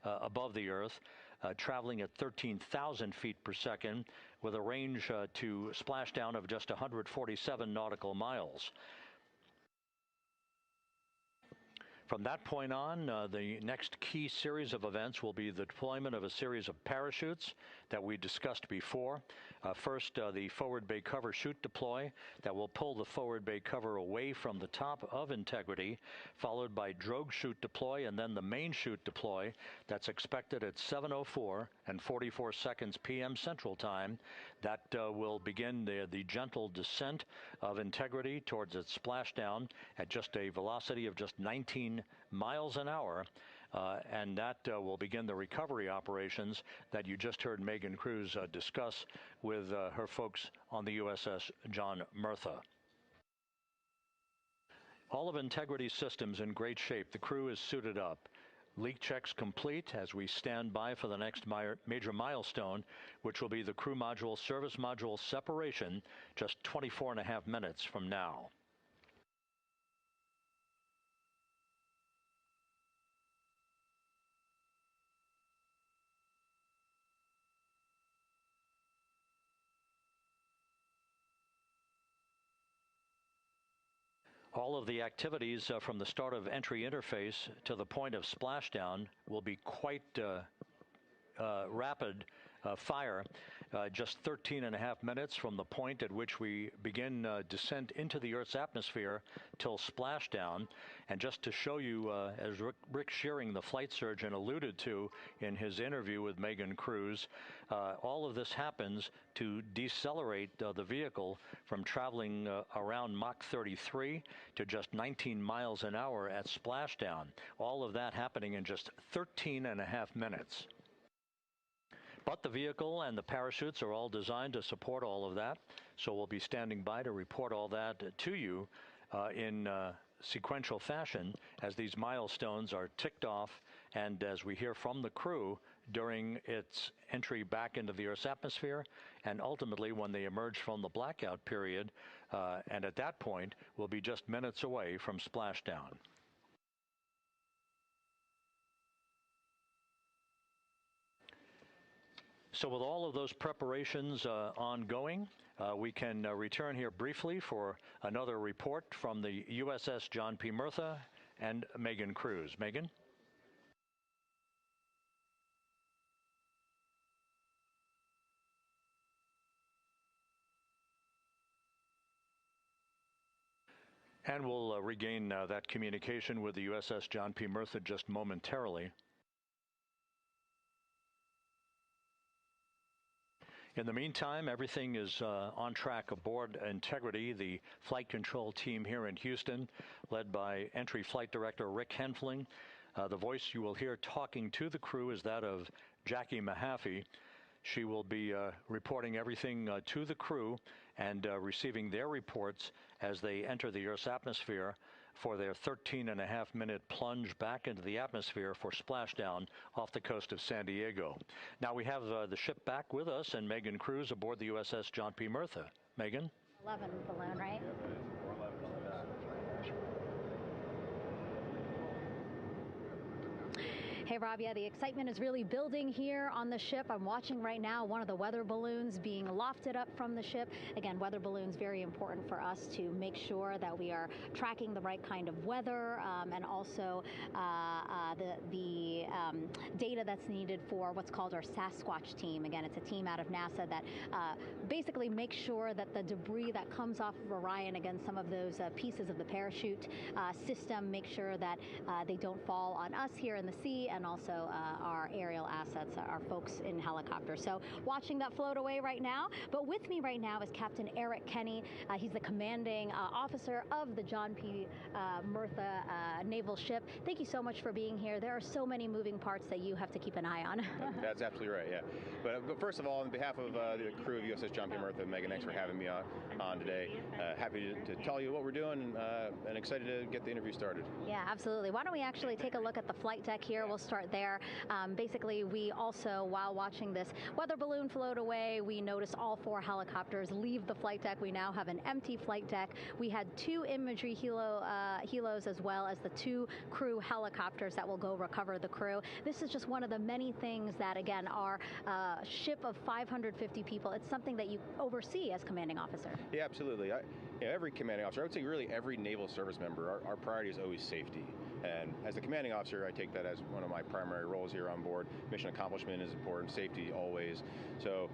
above the Earth, traveling at 13,000 feet per second with a range to splashdown of just 147 nautical miles. From that point on, the next key series of events will be the deployment of a series of parachutes that we discussed before. First, the forward bay cover chute deploy that will pull the forward bay cover away from the top of Integrity, followed by drogue chute deploy, and then the main chute deploy that's expected at 7:04 and 44 seconds p.m. Central Time. That will begin the gentle descent of Integrity towards its splashdown at just a velocity of just 19 miles an hour, and that will begin the recovery operations that you just heard Megan Cruz discuss with her folks on the USS John Murtha. All of Integrity's systems in great shape. The crew is suited up. Leak checks complete as we stand by for the next major milestone, which will be the crew module service module separation just 24.5 minutes from now. All of the activities from the start of entry interface to the point of splashdown will be quite rapid fire, just 13.5 minutes from the point at which we begin descent into the Earth's atmosphere till splashdown. And just to show you, as Rick Shearing, the flight surgeon, alluded to in his interview with Megan Cruz, all of this happens to decelerate the vehicle from traveling around Mach 33 to just 19 miles an hour at splashdown. All of that happening in just 13.5 minutes. But the vehicle and the parachutes are all designed to support all of that, so we'll be standing by to report all that to you in sequential fashion as these milestones are ticked off and as we hear from the crew during its entry back into the Earth's atmosphere and ultimately when they emerge from the blackout period, and at that point we'll be just minutes away from splashdown. So with all of those preparations ongoing, we can return here briefly for another report from the USS John P. Murtha and Megan Cruz. Megan? And we'll regain that communication with the USS John P. Murtha just momentarily. In the meantime, everything is on track aboard Integrity, the flight control team here in Houston, led by Entry Flight Director Rick Henfling. The voice you will hear talking to the crew is that of Jackie Mahaffey. She will be reporting everything to the crew and receiving their reports as they enter the Earth's atmosphere for their 13.5-minute plunge back into the atmosphere for splashdown off the coast of San Diego. Now we have the ship back with us and Megan Cruz aboard the USS John P. Murtha. Megan? 11 balloon, right? Yep, 411 on the back. Hey, Rob, yeah, the excitement is really building here on the ship. I'm watching right now one of the weather balloons being lofted up from the ship. Again, weather balloons, very important for us to make sure that we are tracking the right kind of weather and also the data that's needed for what's called our Sasquatch team. Again, it's a team out of NASA that basically makes sure that the debris that comes off of Orion, again, some of those pieces of the parachute system, make sure that they don't fall on us here in the sea, and also our aerial assets, our folks in helicopters. So watching that float away right now. But with me right now is Captain Eric Kenny. He's the commanding officer of the John P. Murtha naval ship. Thank you so much for being here. There are so many moving parts that you have to keep an eye on. That's absolutely right, yeah. But first of all, on behalf of the crew of USS John P. Murtha, Megan, thanks for having me on today. Happy to tell you what we're doing and excited to get the interview started. Yeah, absolutely. Why don't we actually take a look at the flight deck here. We'll start there. Basically, we also, while watching this weather balloon float away, we noticed all 4 helicopters leave the flight deck. We now have an empty flight deck. We had 2 imagery helos as well as the 2 crew helicopters that will go recover the crew. This is just one of the many things that, again, our ship of 550 people, it's something that you oversee as commanding officer. Yeah, absolutely. Every commanding officer, I would say really every naval service member, our priority is always safety. And as the commanding officer, I take that as one of my primary roles here on board. Mission accomplishment is important, safety always. So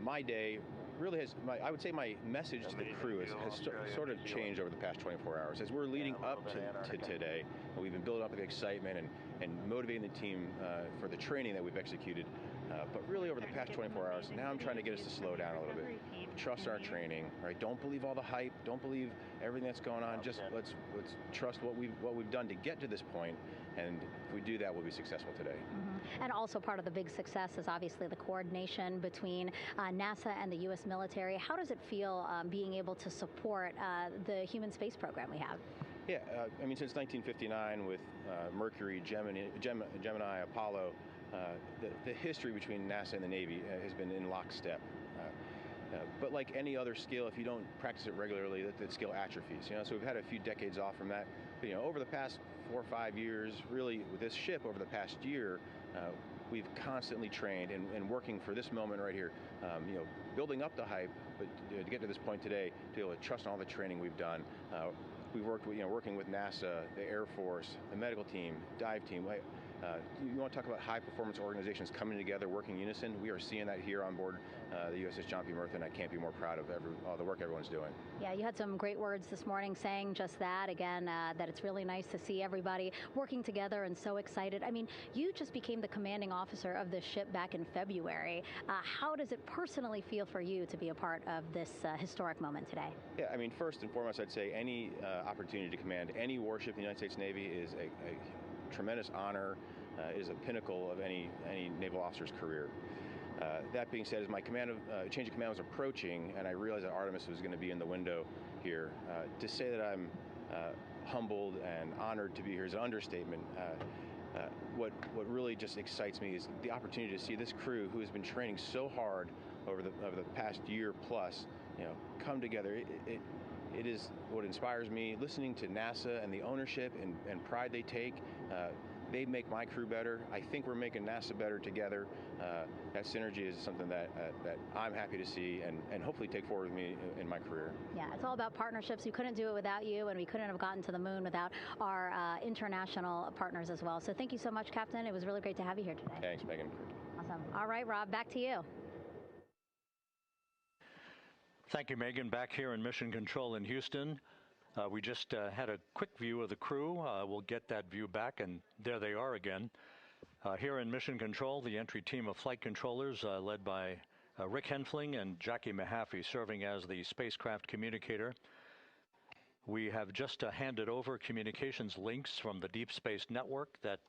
my day really has, I would say my message to the crew has sort of changed over the past 24 hours. As we're leading up to today, we've been building up the excitement and motivating the team for the training that we've executed. But really over the past 24 hours, now I'm trying to get us to slow down a little bit. Trust our training, right? Don't believe all the hype. Don't believe everything that's going on. Just let's trust what we've done to get to this point, and if we do that, we'll be successful today. Mm-hmm. And also part of the big success is obviously the coordination between NASA and the U.S. military. How does it feel being able to support the human space program we have? Yeah, I mean, since 1959 with Mercury, Gemini, Apollo, the history between NASA and the Navy has been in lockstep. But like any other skill, if you don't practice it regularly, that skill atrophies. So we've had a few decades off from that. But, over the past 4 or 5 years, really with this ship over the past year, we've constantly trained and working for this moment right here. Building up the hype, but to get to this point today, to be able to trust in all the training we've done. We've worked with, working with NASA, the Air Force, the medical team, dive team. You want to talk about high-performance organizations coming together, working in unison? We are seeing that here on board the USS John P. Murtha, and I can't be more proud of all the work everyone's doing. Yeah, you had some great words this morning saying just that, again, that it's really nice to see everybody working together and so excited. I mean, you just became the commanding officer of this ship back in February. How does it personally feel for you to be a part of this historic moment today? Yeah, I mean, first and foremost, I'd say any opportunity to command any warship in the United States Navy is a tremendous honor. Is a pinnacle of any naval officer's career. That being said, as my change of command was approaching, and I realized that Artemis was going to be in the window here, to say that I'm humbled and honored to be here is an understatement. What really just excites me is the opportunity to see this crew, who has been training so hard over the past year plus, come together. It is what inspires me. Listening to NASA and the ownership and pride they take. They make my crew better. I think we're making NASA better together. That synergy is something that I'm happy to see and hopefully take forward with me in my career. Yeah, it's all about partnerships. We couldn't do it without you, and we couldn't have gotten to the moon without our international partners as well. So thank you so much, Captain. It was really great to have you here today. Thanks, Megan. Awesome. All right, Rob, back to you. Thank you, Megan. Back here in Mission Control in Houston. We just had a quick view of the crew. We'll get that view back, and there they are again. Here in Mission Control, the entry team of flight controllers led by Rick Henfling and Jackie Mahaffey serving as the spacecraft communicator. We have just handed over communications links from the Deep Space Network that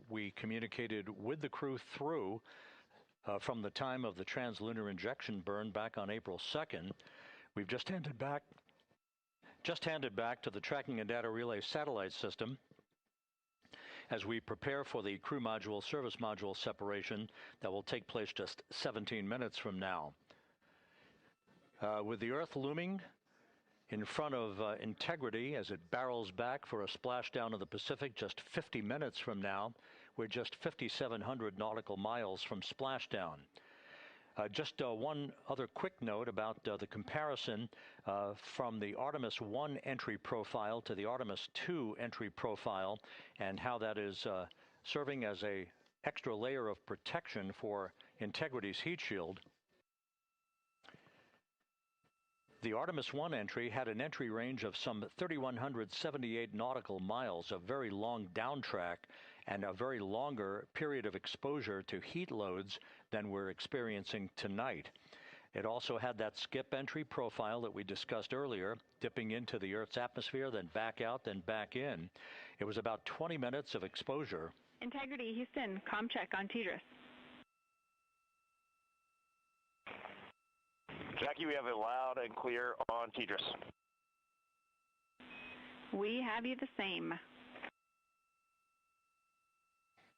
we communicated with the crew through from the time of the translunar injection burn back on April 2nd. We've just handed back to the Tracking and Data Relay satellite system as we prepare for the crew module service module separation that will take place just 17 minutes from now. With the Earth looming in front of Integrity as it barrels back for a splashdown of the Pacific just 50 minutes from now, we're just 5,700 nautical miles from splashdown. Just one other quick note about the comparison from the Artemis I entry profile to the Artemis II entry profile and how that is serving as an extra layer of protection for Integrity's heat shield. The Artemis I entry had an entry range of some 3,178 nautical miles, a very long downtrack and a very longer period of exposure to heat loads than we're experiencing tonight. It also had that skip entry profile that we discussed earlier, dipping into the Earth's atmosphere, then back out, then back in. It was about 20 minutes of exposure. Integrity, Houston, comm check on TDRS. Jackie, we have it loud and clear on TDRS. We have you the same.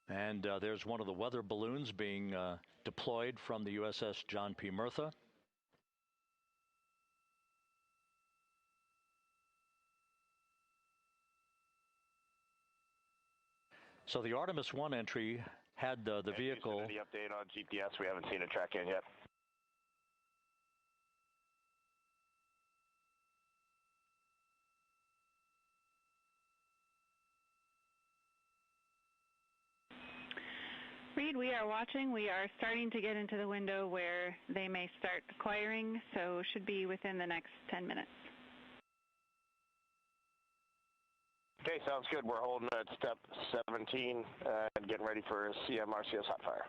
And there's one of the weather balloons being deployed from the USS John P. Murtha. So the Artemis I entry had the vehicle. Any update on GPS? We haven't seen a track in yet. Reed, we are watching. We are starting to get into the window where they may start acquiring, so should be within the next 10 minutes. Okay, sounds good. We're holding at step 17 and getting ready for CM-RCS hot fire.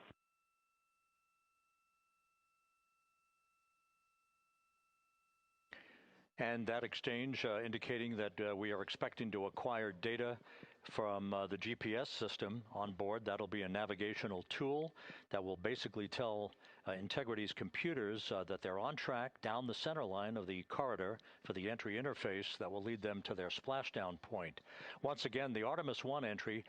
And that exchange indicating that we are expecting to acquire data from the GPS system on board. That'll be a navigational tool that will basically tell Integrity's computers that they're on track down the center line of the corridor for the entry interface that will lead them to their splashdown point. Once again, the Artemis I entry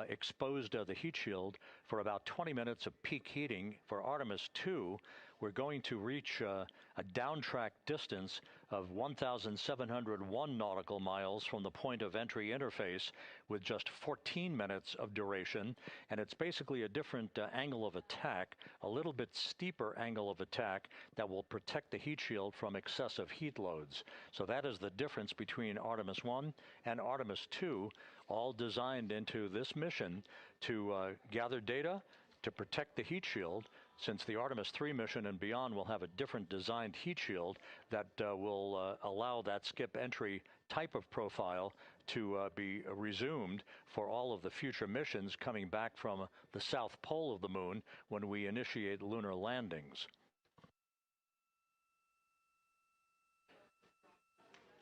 exposed the heat shield for about 20 minutes of peak heating. For Artemis II, we're going to reach a downtrack distance of 1,701 nautical miles from the point of entry interface with just 14 minutes of duration. And it's basically a different angle of attack, a little bit steeper angle of attack that will protect the heat shield from excessive heat loads. So that is the difference between Artemis I and Artemis II, all designed into this mission to gather data, to protect the heat shield, since the Artemis III mission and beyond will have a different designed heat shield that will allow that skip entry type of profile to be resumed for all of the future missions coming back from the south pole of the moon when we initiate lunar landings.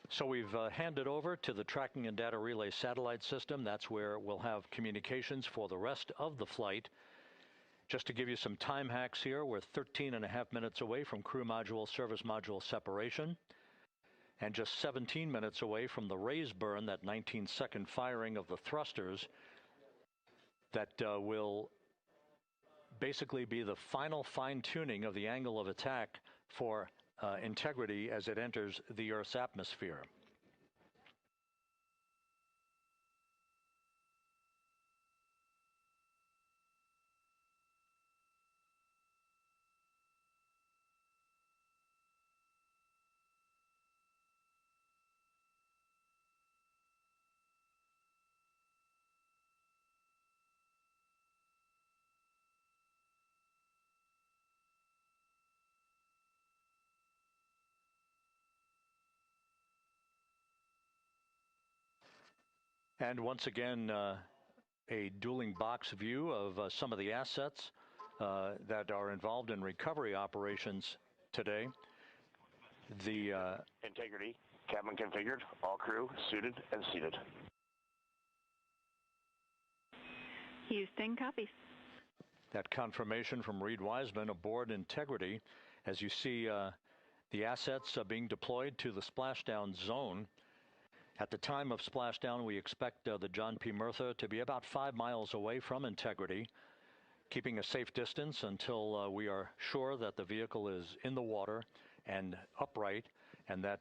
So we've handed over to the tracking and data relay satellite system. That's where we'll have communications for the rest of the flight. Just to give you some time hacks here, we're 13.5 minutes away from crew module, service module separation, and just 17 minutes away from the raise burn, that 19-second firing of the thrusters that will basically be the final fine-tuning of the angle of attack for Integrity as it enters the Earth's atmosphere. And once again, a dueling box view of some of the assets that are involved in recovery operations today. The Integrity, cabin configured, all crew suited and seated. Houston, copies. That confirmation from Reed Wiseman aboard Integrity, as you see the assets being deployed to the splashdown zone. At the time of splashdown, we expect the John P. Murtha to be about 5 miles away from Integrity, keeping a safe distance until we are sure that the vehicle is in the water and upright, and that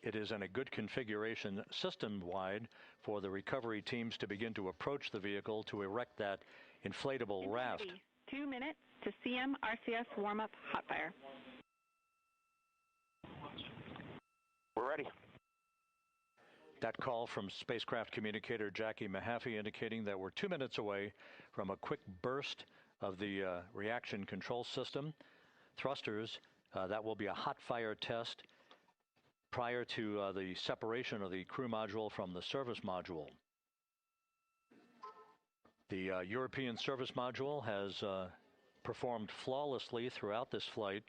it is in a good configuration system-wide for the recovery teams to begin to approach the vehicle to erect that inflatable raft. 2 minutes to CM-RCS warm-up hot fire. We're ready. That call from spacecraft communicator Jackie Mahaffey indicating that we're 2 minutes away from a quick burst of the reaction control system. Thrusters, that will be a hot fire test prior to the separation of the crew module from the service module. The European service module has performed flawlessly throughout this flight.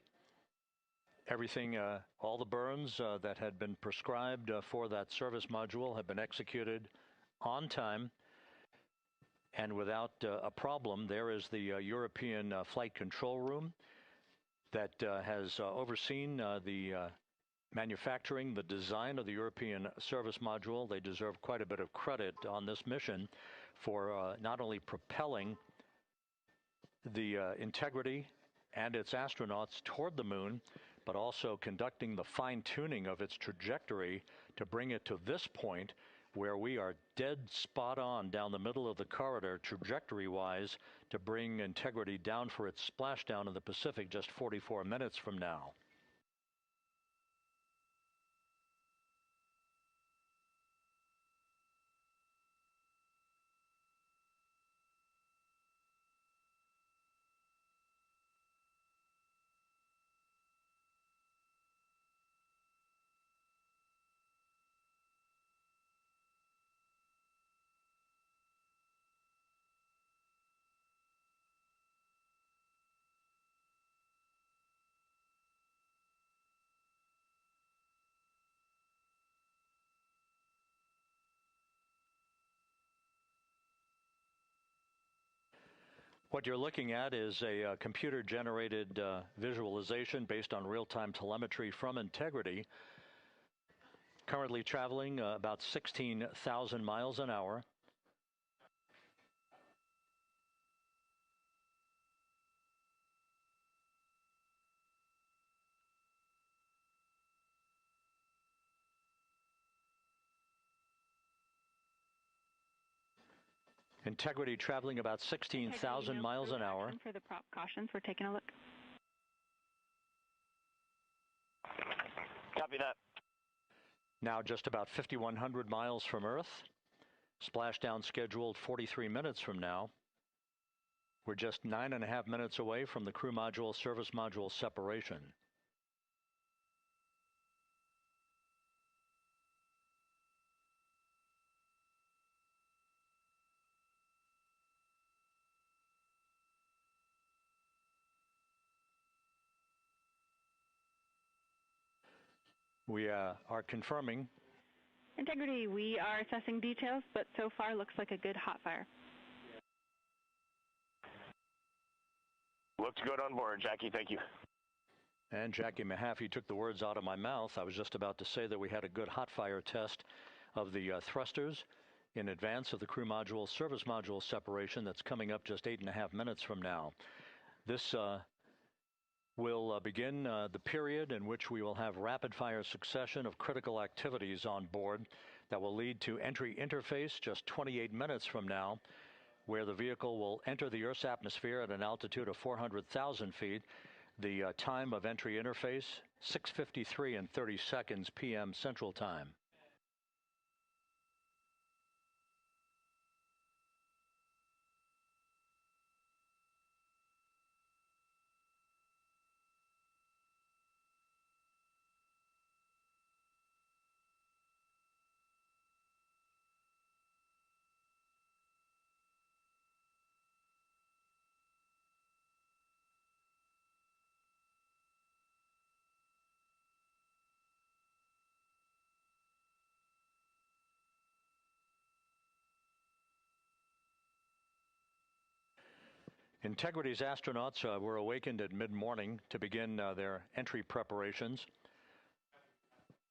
Everything, all the burns that had been prescribed for that service module have been executed on time and without a problem. There is the European flight control room that has overseen the manufacturing, the design of the European service module. They deserve quite a bit of credit on this mission for not only propelling the Integrity and its astronauts toward the moon, but also conducting the fine-tuning of its trajectory to bring it to this point where we are dead spot on down the middle of the corridor trajectory-wise to bring Integrity down for its splashdown in the Pacific just 44 minutes from now. What you're looking at is a computer-generated visualization based on real-time telemetry from Integrity, currently traveling about 16,000 miles an hour. Integrity traveling about 16,000 miles an hour. For the prop cautions, we're taking a look. Copy that. Now just about 5,100 miles from Earth. Splashdown scheduled 43 minutes from now. We're just 9.5 minutes away from the crew module service module separation. We are confirming. Integrity, we are assessing details, but so far looks like a good hot fire. Looks good on board, Jackie. Thank you. And Jackie Mahaffey took the words out of my mouth. I was just about to say that we had a good hot fire test of the thrusters in advance of the crew module service module separation that's coming up just 8.5 minutes from now. This will begin the period in which we will have rapid-fire succession of critical activities on board that will lead to entry interface just 28 minutes from now, where the vehicle will enter the Earth's atmosphere at an altitude of 400,000 feet. The time of entry interface, 6:53 and 30 seconds p.m. Central Time. Integrity's astronauts were awakened at mid-morning to begin their entry preparations.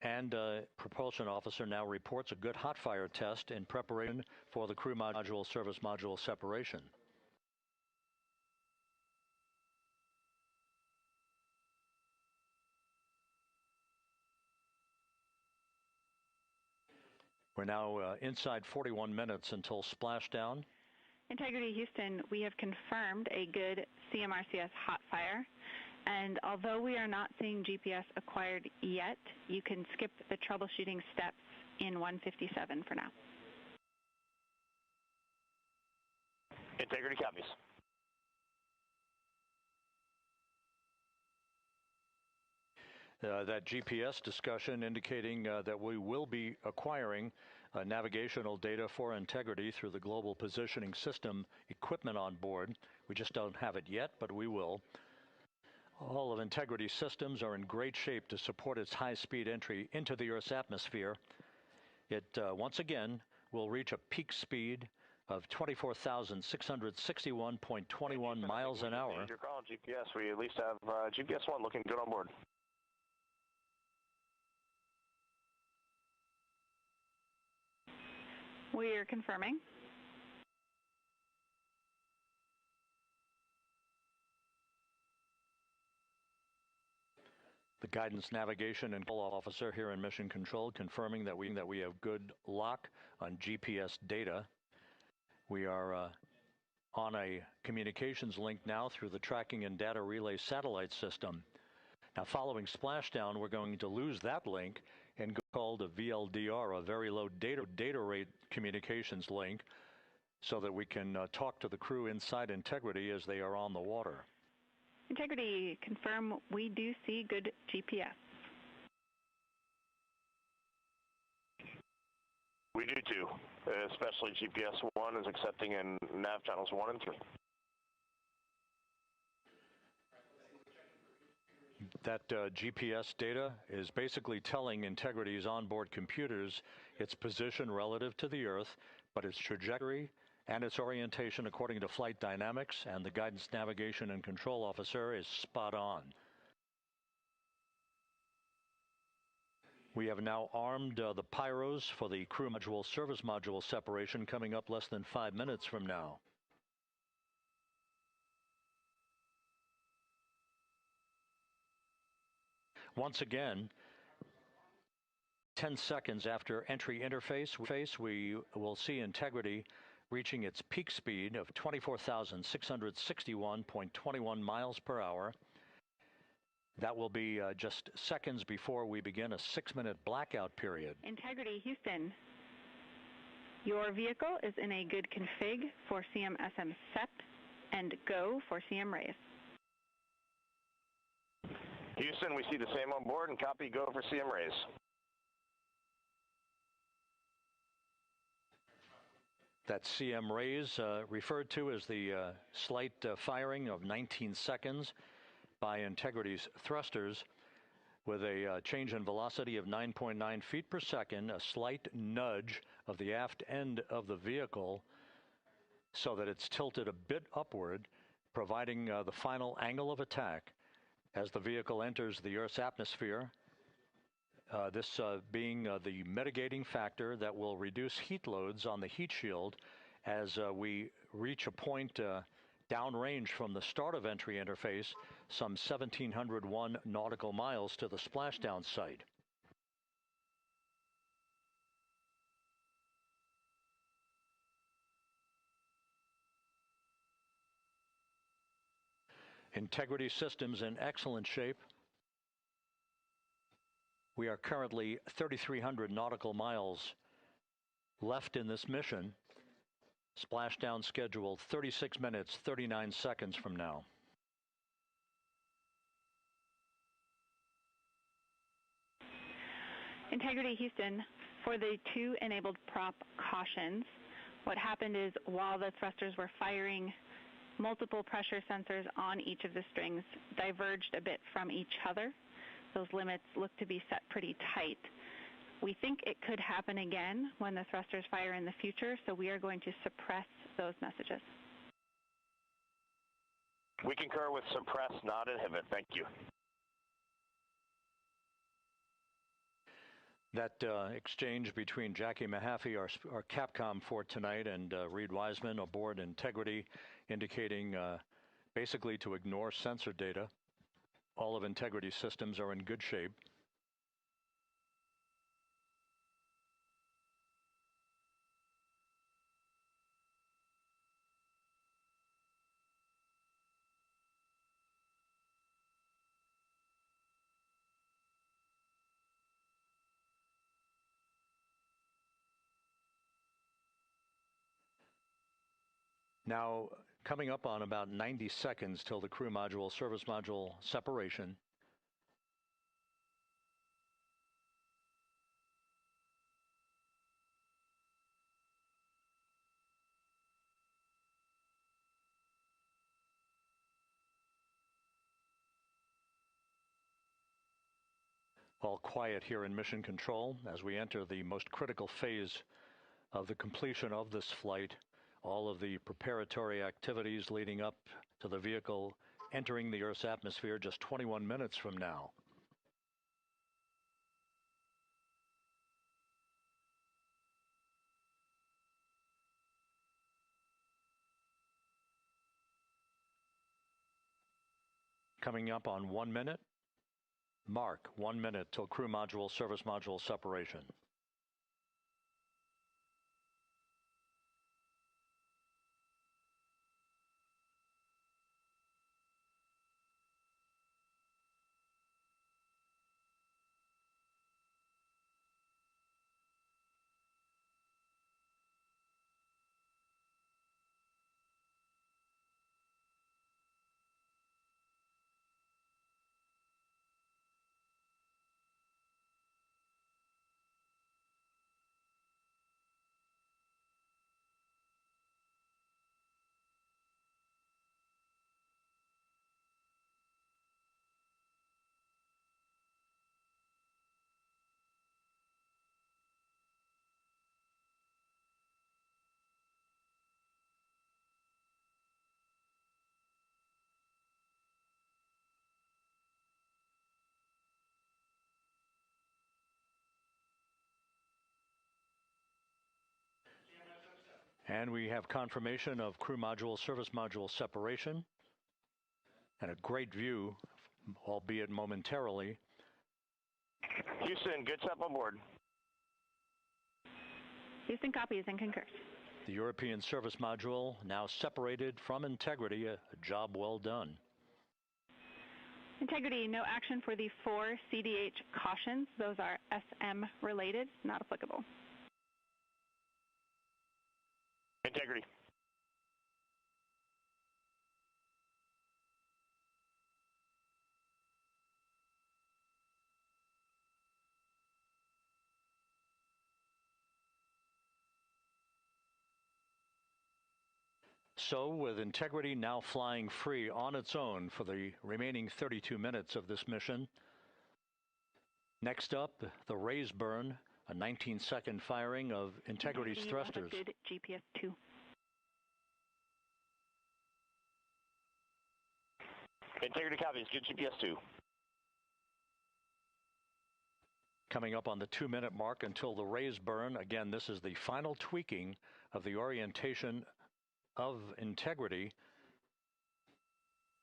And propulsion officer now reports a good hot fire test in preparation for the crew module service module separation. We're now inside 41 minutes until splashdown. Integrity Houston, we have confirmed a good CMRCS hot fire. And although we are not seeing GPS acquired yet, you can skip the troubleshooting steps in 157 for now. Integrity copies. That GPS discussion indicating that we will be acquiring navigational data for Integrity through the Global Positioning System equipment on board. We just don't have it yet, but we will. All of Integrity's systems are in great shape to support its high-speed entry into the Earth's atmosphere. It, once again, will reach a peak speed of 24,661.21 miles an hour. Your call, GPS. We at least have GPS 1 looking good on board. We are confirming. The guidance, navigation, and control officer here in Mission Control confirming that we have good lock on GPS data. We are on a communications link now through the tracking and data relay satellite system. Now, following splashdown, we're going to lose that link and go called a VLDR, a very low data rate communications link, so that we can talk to the crew inside Integrity as they are on the water. Integrity, confirm we do see good GPS. We do too, especially GPS 1 is accepting in nav channels 1 and 3. That GPS data is basically telling Integrity's onboard computers its position relative to the Earth, but its trajectory and its orientation according to flight dynamics, and the guidance, navigation, and control officer is spot on. We have now armed the pyros for the crew module service module separation coming up less than 5 minutes from now. Once again, 10 seconds after entry interface, we will see Integrity reaching its peak speed of 24,661.21 miles per hour. That will be just seconds before we begin a 6-minute blackout period. Integrity, Houston. Your vehicle is in a good config for CM-SM SEP and go for CM raise. Houston, we see the same on board and copy go for CM raise. That CM raise referred to as the slight firing of 19 seconds by Integrity's thrusters with a change in velocity of 9.9 feet per second, a slight nudge of the aft end of the vehicle so that it's tilted a bit upward, providing the final angle of attack as the vehicle enters the Earth's atmosphere. This being the mitigating factor that will reduce heat loads on the heat shield as we reach a point downrange from the start of entry interface, some 1,701 nautical miles to the splashdown site. Integrity systems in excellent shape. We are currently 3,300 nautical miles left in this mission. Splashdown scheduled 36 minutes, 39 seconds from now. Integrity, Houston, for the 2 enabled prop cautions, what happened is while the thrusters were firing, multiple pressure sensors on each of the strings diverged a bit from each other. Those limits look to be set pretty tight. We think it could happen again when the thrusters fire in the future, so we are going to suppress those messages. We concur with suppress, not inhibit. Thank you. That exchange between Jackie Mahaffey, our Capcom for tonight, and Reed Wiseman aboard Integrity, indicating basically to ignore sensor data. All of Integrity's systems are in good shape. Now, coming up on about 90 seconds till the crew module, service module separation. All quiet here in Mission Control as we enter the most critical phase of the completion of this flight. All of the preparatory activities leading up to the vehicle entering the Earth's atmosphere just 21 minutes from now. Coming up on 1 minute. Mark, 1 minute till crew module, service module separation. And we have confirmation of crew module, service module separation, and a great view, albeit momentarily. Houston, good step on board. Houston copies and concurs. The European service module now separated from Integrity, a job well done. Integrity, no action for the 4 CDH cautions. Those are SM related, not applicable. Integrity. So, with Integrity now flying free on its own for the remaining 32 minutes of this mission, next up, the raise burn, a 19-second firing of Integrity's thrusters. Good GPS 2. Integrity copies, good GPS 2. Coming up on the 2-minute mark until the raise burn. Again, this is the final tweaking of the orientation of Integrity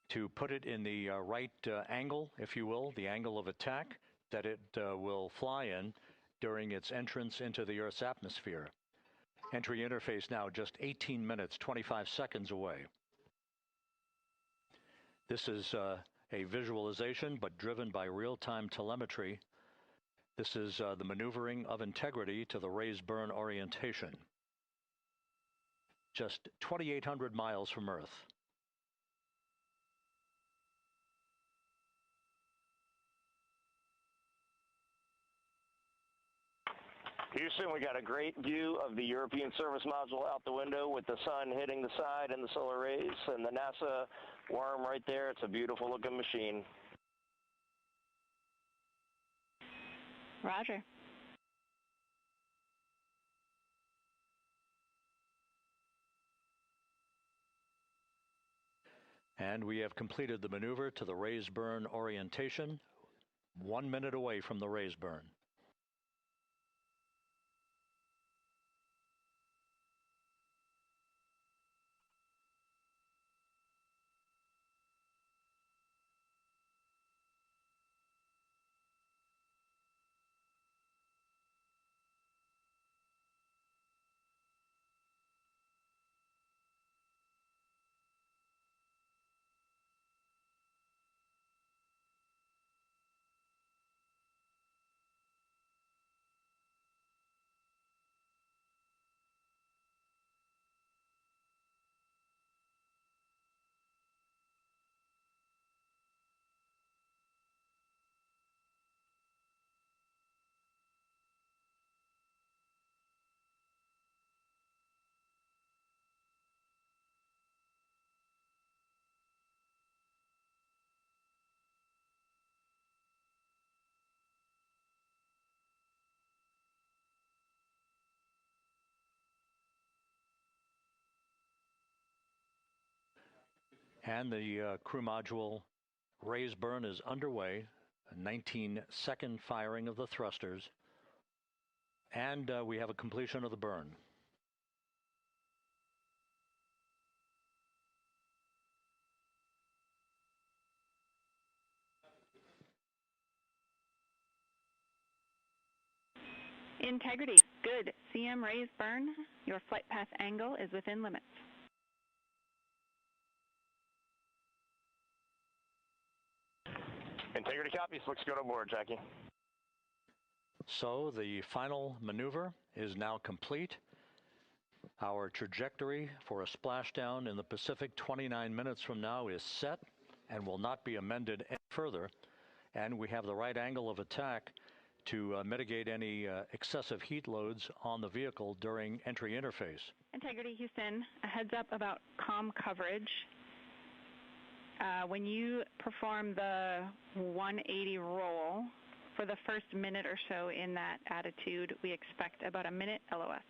to put it in the right angle, if you will, the angle of attack that it will fly in during its entrance into the Earth's atmosphere. Entry interface now just 18 minutes, 25 seconds away. This is a visualization, but driven by real-time telemetry. This is the maneuvering of Integrity to the raise burn orientation. Just 2,800 miles from Earth. Houston, we got a great view of the European service module out the window with the sun hitting the side and the solar rays and the NASA worm right there. It's a beautiful looking machine. Roger. And we have completed the maneuver to the raise burn orientation, 1 minute away from the raise burn. And the crew module raise burn is underway, a 19-second firing of the thrusters, and we have a completion of the burn. Integrity, good. CM raise burn. Your flight path angle is within limits. Integrity copies. Looks good on board, Jackie. So the final maneuver is now complete. Our trajectory for a splashdown in the Pacific 29 minutes from now is set and will not be amended any further. And we have the right angle of attack to mitigate any excessive heat loads on the vehicle during entry interface. Integrity, Houston, a heads up about comm coverage. When you perform the 180 roll, for the first minute or so in that attitude, we expect about a minute LOS.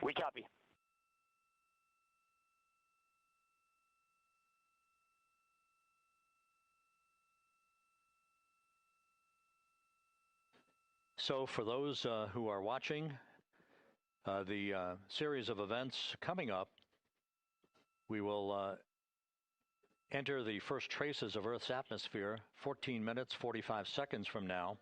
We copy. So for those who are watching the series of events coming up, we will enter the first traces of Earth's atmosphere 14 minutes, 45 seconds from now.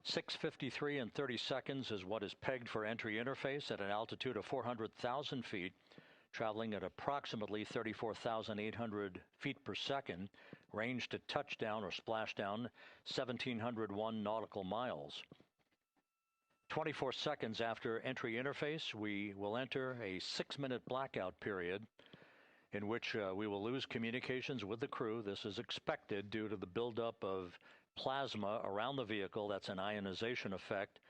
6:53 and 30 seconds is what is pegged for entry interface at an altitude of 400,000 feet, traveling at approximately 34,800 feet per second, range to touchdown or splashdown 1,701 nautical miles. 24 seconds after entry interface, we will enter a 6-minute blackout period in which we will lose communications with the crew. This is expected due to the buildup of plasma around the vehicle. That's an ionization effect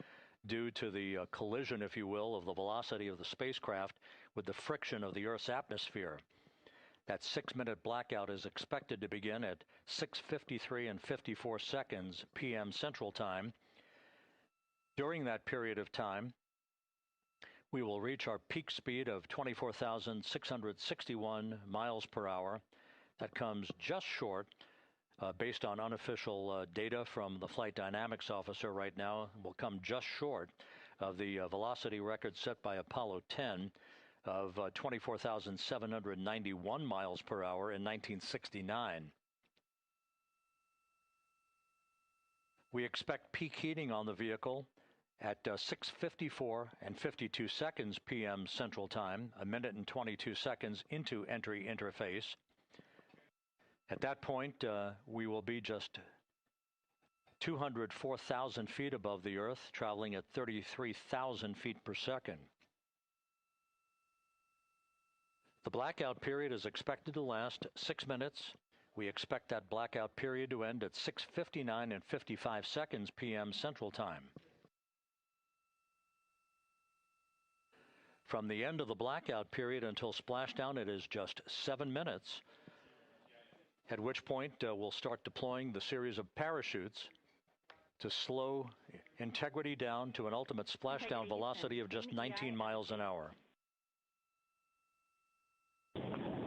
due to the collision, if you will, of the velocity of the spacecraft with the friction of the Earth's atmosphere. That 6-minute blackout is expected to begin at 6:53 and 54 seconds p.m. Central Time. During that period of time, we will reach our peak speed of 24,661 miles per hour. That comes just short, based on unofficial data from the flight dynamics officer right now, will come just short of the velocity record set by Apollo 10 of 24,791 miles per hour in 1969. We expect peak heating on the vehicle at 6:54 and 52 seconds p.m. Central Time, a minute and 22 seconds into entry interface. At that point, we will be just 204,000 feet above the Earth, traveling at 33,000 feet per second. The blackout period is expected to last 6 minutes. We expect that blackout period to end at 6:59 and 55 seconds p.m. Central Time. From the end of the blackout period until splashdown, it is just 7 minutes, at which point we'll start deploying the series of parachutes to slow Integrity down to an ultimate splashdown velocity of just 19 miles an hour.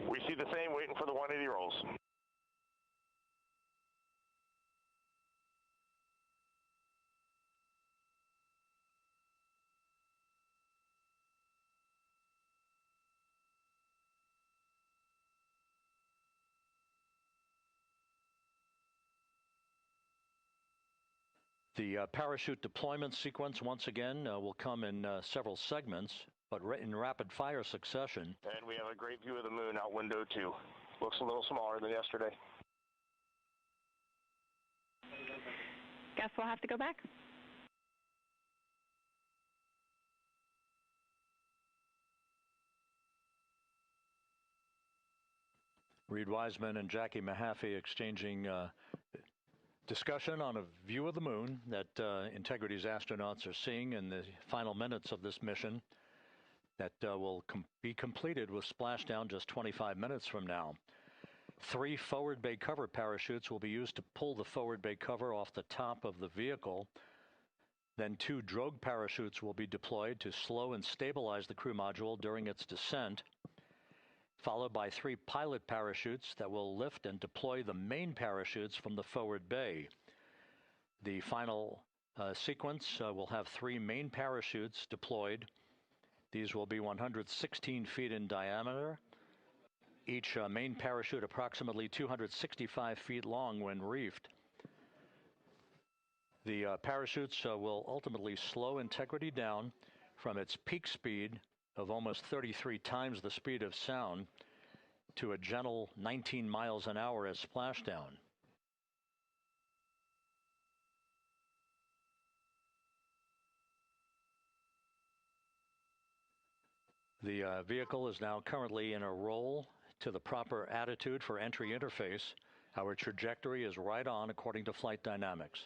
We see the same, waiting for the 180 rolls. The parachute deployment sequence, once again, will come in several segments, but in rapid-fire succession. And we have a great view of the moon out window 2. Looks a little smaller than yesterday. Guess we'll have to go back. Reed Wiseman and Jackie Mahaffey exchanging discussion on a view of the moon that Integrity's astronauts are seeing in the final minutes of this mission that will be completed with splashdown just 25 minutes from now. 3 forward bay cover parachutes will be used to pull the forward bay cover off the top of the vehicle. Then 2 drogue parachutes will be deployed to slow and stabilize the crew module during its descent, followed by 3 pilot parachutes that will lift and deploy the main parachutes from the forward bay. The final sequence will have 3 main parachutes deployed. These will be 116 feet in diameter, each main parachute approximately 265 feet long when reefed. The parachutes will ultimately slow Integrity down from its peak speed of almost 33 times the speed of sound to a gentle 19 miles an hour at splashdown. The vehicle is now currently in a roll to the proper attitude for entry interface. Our trajectory is right on according to flight dynamics.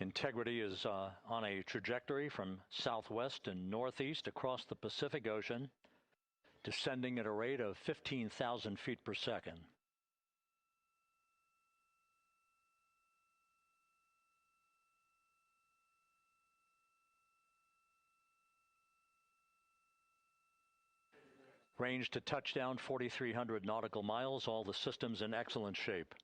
Integrity is on a trajectory from southwest and northeast across the Pacific Ocean, descending at a rate of 15,000 feet per second. Range to touchdown 4,300 nautical miles, all the systems in excellent shape.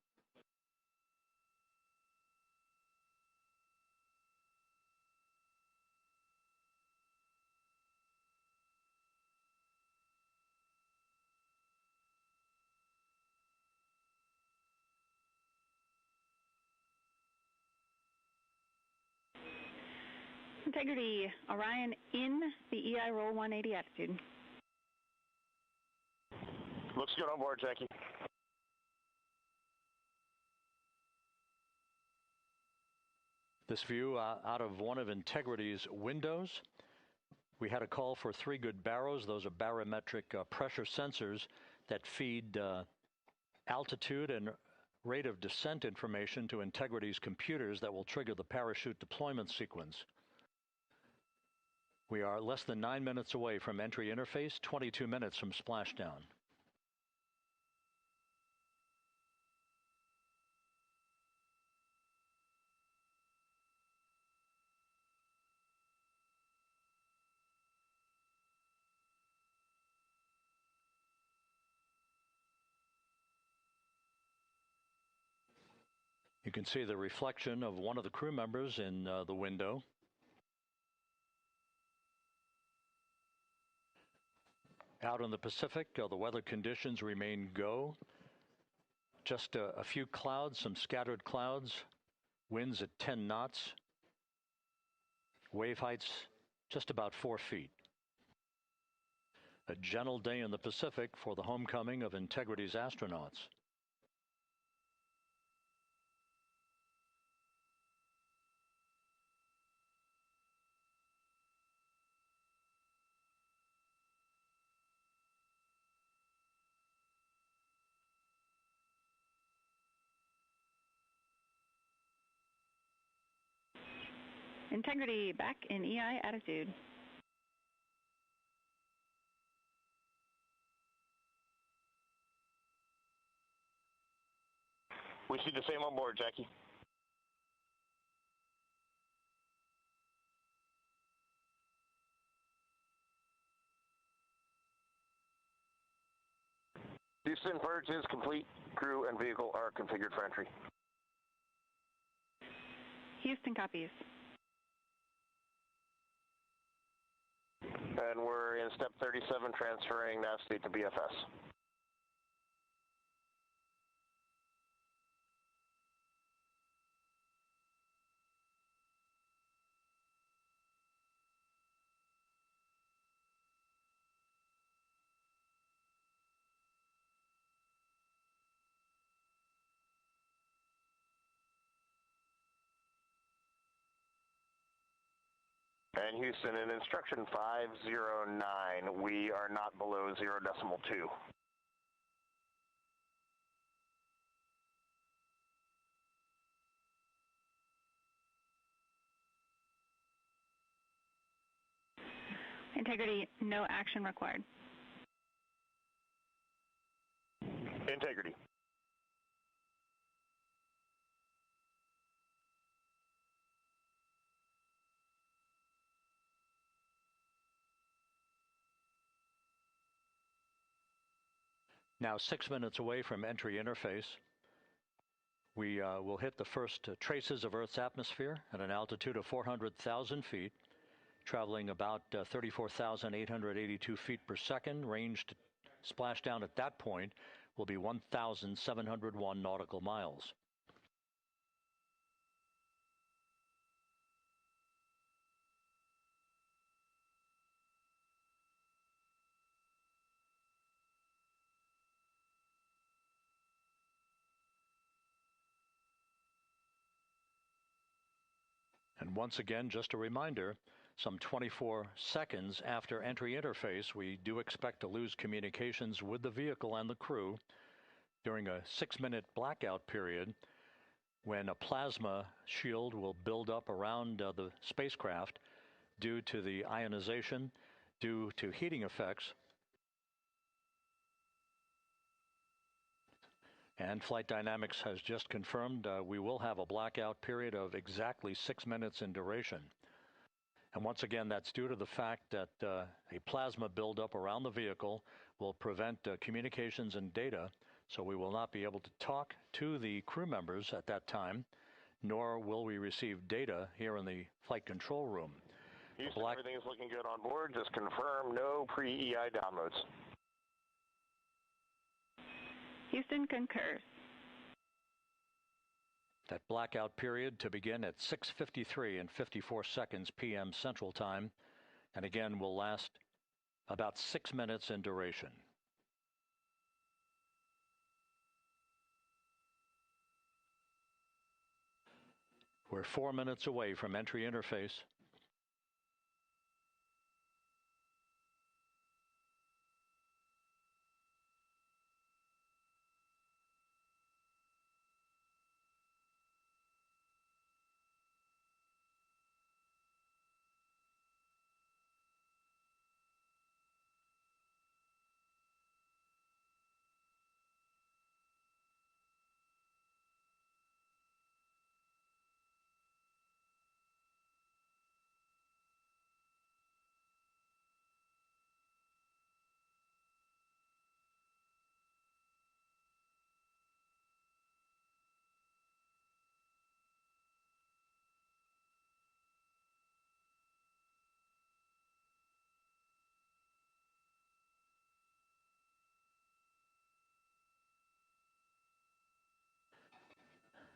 Integrity, Orion in the EI roll 180 attitude. Looks good on board, Jackie. This view out of one of Integrity's windows. We had a call for 3 good baros. Those are barometric pressure sensors that feed altitude and rate of descent information to Integrity's computers that will trigger the parachute deployment sequence. We are less than 9 minutes away from entry interface, 22 minutes from splashdown. You can see the reflection of one of the crew members in the window. Out in the Pacific, the weather conditions remain go. Just a few clouds, some scattered clouds, winds at 10 knots, wave heights just about 4 feet. A gentle day in the Pacific for the homecoming of Integrity's astronauts. Integrity back in EI attitude. We see the same on board, Jackie. Houston, purge is complete. Crew and vehicle are configured for entry. Houston copies. And we're in step 37, transferring nav state to BFS. And Houston, in instruction 509, we are not below 0.2. Integrity, no action required. Integrity. Now 6 minutes away from entry interface, we will hit the first traces of Earth's atmosphere at an altitude of 400,000 feet, traveling about 34,882 feet per second. Range to splashdown at that point will be 1,701 nautical miles. And once again, just a reminder, some 24 seconds after entry interface, we do expect to lose communications with the vehicle and the crew during a 6-minute blackout period when a plasma shield will build up around the spacecraft due to the ionization, due to heating effects. And Flight Dynamics has just confirmed we will have a blackout period of exactly 6 minutes in duration. And once again, that's due to the fact that a plasma buildup around the vehicle will prevent communications and data, so we will not be able to talk to the crew members at that time, nor will we receive data here in the flight control room. Houston, everything is looking good on board. Just confirm no pre-EI downloads. Houston concurs. That blackout period to begin at 6:53 and 54 seconds p.m. Central Time, and again will last about 6 minutes in duration. We're 4 minutes away from entry interface.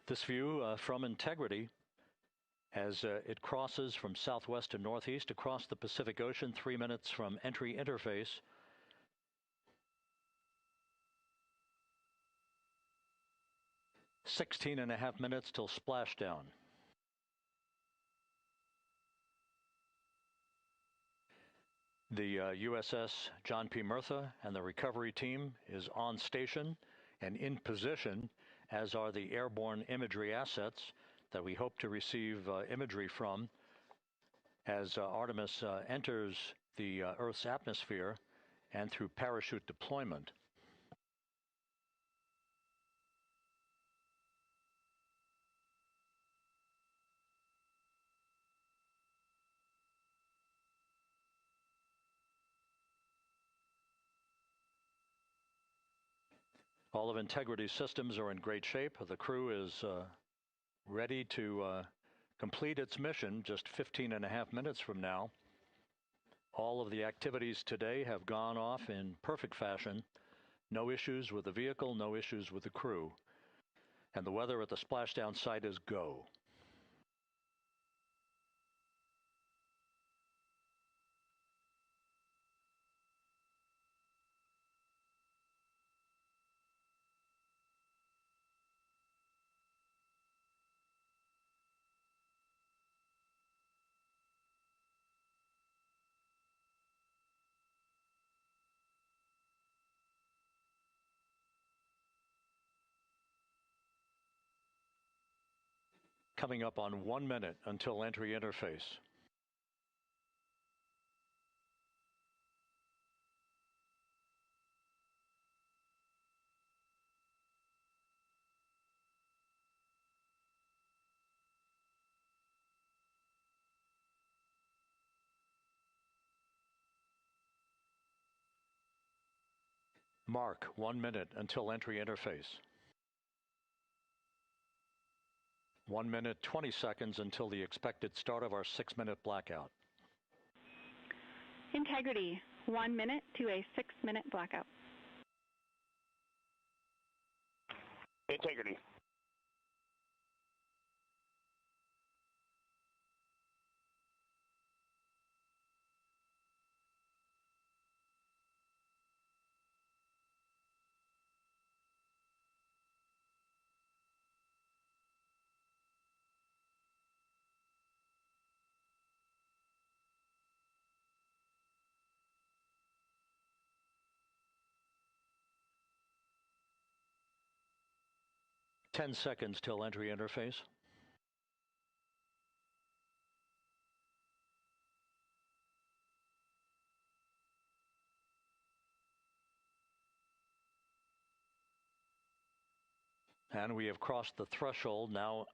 This view from Integrity as it crosses from southwest to northeast across the Pacific Ocean, 3 minutes from entry interface. "16.5 minutes till splashdown." The USS John P. Murtha and the recovery team is on station and in position, as are the airborne imagery assets that we hope to receive imagery from as Artemis enters the Earth's atmosphere and through parachute deployment. All of Integrity's systems are in great shape. The crew is ready to complete its mission just 15.5 minutes from now. All of the activities today have gone off in perfect fashion. No issues with the vehicle, no issues with the crew. And the weather at the splashdown site is go. Coming up on 1 minute until entry interface. Mark 1 minute until entry interface. 1 minute 20 seconds until the expected start of our 6-minute blackout. Integrity, 1 minute to a 6-minute blackout. Integrity. Ten seconds till entry interface. And we have crossed the threshold, now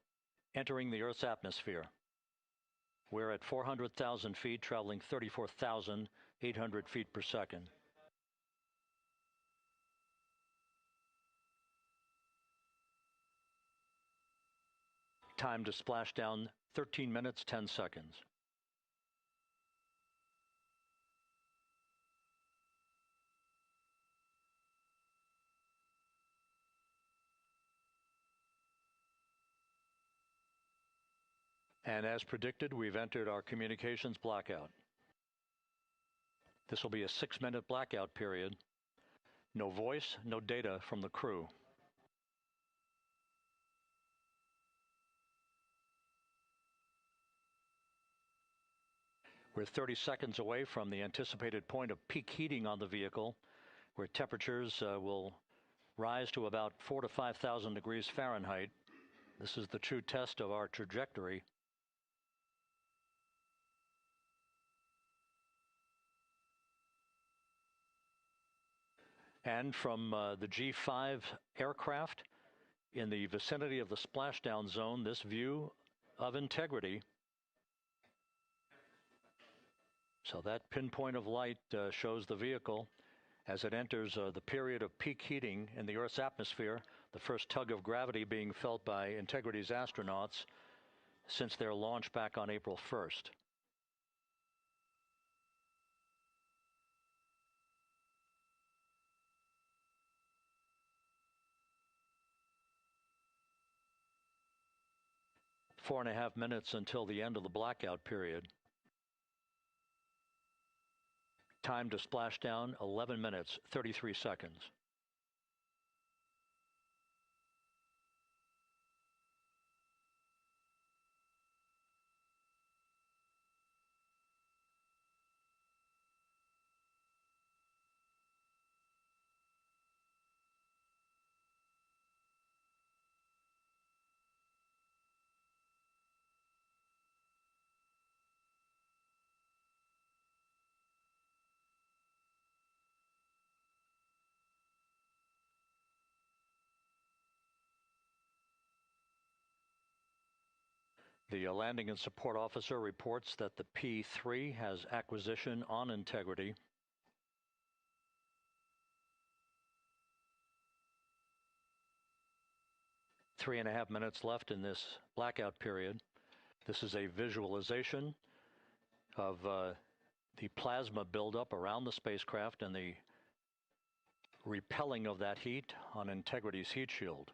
entering the Earth's atmosphere. We're at 400,000 feet, traveling 34,800 feet per second. Time to splash down, 13 minutes, 10 seconds. And as predicted, we've entered our communications blackout. This will be a 6-minute blackout period. No voice, no data from the crew. We're 30 seconds away from the anticipated point of peak heating on the vehicle, where temperatures will rise to about 4,000 to 5,000 degrees Fahrenheit. This is the true test of our trajectory. And from the G5 aircraft in the vicinity of the splashdown zone, this view of integrity. So that pinpoint of light shows the vehicle as it enters the period of peak heating in the Earth's atmosphere, the first tug of gravity being felt by Integrity's astronauts since their launch back on April 1st. Four and a half minutes until the end of the blackout period. Time to splash down, 11 minutes, 33 seconds. The landing and support officer reports that the P3 has acquisition on Integrity. Three and a half minutes left in this blackout period. This is a visualization of the plasma buildup around the spacecraft and the repelling of that heat on Integrity's heat shield.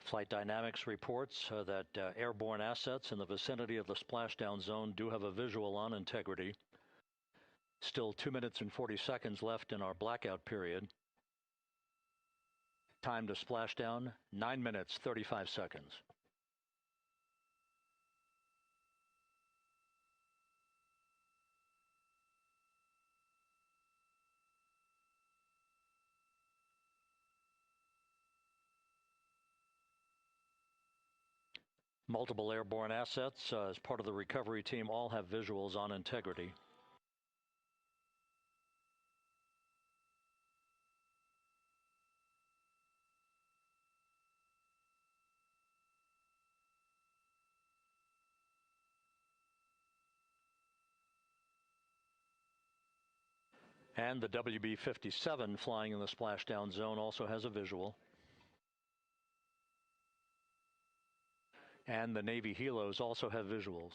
Flight Dynamics reports that airborne assets in the vicinity of the splashdown zone do have a visual on Integrity. Still 2 minutes and 40 seconds left in our blackout period. Time to splashdown, 9 minutes, 35 seconds. Multiple airborne assets as part of the recovery team all have visuals on Integrity. And the WB-57 flying in the splashdown zone also has a visual. And the Navy helos also have visuals.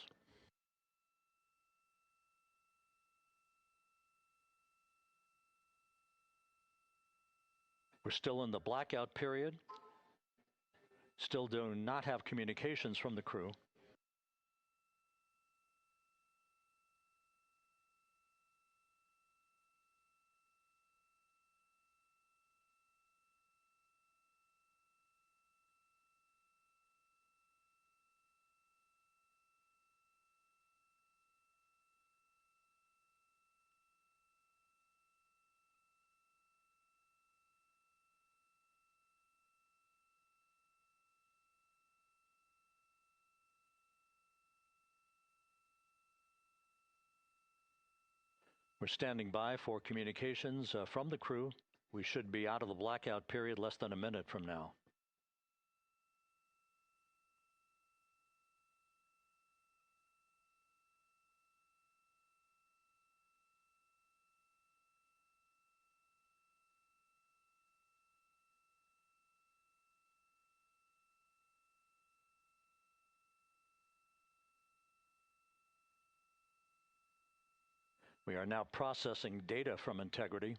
We're still in the blackout period. Still do not have communications from the crew. We're standing by for communications from the crew. We should be out of the blackout period less than a minute from now. We are now processing data from Integrity.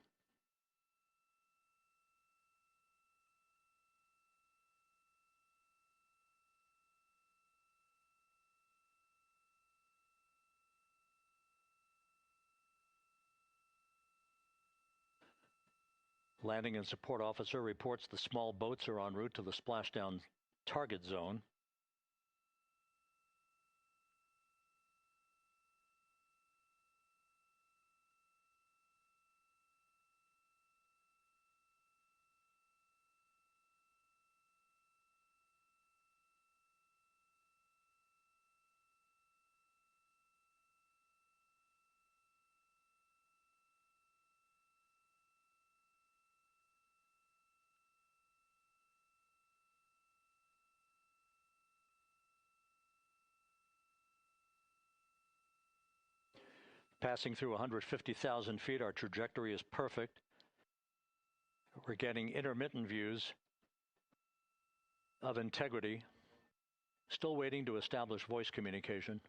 Landing and support officer reports the small boats are en route to the splashdown target zone. Passing through 150,000 feet, our trajectory is perfect. We're getting intermittent views of Integrity. Still waiting to establish voice communication.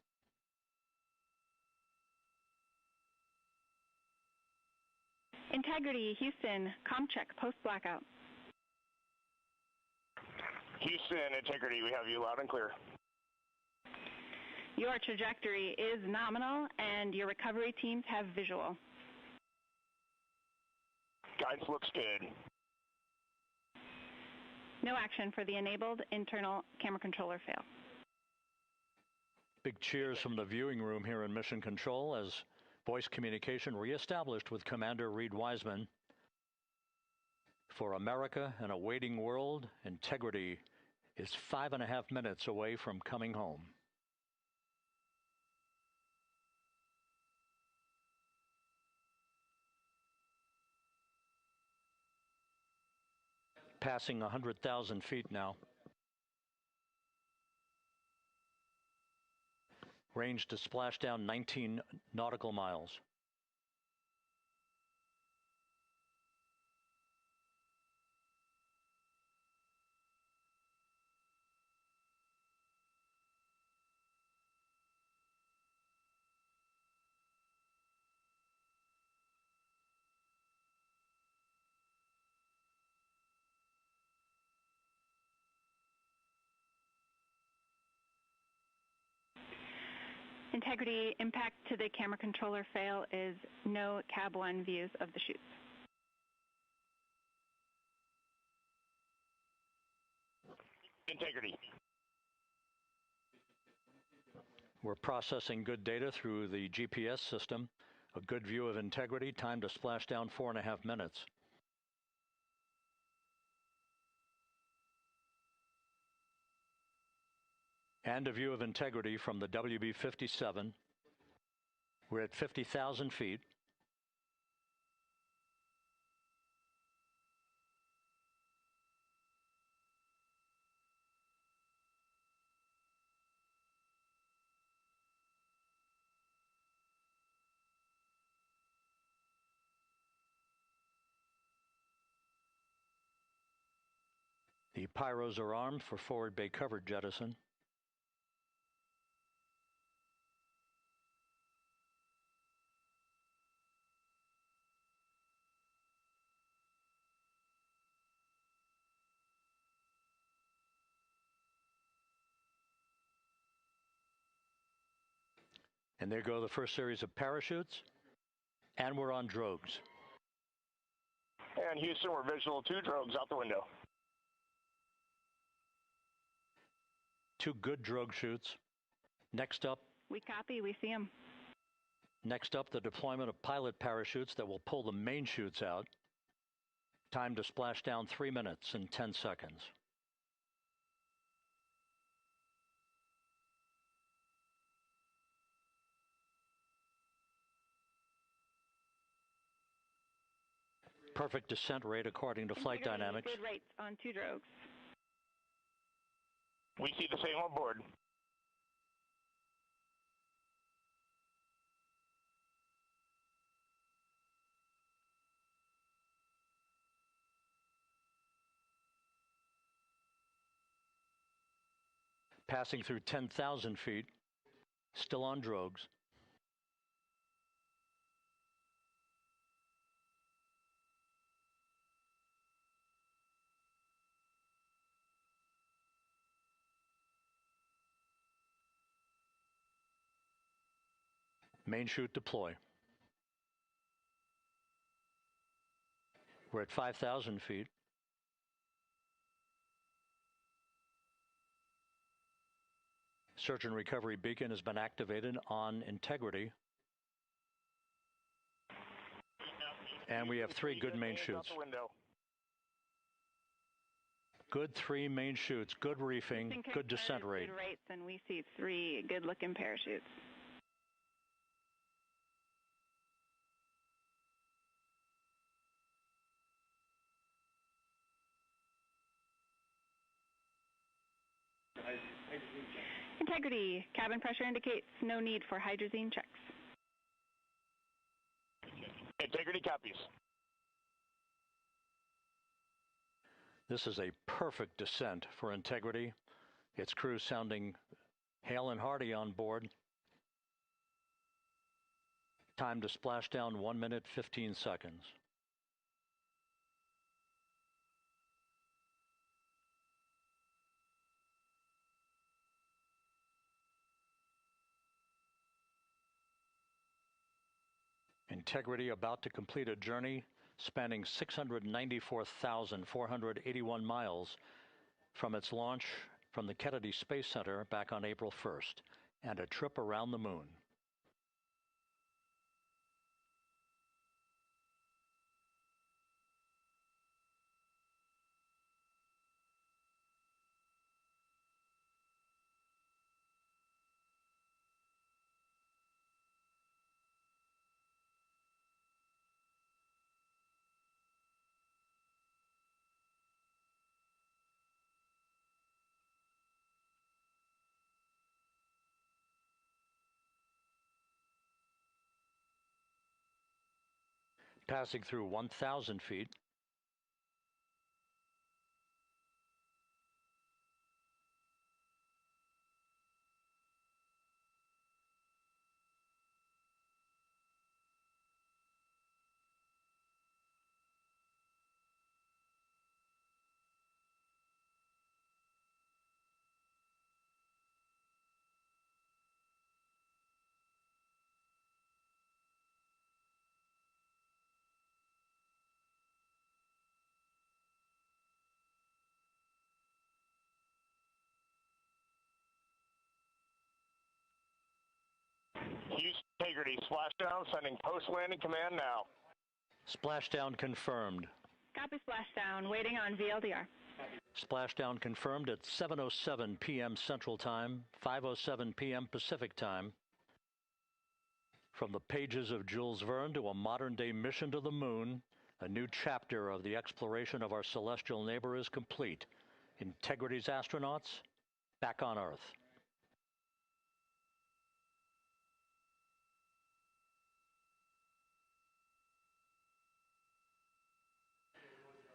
Integrity, Houston, comm check, post-blackout. Houston, Integrity, we have you loud and clear. Your trajectory is nominal, and your recovery teams have visual. Guidance looks good. No action for the enabled internal camera controller fail. Big cheers from the viewing room here in Mission Control as voice communication reestablished with Commander Reed Wiseman. For America and a waiting world, Integrity is 5.5 minutes away from coming home. Passing 100,000 feet now. Range to splashdown 19 nautical miles. Integrity, impact to the camera controller fail is no Cab 1 views of the chutes. Integrity. We're processing good data through the GPS system. A good view of Integrity, time to splashdown 4.5 minutes. And a view of Integrity from the WB-57. We're at 50,000 feet. The pyros are armed for forward bay covered jettison. And there go the first series of parachutes, and we're on drogues. And Houston, we're visual 2 drogues out the window. 2 good drogue shoots. Next up. We copy, we see them. Next up, the deployment of pilot parachutes that will pull the main chutes out. Time to splash down 3 minutes and 10 seconds. Perfect descent rate according to flight dynamics. Good rates on 2 drogues. We see the same on board. Passing through 10,000 feet, still on drogues. Main chute deploy. We're at 5,000 feet. Search and recovery beacon has been activated on Integrity. And we have 3 good main chutes. Good 3 main chutes, good reefing, good descent rate. Good rates, and we see 3 good-looking parachutes. Integrity, cabin pressure indicates no need for hydrazine checks. Integrity copies. This is a perfect descent for Integrity. Its crew sounding hale and hearty on board. Time to splash down 1 minute, 15 seconds. Integrity about to complete a journey spanning 694,481 miles from its launch from the Kennedy Space Center back on April 1st, and a trip around the moon. Passing through 1,000 feet. Houston, Integrity, splashdown, sending post-landing command now. Splashdown confirmed. Copy splashdown, waiting on VLDR. Splashdown confirmed at 7:07 p.m. Central Time, 5:07 p.m. Pacific Time. From the pages of Jules Verne to a modern-day mission to the moon, a new chapter of the exploration of our celestial neighbor is complete. Integrity's astronauts back on Earth.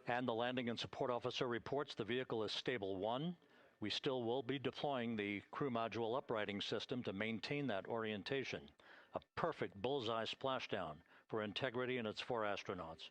And the landing and support officer reports the vehicle is stable 1. We still will be deploying the crew module uprighting system to maintain that orientation. A perfect bullseye splashdown for Integrity and its 4 astronauts.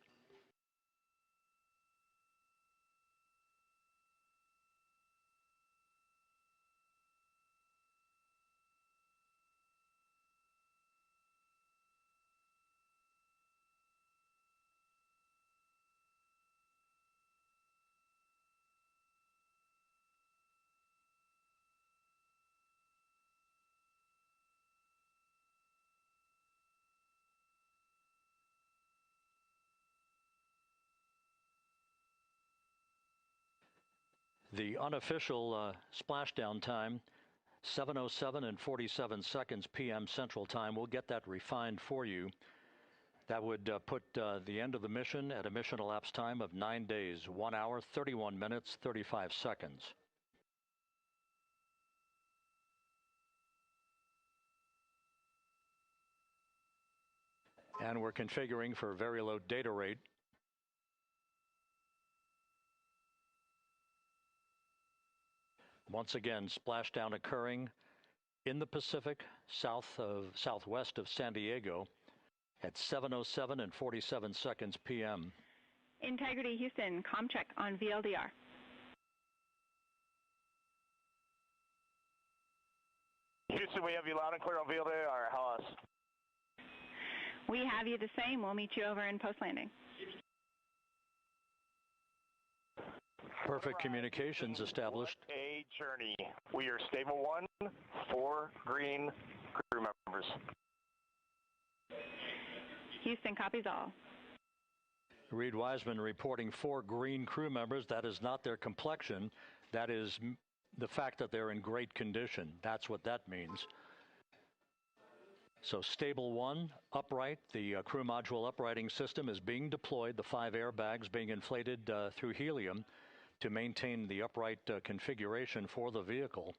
The unofficial splashdown time, 7:07 and 47 seconds p.m. Central Time. We'll get that refined for you. That would put the end of the mission at a mission elapsed time of 9 days, 1 hour, 31 minutes, 35 seconds. And we're configuring for very low data rate. Once again, splashdown occurring in the Pacific, southwest of San Diego at 7:07 and 47 seconds p.m. Integrity Houston, comm check on VLDR. Houston, we have you loud and clear on VLDR. How us? We have you the same. We'll meet you over in post-landing. Perfect communications established. A journey. We are stable 1, 4 green crew members. Houston copies all. Reed Wiseman reporting 4 green crew members. That is not their complexion. That is the fact that they're in great condition. That's what that means. So stable 1, upright. The crew module uprighting system is being deployed. The 5 airbags being inflated through helium to maintain the upright configuration for the vehicle.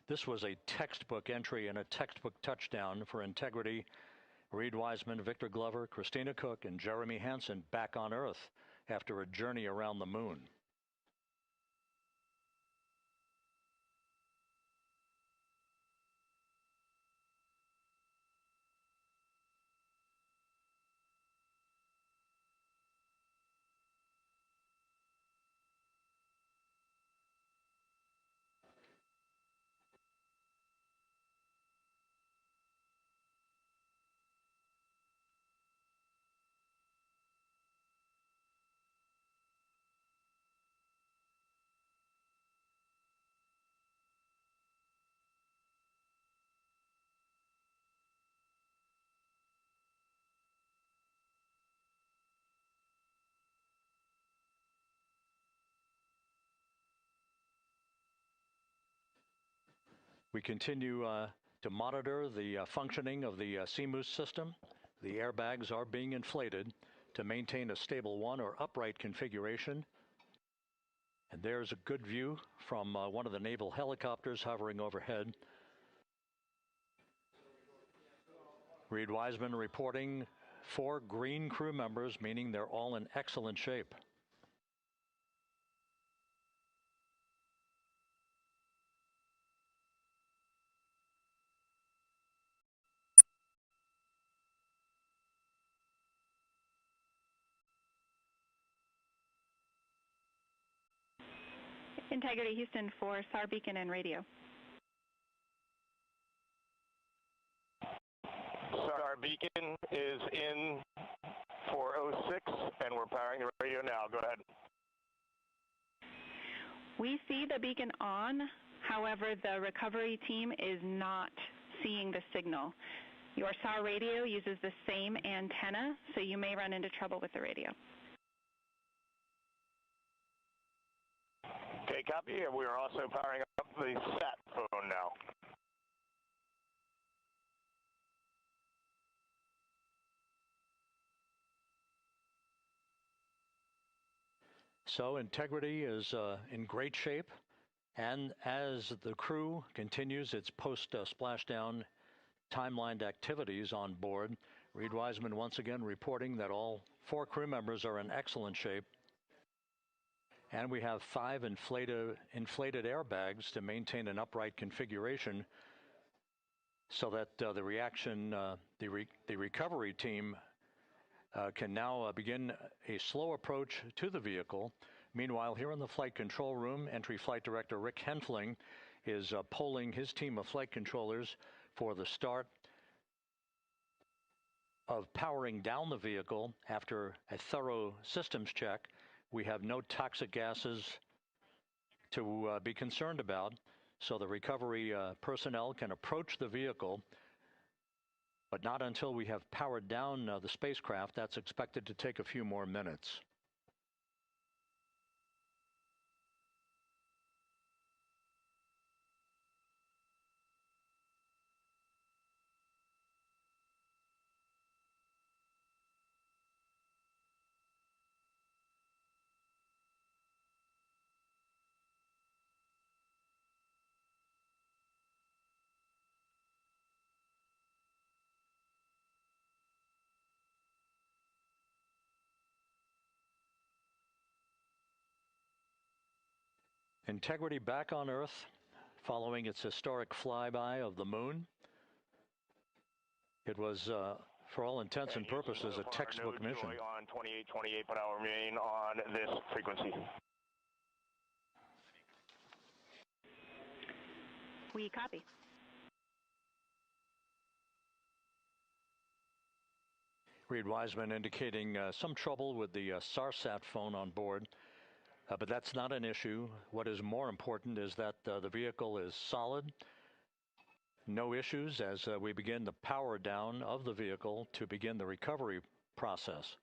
This was a textbook entry and a textbook touchdown for Integrity. Reed Wiseman, Victor Glover, Christina Cook, and Jeremy Hansen back on Earth after a journey around the moon. We continue to monitor the functioning of the CMOOS system. The airbags are being inflated to maintain a stable 1 or upright configuration. And there's a good view from one of the naval helicopters hovering overhead. Reed Wiseman reporting 4 green crew members, meaning they're all in excellent shape. Integrity Houston for SAR beacon and radio. SAR beacon is in for 06, and we're powering the radio now. Go ahead. We see the beacon on. However, the recovery team is not seeing the signal. Your SAR radio uses the same antenna, so you may run into trouble with the radio. Okay, copy. We are also powering up the sat phone now. So Integrity is in great shape, and as the crew continues its post-splashdown timelined activities on board, Reed Wiseman once again reporting that all 4 crew members are in excellent shape. And we have 5 inflated airbags to maintain an upright configuration so that the recovery team can now begin a slow approach to the vehicle. Meanwhile, here in the flight control room, Entry Flight Director Rick Henfling is polling his team of flight controllers for the start of powering down the vehicle after a thorough systems check. We have no toxic gases to be concerned about, so the recovery personnel can approach the vehicle, but not until we have powered down the spacecraft. That's expected to take a few more minutes. Integrity back on Earth following its historic flyby of the moon. It was, for all intents and purposes, a textbook mission. On 28 but I'll remain on this frequency. We copy. Reed Wiseman indicating some trouble with the SARSAT phone on board. But that's not an issue. What is more important is that the vehicle is solid. No issues as we begin the power down of the vehicle to begin the recovery process.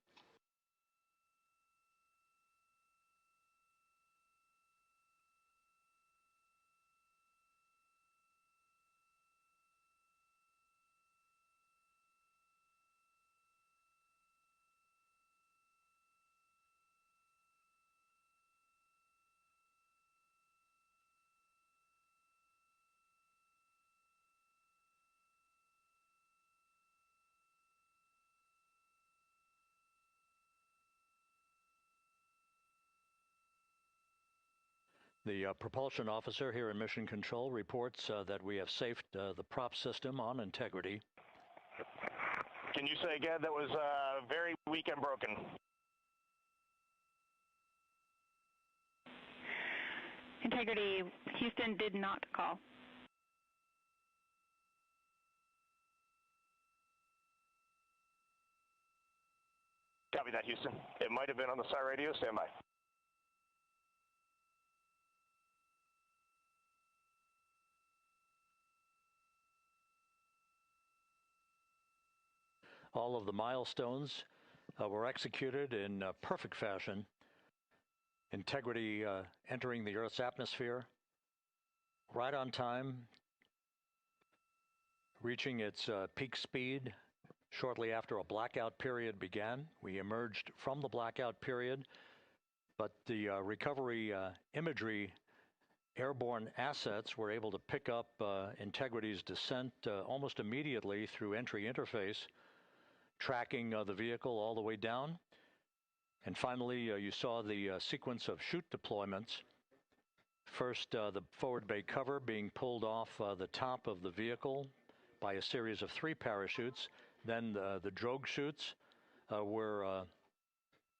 The propulsion officer here in Mission Control reports that we have safed the prop system on Integrity. Can you say again? That was very weak and broken. Integrity, Houston did not call. Copy that, Houston. It might have been on the SAR radio. Stand by. All of the milestones were executed in perfect fashion. Integrity entering the Earth's atmosphere right on time, reaching its peak speed shortly after a blackout period began. We emerged from the blackout period, but the recovery imagery airborne assets were able to pick up Integrity's descent almost immediately through entry interface, tracking the vehicle all the way down. And finally, you saw the sequence of chute deployments. First, the forward bay cover being pulled off the top of the vehicle by a series of 3 parachutes. Then the drogue chutes were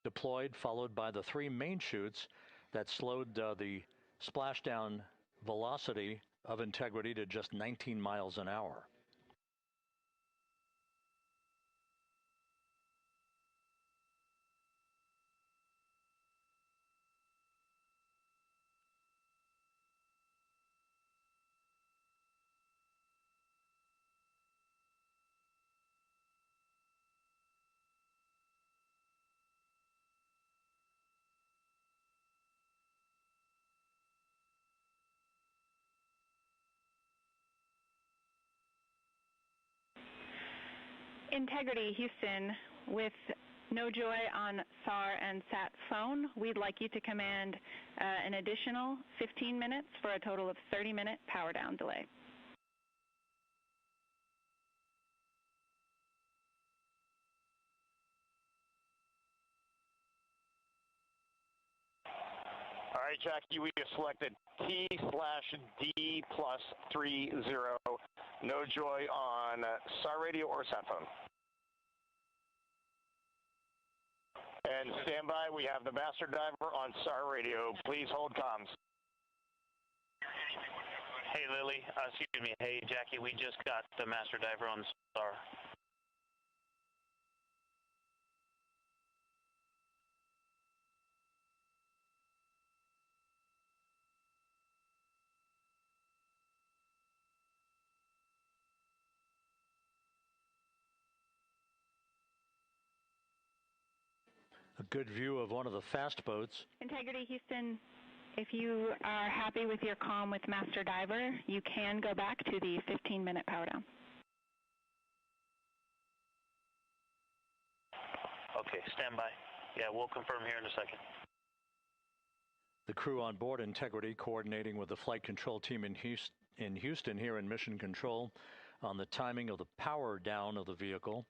deployed, followed by the 3 main chutes that slowed the splashdown velocity of Integrity to just 19 miles an hour. Integrity, Houston, with no joy on SAR and SAT phone, we'd like you to command an additional 15 minutes for a total of 30-minute power down delay. All right, Jackie, we have selected T/D+30. No joy on SAR radio or sat phone. And stand by, we have the master diver on SAR radio. Please hold comms. Hey, Lily. Excuse me. Hey, Jackie, we just got the master diver on SAR. A good view of one of the fast boats. Integrity, Houston, if you are happy with your comm with master diver, you can go back to the 15-minute power down. Okay, stand by. Yeah, we'll confirm here in a second. The crew on board Integrity coordinating with the flight control team in Houston here in Mission Control on the timing of the power down of the vehicle,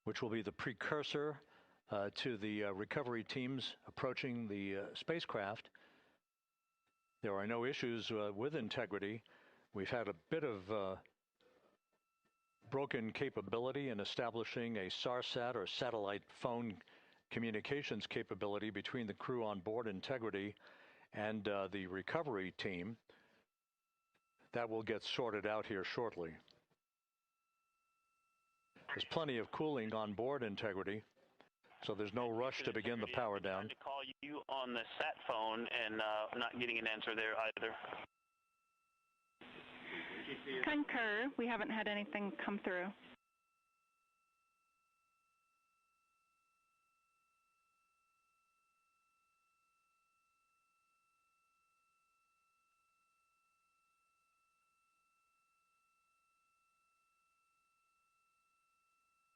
which will be the precursor to the recovery teams approaching the spacecraft. There are no issues with Integrity. We've had a bit of broken capability in establishing a SARSAT or satellite phone communications capability between the crew on board Integrity and the recovery team. That will get sorted out here shortly. There's plenty of cooling on board Integrity, so there's no rush to begin the power down. I'm trying to call you on the sat phone and not getting an answer there either. Concur, we haven't had anything come through.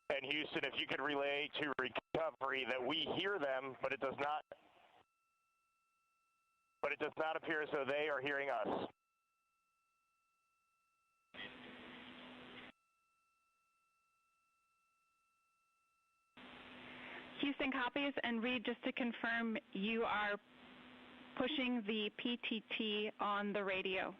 And Houston, if you could relay to recovery that we hear them, but it does not appear as though they are hearing us. Houston copies, and Reed, just to confirm, you are pushing the PTT on the radio.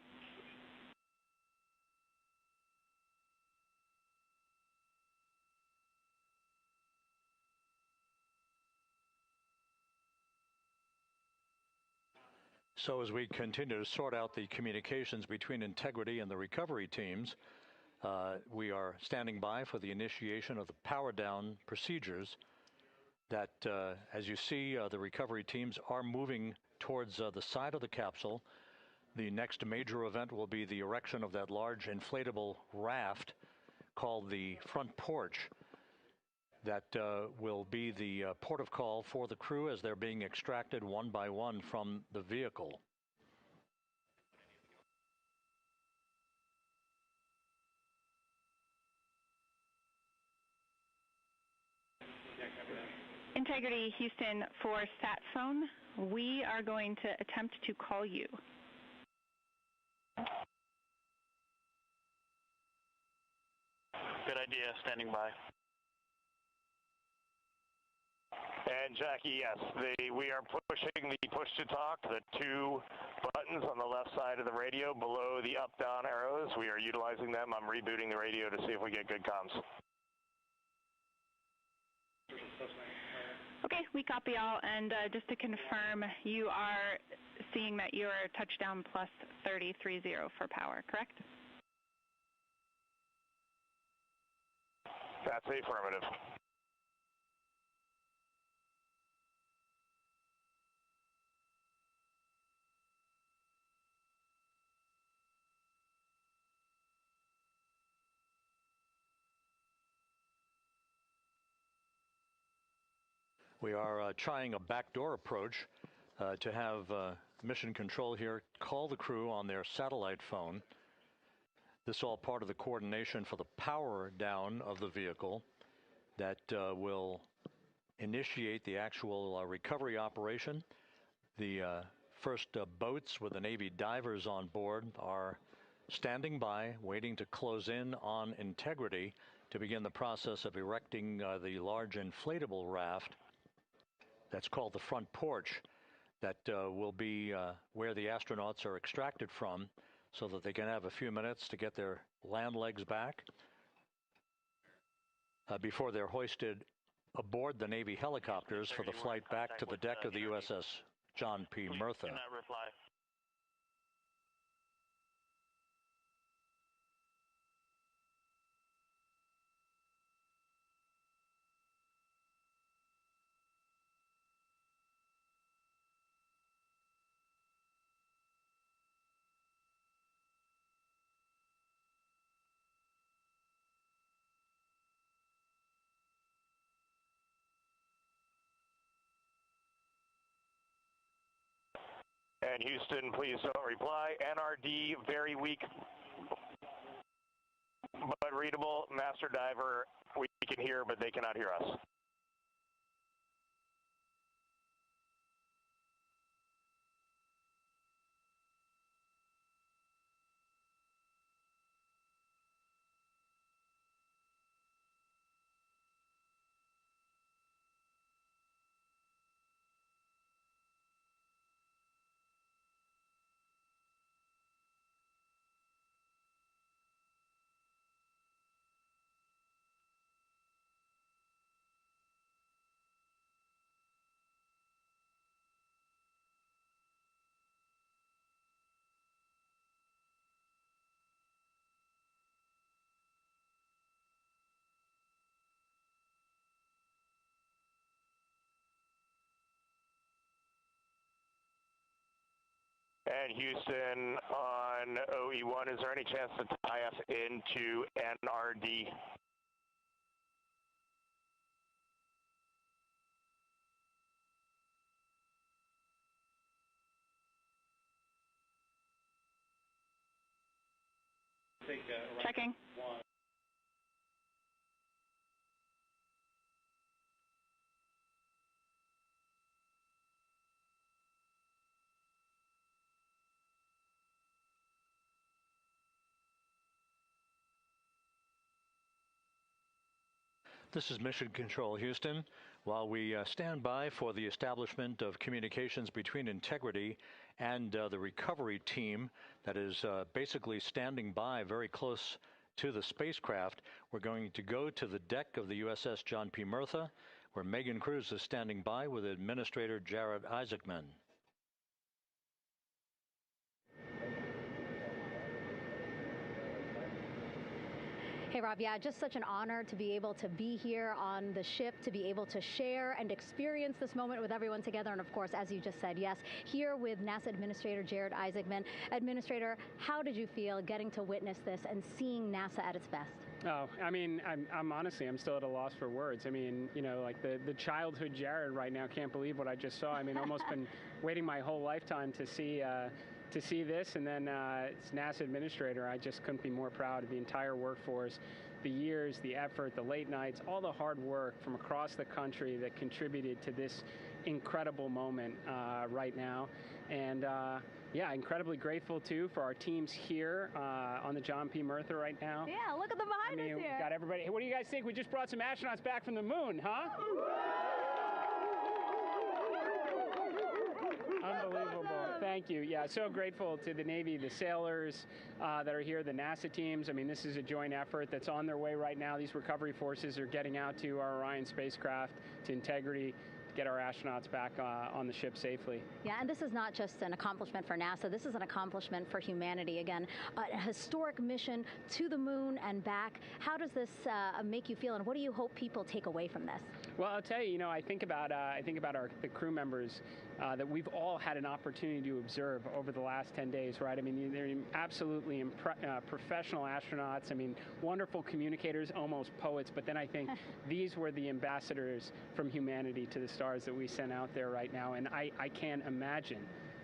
So as we continue to sort out the communications between Integrity and the recovery teams, we are standing by for the initiation of the power down procedures that, as you see, the recovery teams are moving towards the side of the capsule. The next major event will be the erection of that large inflatable raft called the front porch. That will be the port of call for the crew as they're being extracted one by one from the vehicle. Integrity, Houston, for sat phone, we are going to attempt to call you. Good idea, standing by. And Jackie, yes, we are pushing the push to talk, the two buttons on the left side of the radio below the up-down arrows. We are utilizing them. I'm rebooting the radio to see if we get good comms. Okay, we copy all, and just to confirm, you are seeing that you're touchdown plus 3030 for power, correct? That's affirmative. We are trying a backdoor approach to have mission control here call the crew on their satellite phone. This is all part of the coordination for the power down of the vehicle that will initiate the actual recovery operation. The first boats with the Navy divers on board are standing by, waiting to close in on Integrity to begin the process of erecting the large inflatable raft that's called the front porch that will be where the astronauts are extracted from so that they can have a few minutes to get their land legs back before they're hoisted aboard the Navy helicopters for the flight back to the deck of the USS John P. Murtha. And Houston, please don't reply. NRD, very weak, but readable. Master Diver, we can hear, but they cannot hear us. And Houston on OE1, is there any chance to tie us into NRD? Checking. This is Mission Control, Houston. While we stand by for the establishment of communications between Integrity and the recovery team that is basically standing by very close to the spacecraft, we're going to go to the deck of the USS John P. Murtha, where Megan Cruz is standing by with Administrator Jared Isaacman. Hey, Rob, yeah, just such an honor to be able to be here on the ship, to be able to share and experience this moment with everyone together. And of course, as you just said, yes, here with NASA Administrator Jared Isaacman. Administrator, how did you feel getting to witness this and seeing NASA at its best? Oh, I mean, I'm honestly, I'm still at a loss for words. I mean, you know, like the childhood Jared right now can't believe what I just saw. I mean, almost been waiting my whole lifetime to see this, and then it's NASA Administrator. I just couldn't be more proud of the entire workforce, the years, the effort, the late nights, all the hard work from across the country that contributed to this incredible moment right now. And yeah, incredibly grateful too for our teams here on the John P. Murtha right now. Yeah, look at them behind us here. We got everybody. Hey, what do you guys think? We just brought some astronauts back from the moon, huh? Unbelievable. Thank you. Yeah, so grateful to the Navy, the sailors that are here, the NASA teams. I mean, this is a joint effort that's on their way right now. These recovery forces are getting out to our Orion spacecraft, to Integrity, get our astronauts back on the ship safely. Yeah, and this is not just an accomplishment for NASA. This is an accomplishment for humanity. Again, a historic mission to the moon and back. How does this make you feel, and what do you hope people take away from this? Well, I'll tell you, you know, I think about the crew members that we've all had an opportunity to observe over the last 10 days, right? I mean, they're absolutely professional astronauts. I mean, wonderful communicators, almost poets. But then I think these were the ambassadors from humanity to the stars that we sent out there right now. And I can't imagine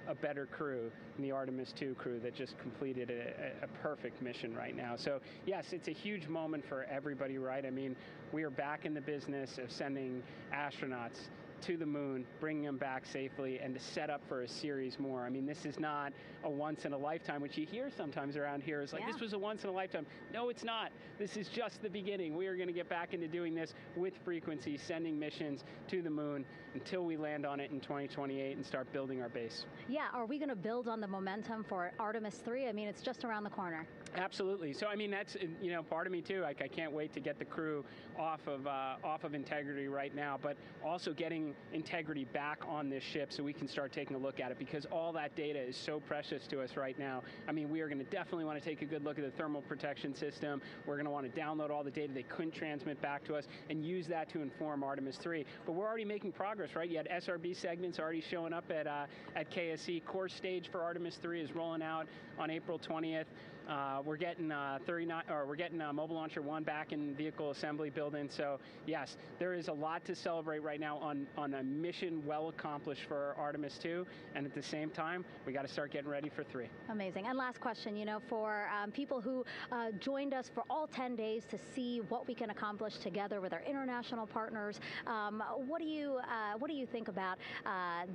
a better crew than the Artemis II crew that just completed a perfect mission right now. So yes, it's a huge moment for everybody, right? I mean, we are back in the business of sending astronauts to the moon, bringing them back safely, and to set up for a series more. I mean, this is not a once in a lifetime, which you hear sometimes around here. It's like, this was a once in a lifetime. No, it's not. This is just the beginning. We are going to get back into doing this with frequency, sending missions to the moon until we land on it in 2028 and start building our base. Yeah, are we going to build on the momentum for Artemis III? I mean, it's just around the corner. Absolutely. So, I mean, that's, you know, part of me too. Like, I can't wait to get the crew off of Integrity right now, but also getting Integrity back on this ship so we can start taking a look at it, because all that data is so precious to us right now. I mean, we are going to definitely want to take a good look at the thermal protection system. We're going to want to download all the data they couldn't transmit back to us and use that to inform Artemis III. But we're already making progress, right? You had SRB segments already showing up at KSC. Core stage for Artemis III is rolling out on April 20th. We're getting Mobile Launcher 1 back in vehicle assembly building. So yes, there is a lot to celebrate right now on a mission well accomplished for Artemis II, and at the same time, we got to start getting ready for 3. Amazing. And last question, you know, for people who joined us for all 10 days to see what we can accomplish together with our international partners, what do you think about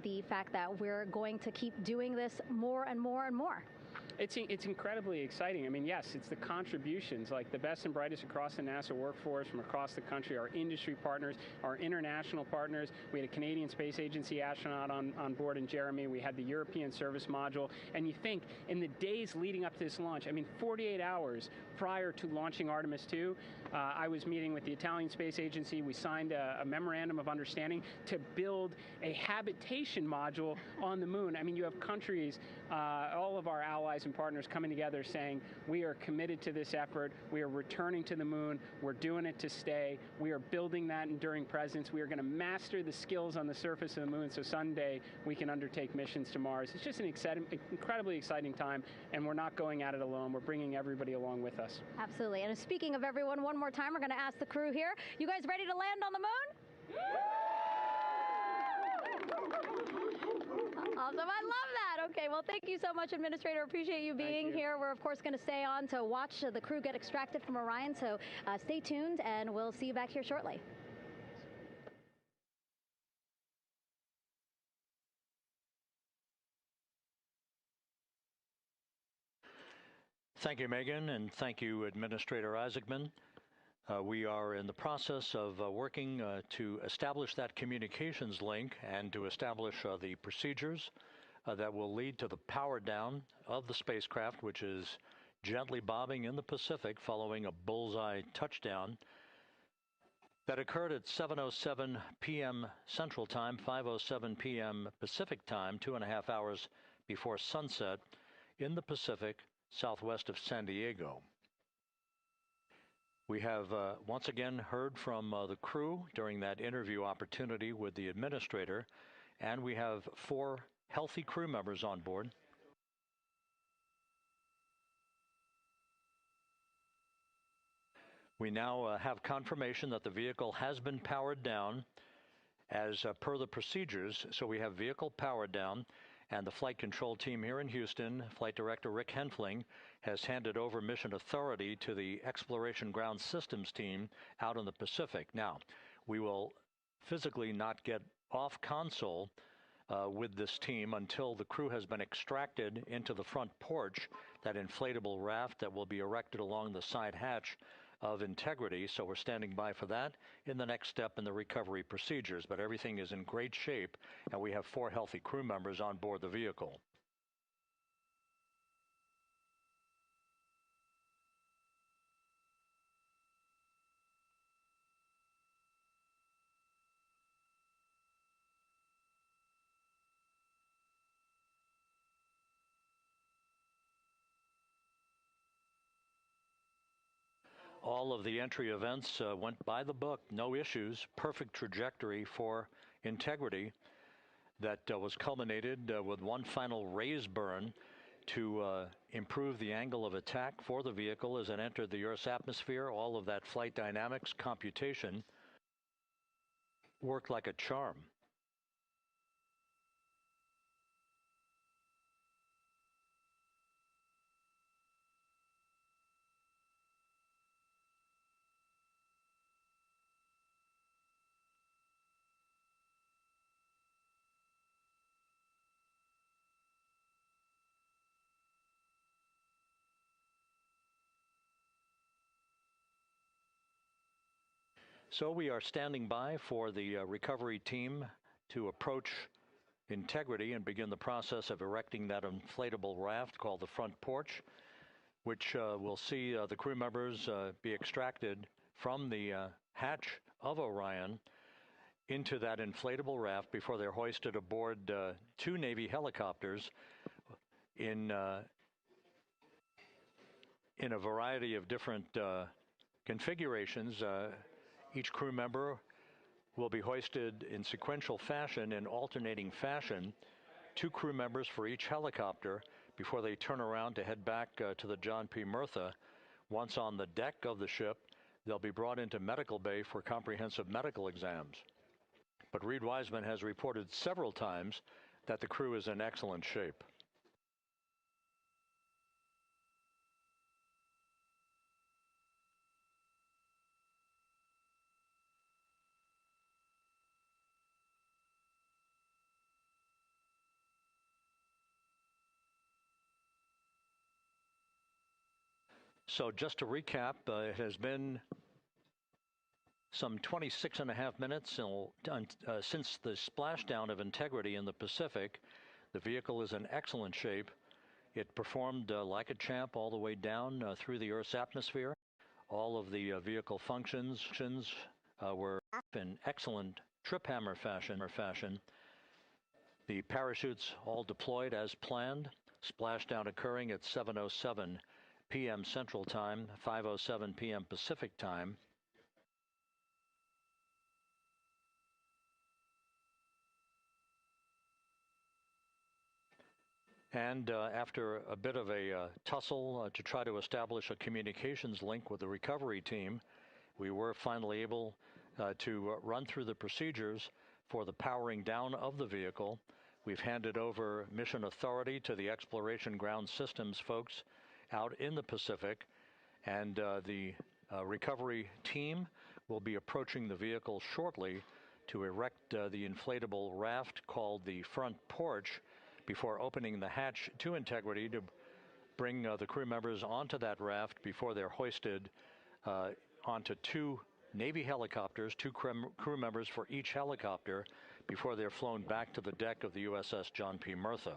the fact that we're going to keep doing this more and more and more? It's incredibly exciting. I mean, yes, it's the contributions, like the best and brightest across the NASA workforce from across the country, our industry partners, our international partners. We had a Canadian Space Agency astronaut on board in Jeremy. We had the European Service Module. And you think, in the days leading up to this launch, I mean, 48 hours prior to launching Artemis II, I was meeting with the Italian Space Agency. We signed a memorandum of understanding to build a habitation module on the moon. I mean, you have countries, all of our allies and partners coming together saying, we are committed to this effort, we are returning to the moon, we're doing it to stay, we are building that enduring presence, we are going to master the skills on the surface of the moon so someday we can undertake missions to Mars. It's just an incredibly exciting time, and we're not going at it alone, we're bringing everybody along with us. Absolutely, and speaking of everyone, one more time, we're going to ask the crew here, you guys ready to land on the moon? Awesome. I love that. Okay, well, thank you so much, Administrator. Appreciate you being here. We're, of course, going to stay on to watch the crew get extracted from Orion, so stay tuned, and we'll see you back here shortly. Thank you, Megan, and thank you, Administrator Isaacman. We are in the process of working to establish that communications link and to establish the procedures that will lead to the power down of the spacecraft, which is gently bobbing in the Pacific following a bullseye touchdown that occurred at 7:07 p.m. Central Time, 5:07 p.m. Pacific Time, 2.5 hours before sunset in the Pacific southwest of San Diego. We have once again heard from the crew during that interview opportunity with the administrator, and we have 4 healthy crew members on board. We now have confirmation that the vehicle has been powered down as per the procedures. So we have vehicle powered down, and the flight control team here in Houston, Flight Director Rick Henfling, has handed over mission authority to the Exploration Ground Systems team out in the Pacific. Now, we will physically not get off console with this team until the crew has been extracted into the front porch, that inflatable raft that will be erected along the side hatch of Integrity. So we're standing by for that in the next step in the recovery procedures. But everything is in great shape, and we have 4 healthy crew members on board the vehicle. All of the entry events went by the book, no issues, perfect trajectory for Integrity that was culminated with one final raise burn to improve the angle of attack for the vehicle as it entered the Earth's atmosphere. All of that flight dynamics computation worked like a charm. So we are standing by for the recovery team to approach integrity and begin the process of erecting that inflatable raft called the front porch, which will see the crew members be extracted from the hatch of Orion into that inflatable raft before they're hoisted aboard two Navy helicopters in a variety of different configurations. Each crew member will be hoisted in sequential fashion, in alternating fashion, two crew members for each helicopter before they turn around to head back to the John P. Murtha. Once on the deck of the ship, they'll be brought into medical bay for comprehensive medical exams. But Reed Wiseman has reported several times that the crew is in excellent shape. So just to recap, it has been some 26 and a half minutes since the splashdown of Integrity in the Pacific. The vehicle is in excellent shape. It performed like a champ all the way down through the Earth's atmosphere. All of the vehicle functions were in excellent trip hammer fashion. The parachutes all deployed as planned. Splashdown occurring at 7:07 p.m. Central Time, 5:07 p.m. Pacific Time. And after a bit of a tussle to try to establish a communications link with the recovery team, we were finally able to run through the procedures for the powering down of the vehicle. We've handed over mission authority to the Exploration Ground Systems folks out in the Pacific, and the recovery team will be approaching the vehicle shortly to erect the inflatable raft called the front porch before opening the hatch to Integrity to bring the crew members onto that raft before they're hoisted onto two Navy helicopters, two crew members for each helicopter, before they're flown back to the deck of the USS John P. Murtha.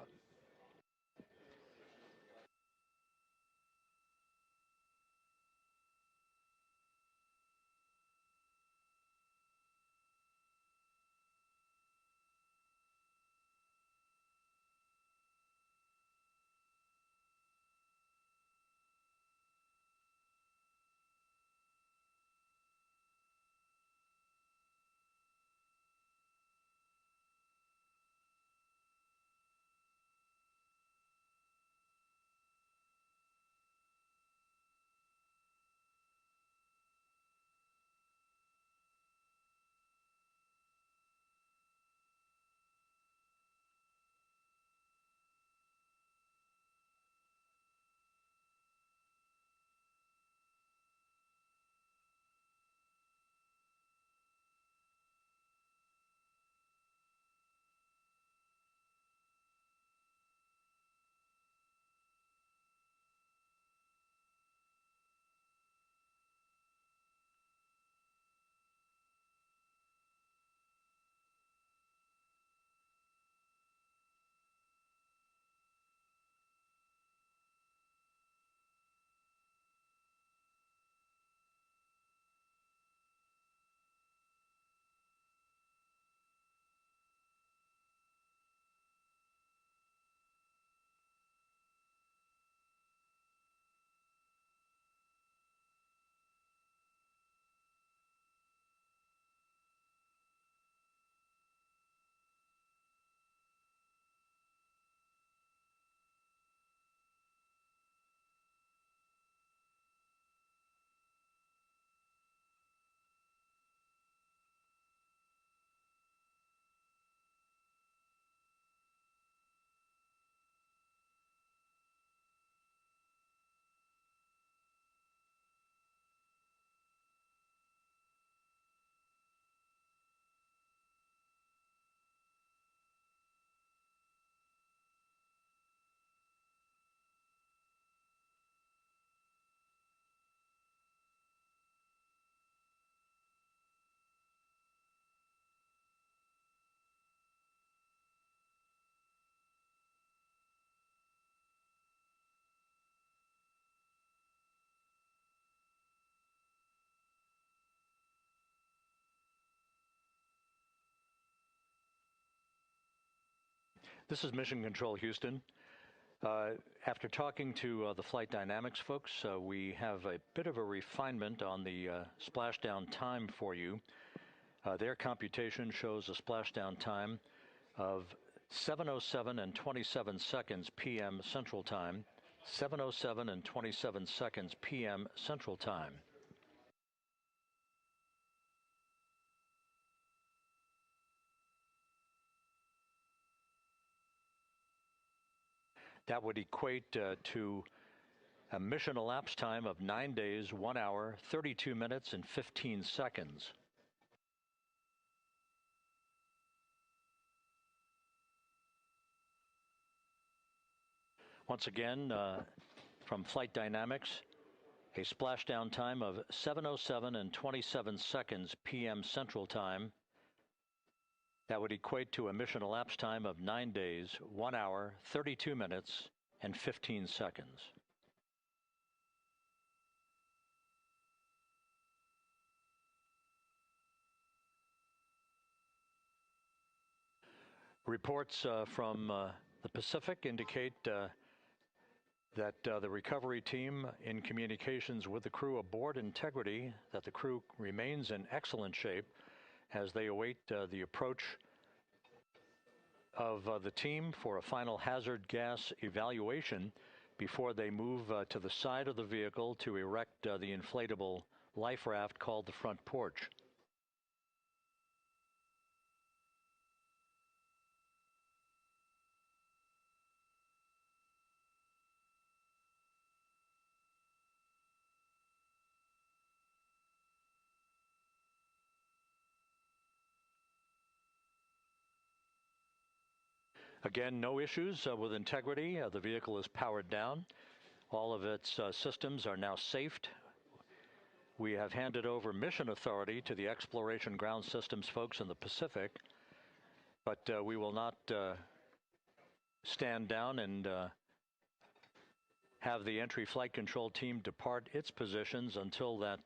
This is Mission Control Houston. After talking to the flight dynamics folks, we have a bit of a refinement on the splashdown time for you. Their computation shows a splashdown time of 7:07 and 27 seconds p.m. Central Time, 7:07 and 27 seconds p.m. Central Time. That would equate to a mission elapsed time of 9 days, 1 hour, 32 minutes, and 15 seconds. Once again, from Flight Dynamics, a splashdown time of 7:07 and 27 seconds p.m. Central Time. That would equate to a mission elapsed time of 9 days, 1 hour, 32 minutes, and 15 seconds. Reports from the Pacific indicate that the recovery team, in communications with the crew aboard Integrity, that the crew remains in excellent shape as they await the approach of the team for a final hazard gas evaluation before they move to the side of the vehicle to erect the inflatable life raft called the front porch. Again, no issues with Integrity. The vehicle is powered down. All of its systems are now safed. We have handed over mission authority to the Exploration Ground Systems folks in the Pacific, but we will not stand down and have the entry flight control team depart its positions until that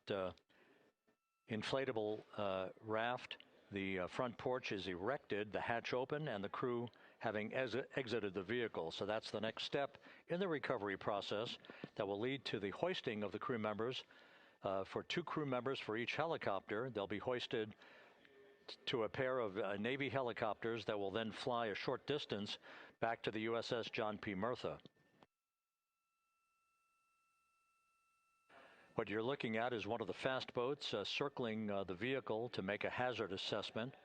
inflatable raft, the front porch, is erected, the hatch open, and the crew having exited the vehicle. So that's the next step in the recovery process that will lead to the hoisting of the crew members. For 2 crew members for each helicopter, they'll be hoisted to a pair of Navy helicopters that will then fly a short distance back to the USS John P. Murtha. What you're looking at is one of the fast boats circling the vehicle to make a hazard assessment.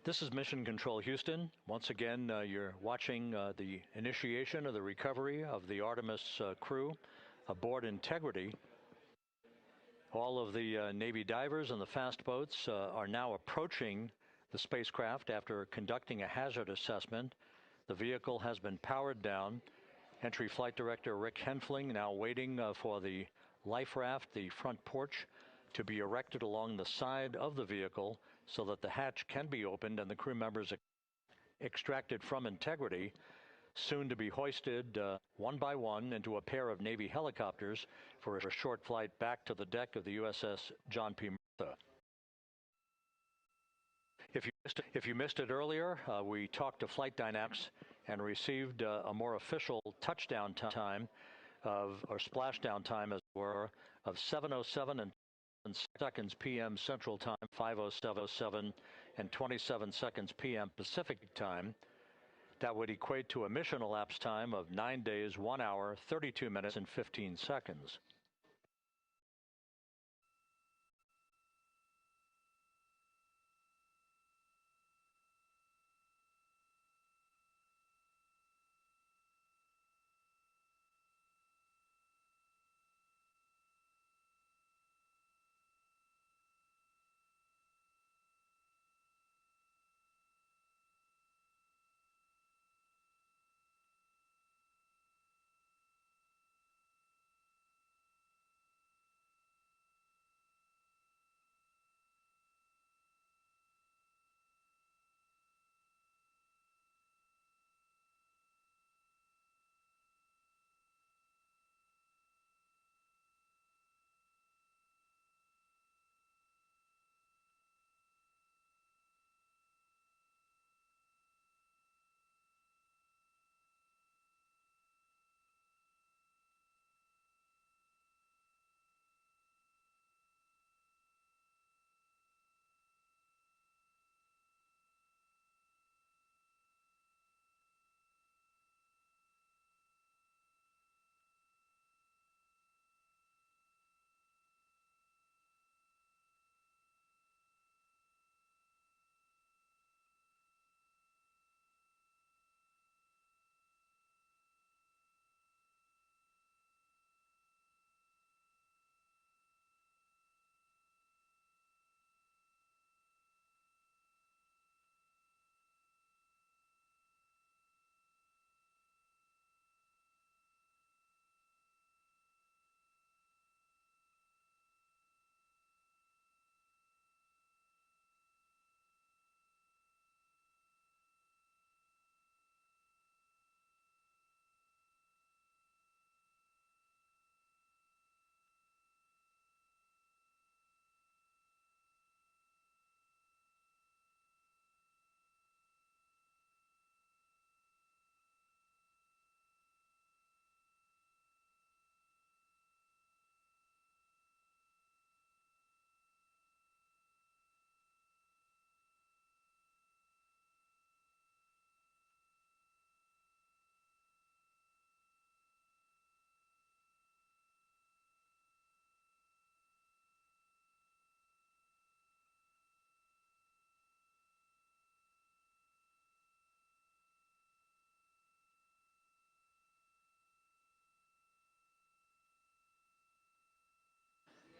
This is Mission Control Houston. Once again, you're watching the initiation of the recovery of the Artemis crew aboard Integrity. All of the Navy divers and the fast boats are now approaching the spacecraft after conducting a hazard assessment. The vehicle has been powered down. Entry Flight Director Rick Henfling now waiting for the life raft, the front porch, to be erected along the side of the vehicle so that the hatch can be opened and the crew members extracted from Integrity, soon to be hoisted one by one into a pair of Navy helicopters for a short flight back to the deck of the USS John P. Martha. If you missed it earlier, we talked to Flight Dynamics and received a more official touchdown time or splashdown time, as it were, of 7:07 and seconds p.m. Central Time, 5:07 and 27 seconds p.m. Pacific Time. That would equate to a mission elapsed time of 9 days, 1 hour, 32 minutes, and 15 seconds.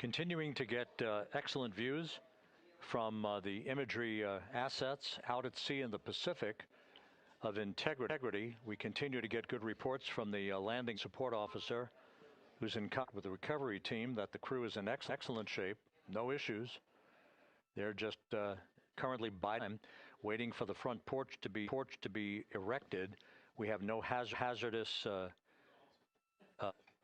Continuing to get excellent views from the imagery assets out at sea in the Pacific of Integrity. We continue to get good reports from the landing support officer, who's in contact with the recovery team, that the crew is in excellent shape, no issues. They're just currently waiting for the front porch to be erected. We have no hazardous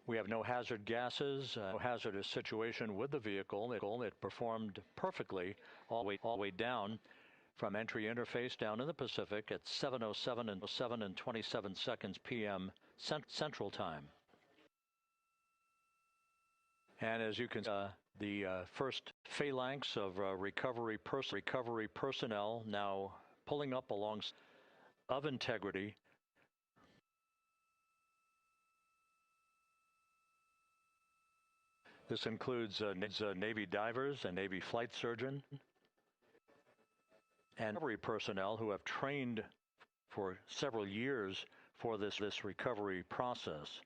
we have no hazard gases, no hazardous situation with the vehicle. It performed perfectly all the way down from entry interface down in the Pacific at 7:07 and 27 seconds p.m. Central Time. And as you can see, the first phalanx of recovery personnel now pulling up along of Integrity. This includes Navy divers and Navy flight surgeon and recovery personnel who have trained for several years for this recovery process.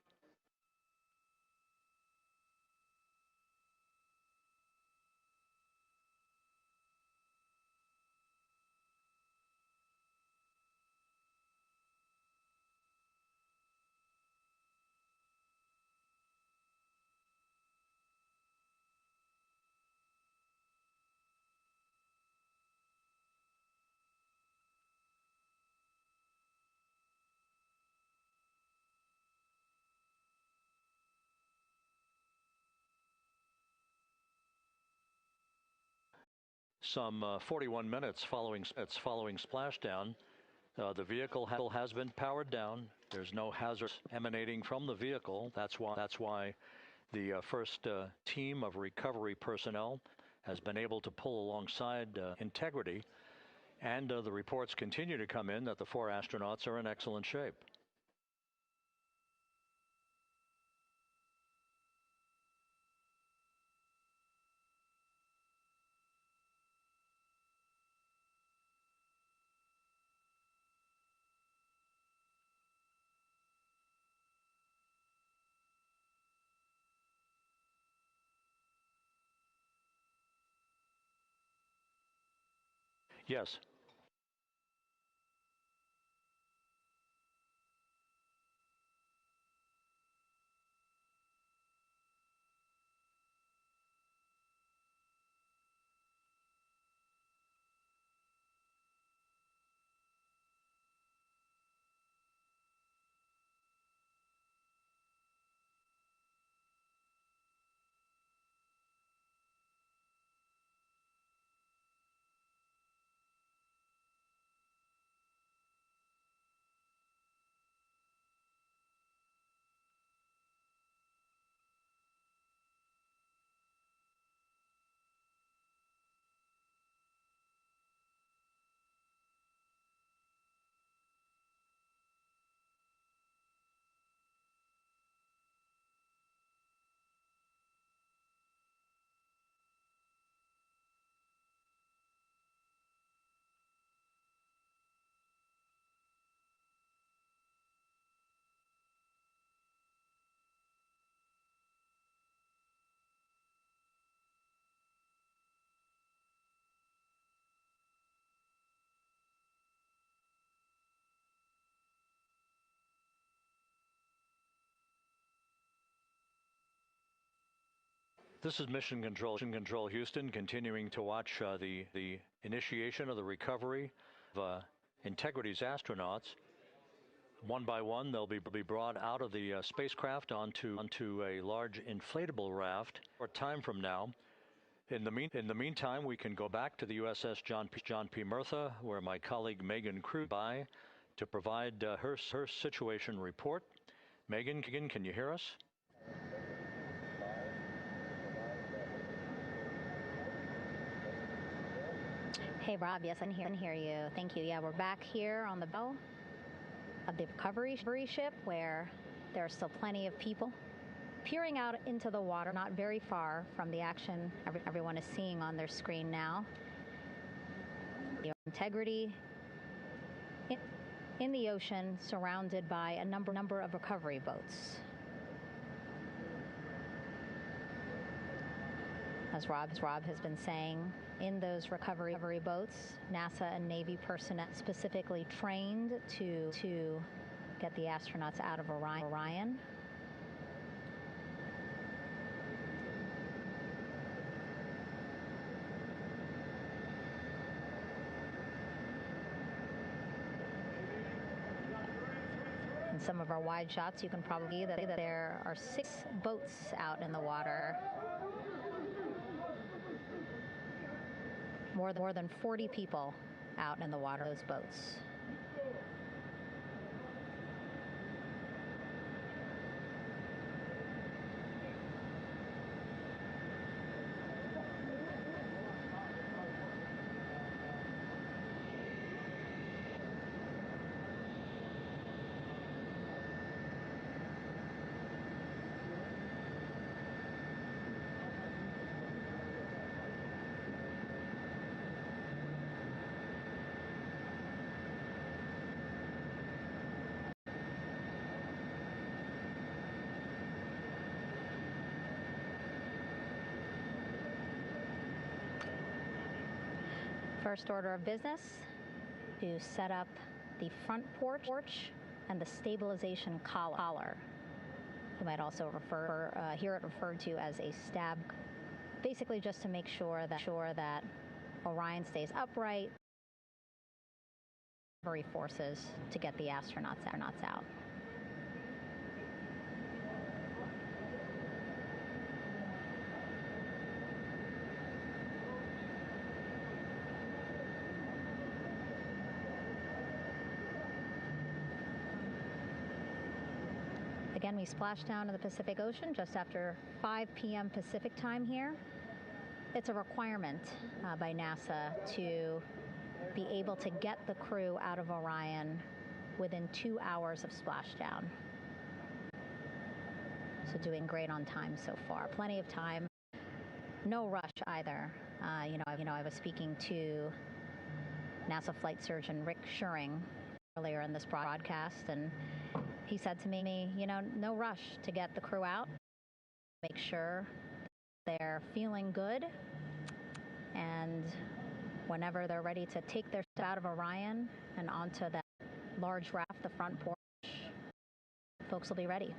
Some 41 minutes following splashdown, the vehicle has been powered down. There's no hazard emanating from the vehicle. That's why the first team of recovery personnel has been able to pull alongside Integrity, and the reports continue to come in that the 4 astronauts are in excellent shape. Yes. This is Mission Control Houston, continuing to watch the initiation of the recovery of Integrity's astronauts. One by one, they'll be brought out of the spacecraft onto a large inflatable raft. Short time from now. In the meantime, we can go back to the USS John P. Murtha, where my colleague Megan Crew by to provide her situation report. Megan, can you hear us? Hey, Rob, yes, I can hear you. Thank you. Yeah, we're back here on the bow of the recovery ship where there are still plenty of people peering out into the water, not very far from the action everyone is seeing on their screen now. The Integrity in the ocean, surrounded by a number of recovery boats. As Rob has been saying, in those recovery boats, NASA and Navy personnel specifically trained to get the astronauts out of Orion. In some of our wide shots, you can probably see that there are 6 boats out in the water. More than 40 people out in the water, those boats. First order of business, to set up the front porch and the stabilization collar. You might also hear it referred to as a stab, basically just to make sure that Orion stays upright. Forces to get the astronauts out. Again, we splashed down in the Pacific Ocean just after 5 p.m. Pacific time here. It's a requirement by NASA to be able to get the crew out of Orion within 2 hours of splashdown. So doing great on time so far. Plenty of time. No rush either. I was speaking to NASA flight surgeon Rick Schuring earlier in this broadcast, and he said to me, no rush to get the crew out. Make sure they're feeling good, and whenever they're ready to take their stuff out of Orion and onto that large raft, the front porch, folks will be ready.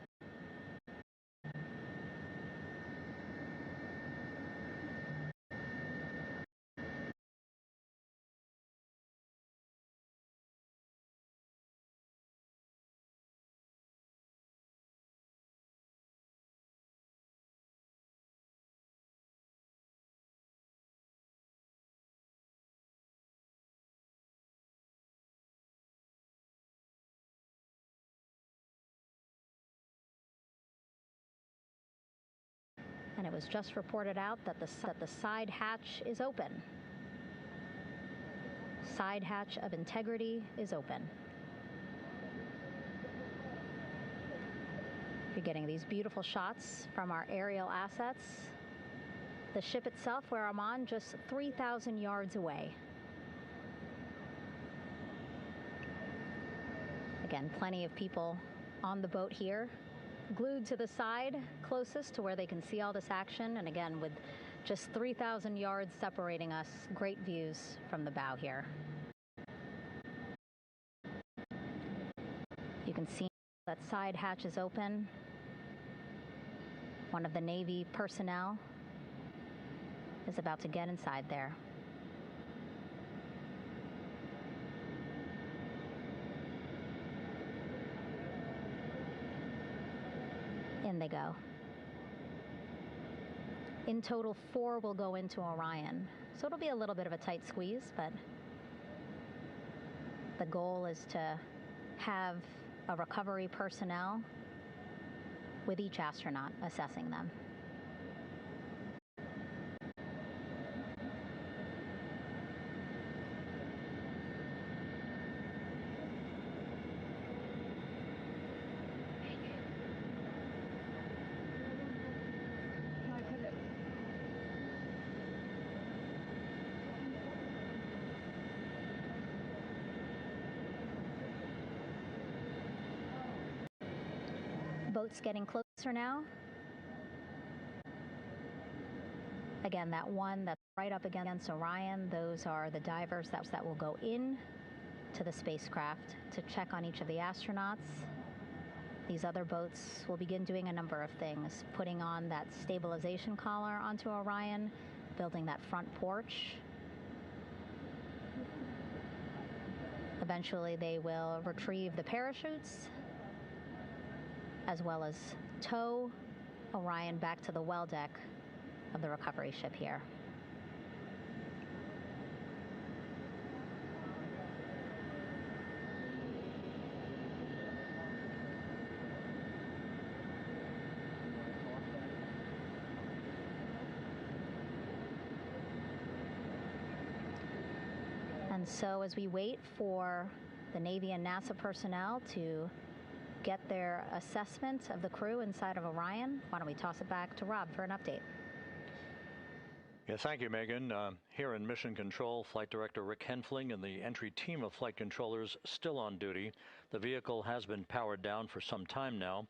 And it was just reported out that the side hatch is open. Side hatch of integrity is open. You're getting these beautiful shots from our aerial assets. The ship itself, where I'm on, just 3,000 yards away. Again, plenty of people on the boat here, glued to the side closest to where they can see all this action. And again, with just 3,000 yards separating us, great views from the bow here. You can see that side hatch is open. One of the Navy personnel is about to get inside there. In they go. In total, 4 will go into Orion. So it'll be a little bit of a tight squeeze, but the goal is to have a recovery personnel with each astronaut assessing them. Boat's getting closer now. Again, that one that's right up against Orion, those are the divers that will go in to the spacecraft to check on each of the astronauts. These other boats will begin doing a number of things, putting on that stabilization collar onto Orion, building that front porch. Eventually, they will retrieve the parachutes, as well as tow Orion back to the well deck of the recovery ship here. And so as we wait for the Navy and NASA personnel to get their assessment of the crew inside of Orion, why don't we toss it back to Rob for an update? Yeah, thank you, Megan. Here in Mission Control, Flight Director Rick Henfling and the entry team of flight controllers still on duty. The vehicle has been powered down for some time now.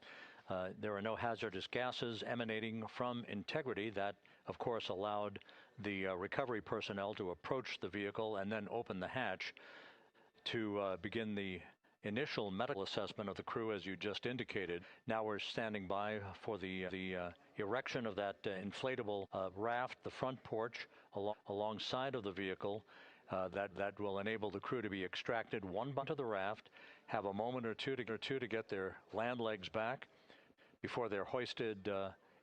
There are no hazardous gases emanating from integrity. That, of course, allowed the recovery personnel to approach the vehicle and then open the hatch to begin the initial medical assessment of the crew, as you just indicated. Now we're standing by for the erection of that inflatable raft, the front porch, alongside of the vehicle. That will enable the crew to be extracted one by the raft, have a moment or two to get their land legs back before they're hoisted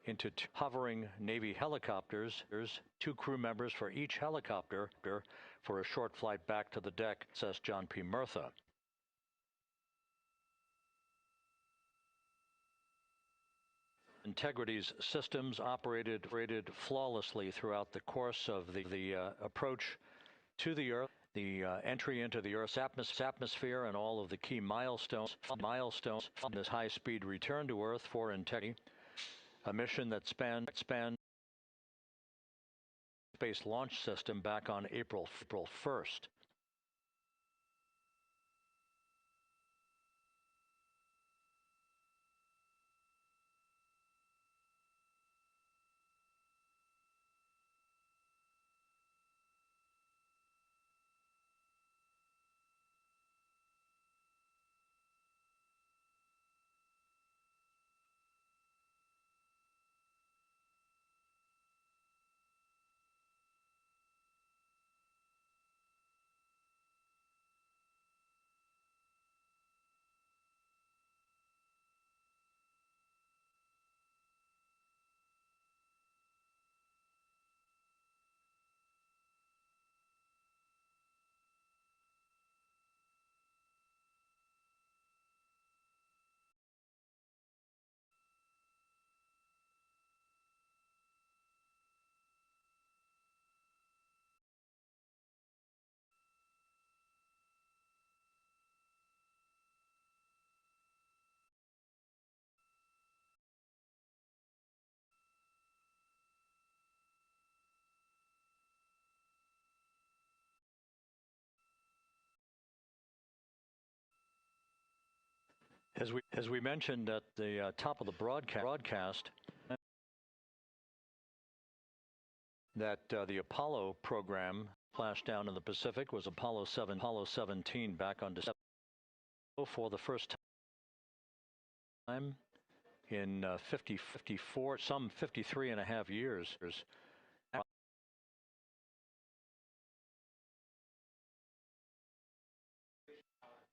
into hovering Navy helicopters. There's 2 crew members for each helicopter for a short flight back to the deck, says John P. Murtha. Integrity's systems operated flawlessly throughout the course of the approach to the Earth, the entry into the Earth's atmosphere, and all of the key milestones on this high-speed return to Earth for Integrity, a mission that spanned Space Launch System back on April 1st. As we mentioned at the top of the broadcast, that the Apollo program splashdown in the Pacific was Apollo 17 back on December for the first time in 53 and a half years.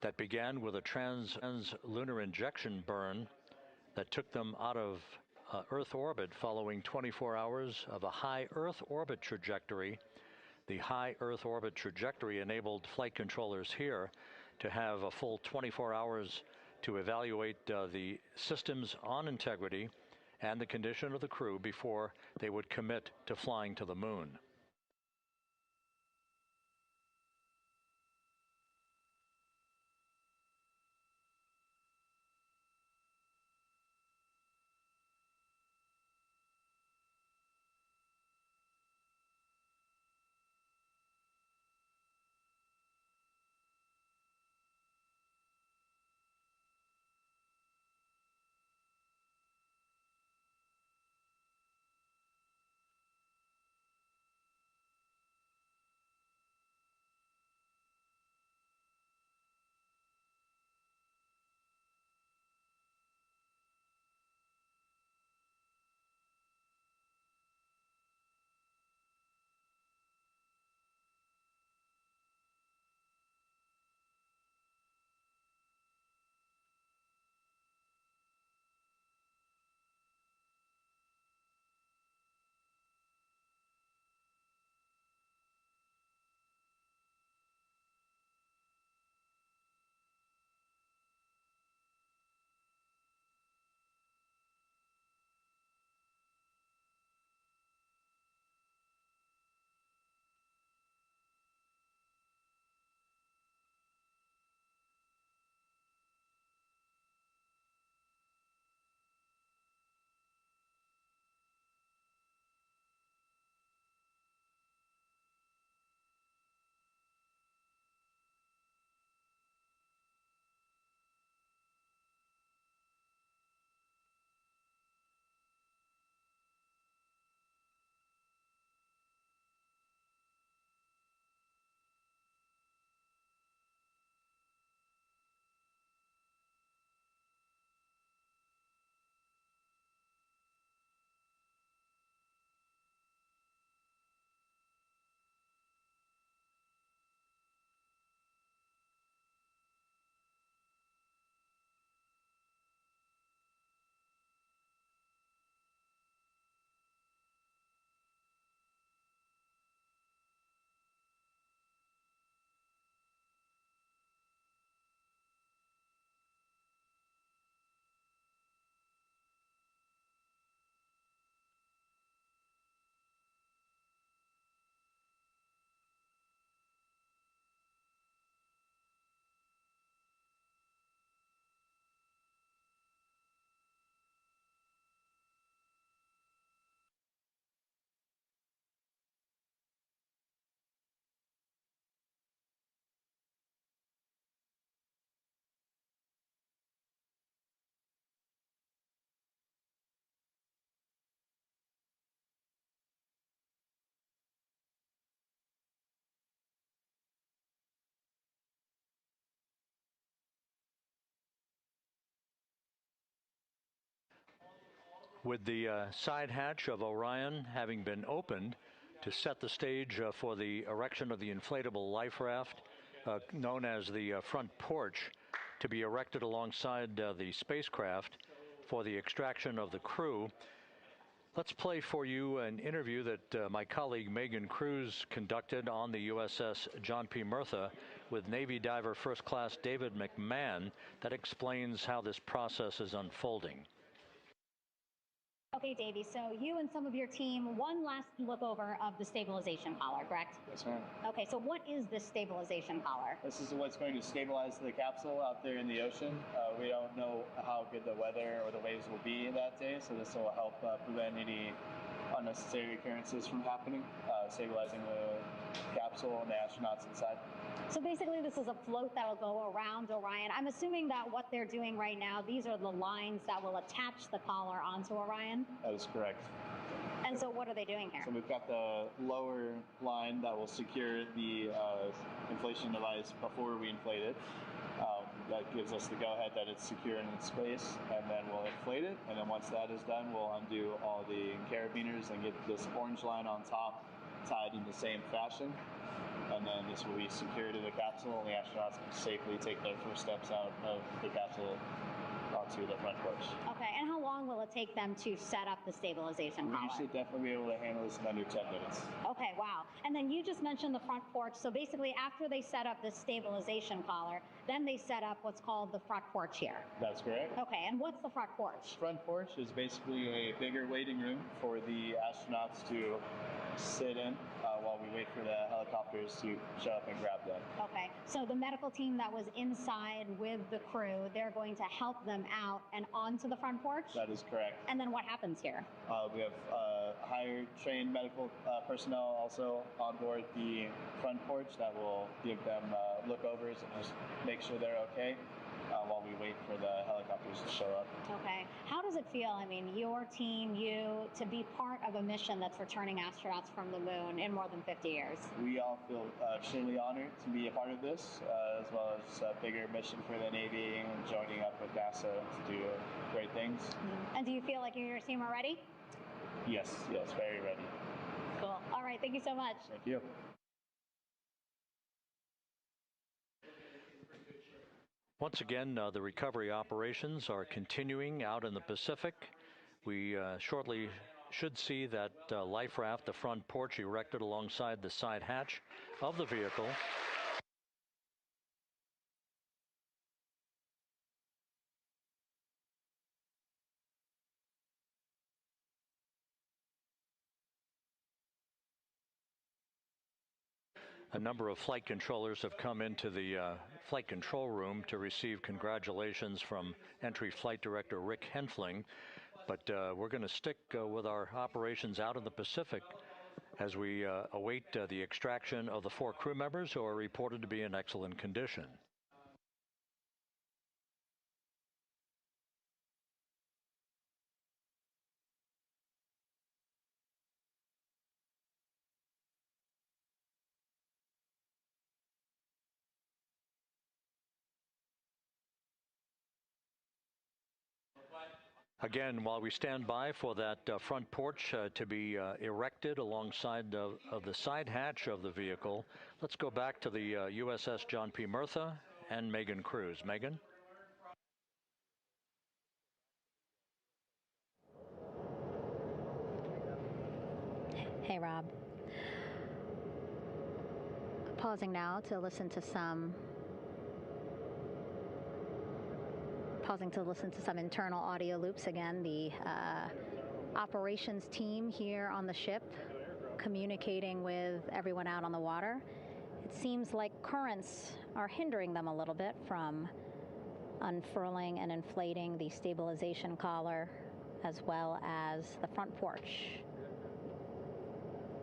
That began with a trans-lunar injection burn that took them out of Earth orbit following 24 hours of a high Earth orbit trajectory. The high Earth orbit trajectory enabled flight controllers here to have a full 24 hours to evaluate the systems on Integrity and the condition of the crew before they would commit to flying to the moon. With the side hatch of Orion having been opened to set the stage for the erection of the inflatable life raft, known as the front porch, to be erected alongside the spacecraft for the extraction of the crew. Let's play for you an interview that my colleague Megan Cruz conducted on the USS John P. Murtha with Navy diver First Class David McMahon that explains how this process is unfolding. Okay, Davey, so you and some of your team, one last look over of the stabilization collar, correct? Yes, ma'am. Okay, so what is this stabilization collar? This is what's going to stabilize the capsule out there in the ocean. We don't know how good the weather or the waves will be that day, so this will help prevent any unnecessary occurrences from happening, stabilizing the capsule and the astronauts inside. So basically this is a float that will go around Orion. I'm assuming that what they're doing right now, these are the lines that will attach the collar onto Orion? That is correct. And so what are they doing here? So we've got the lower line that will secure the inflation device before we inflate it. That gives us the go-ahead that it's secure in its space, and then we'll inflate it, and then once that is done, we'll undo all the carabiners and get this orange line on top tied in the same fashion, and then this will be secured to the capsule, and the astronauts can safely take their first steps out of the capsule onto the front porch. Okay, and how long will it take them to set up the stabilization collar? We should definitely be able to handle this in under 10 minutes. Okay, wow. And then you just mentioned the front porch. So basically after they set up the stabilization collar, then they set up what's called the front porch here. That's correct. Okay, and what's the front porch? Front porch is basically a bigger waiting room for the astronauts to sit in while we wait for the helicopters to show up and grab them. Okay, so the medical team that was inside with the crew, they're going to help them out and onto the front porch? That is correct. And then what happens here? We have higher trained medical personnel also on board the front porch that will give them lookovers and just make sure they're okay while we wait for the helicopters to show up. Okay. How does it feel, I mean, your team, you, to be part of a mission that's returning astronauts from the moon in more than 50 years? We all feel extremely honored to be a part of this, as well as a bigger mission for the Navy and joining up with NASA to do great things. Mm-hmm. And do you feel like you and your team are ready? Yes, very ready. Cool. All right, thank you so much. Thank you. Once again, the recovery operations are continuing out in the Pacific. We shortly should see that life raft, the front porch, erected alongside the side hatch of the vehicle. A number of flight controllers have come into the flight control room to receive congratulations from Entry Flight Director Rick Henfling. But we're going to stick with our operations out in the Pacific as we await the extraction of the 4 crew members who are reported to be in excellent condition. Again, while we stand by for that front porch to be erected alongside of the side hatch of the vehicle, let's go back to the USS John P. Murtha and Megan Cruz. Megan? Hey, Rob. Pausing now to listen to some internal audio loops. Again, the operations team here on the ship communicating with everyone out on the water. It seems like currents are hindering them a little bit from unfurling and inflating the stabilization collar as well as the front porch.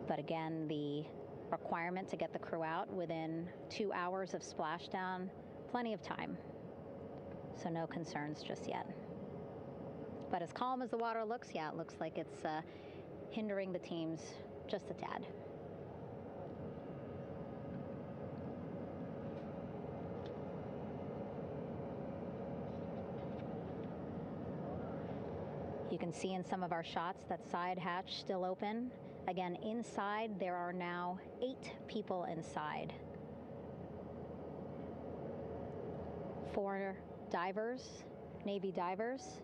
But again, the requirement to get the crew out within 2 hours of splashdown, plenty of time. So no concerns just yet. But as calm as the water looks, yeah, it looks like it's hindering the teams just a tad. You can see in some of our shots that side hatch still open. Again, inside there are now 8 people inside. 4 divers, Navy divers,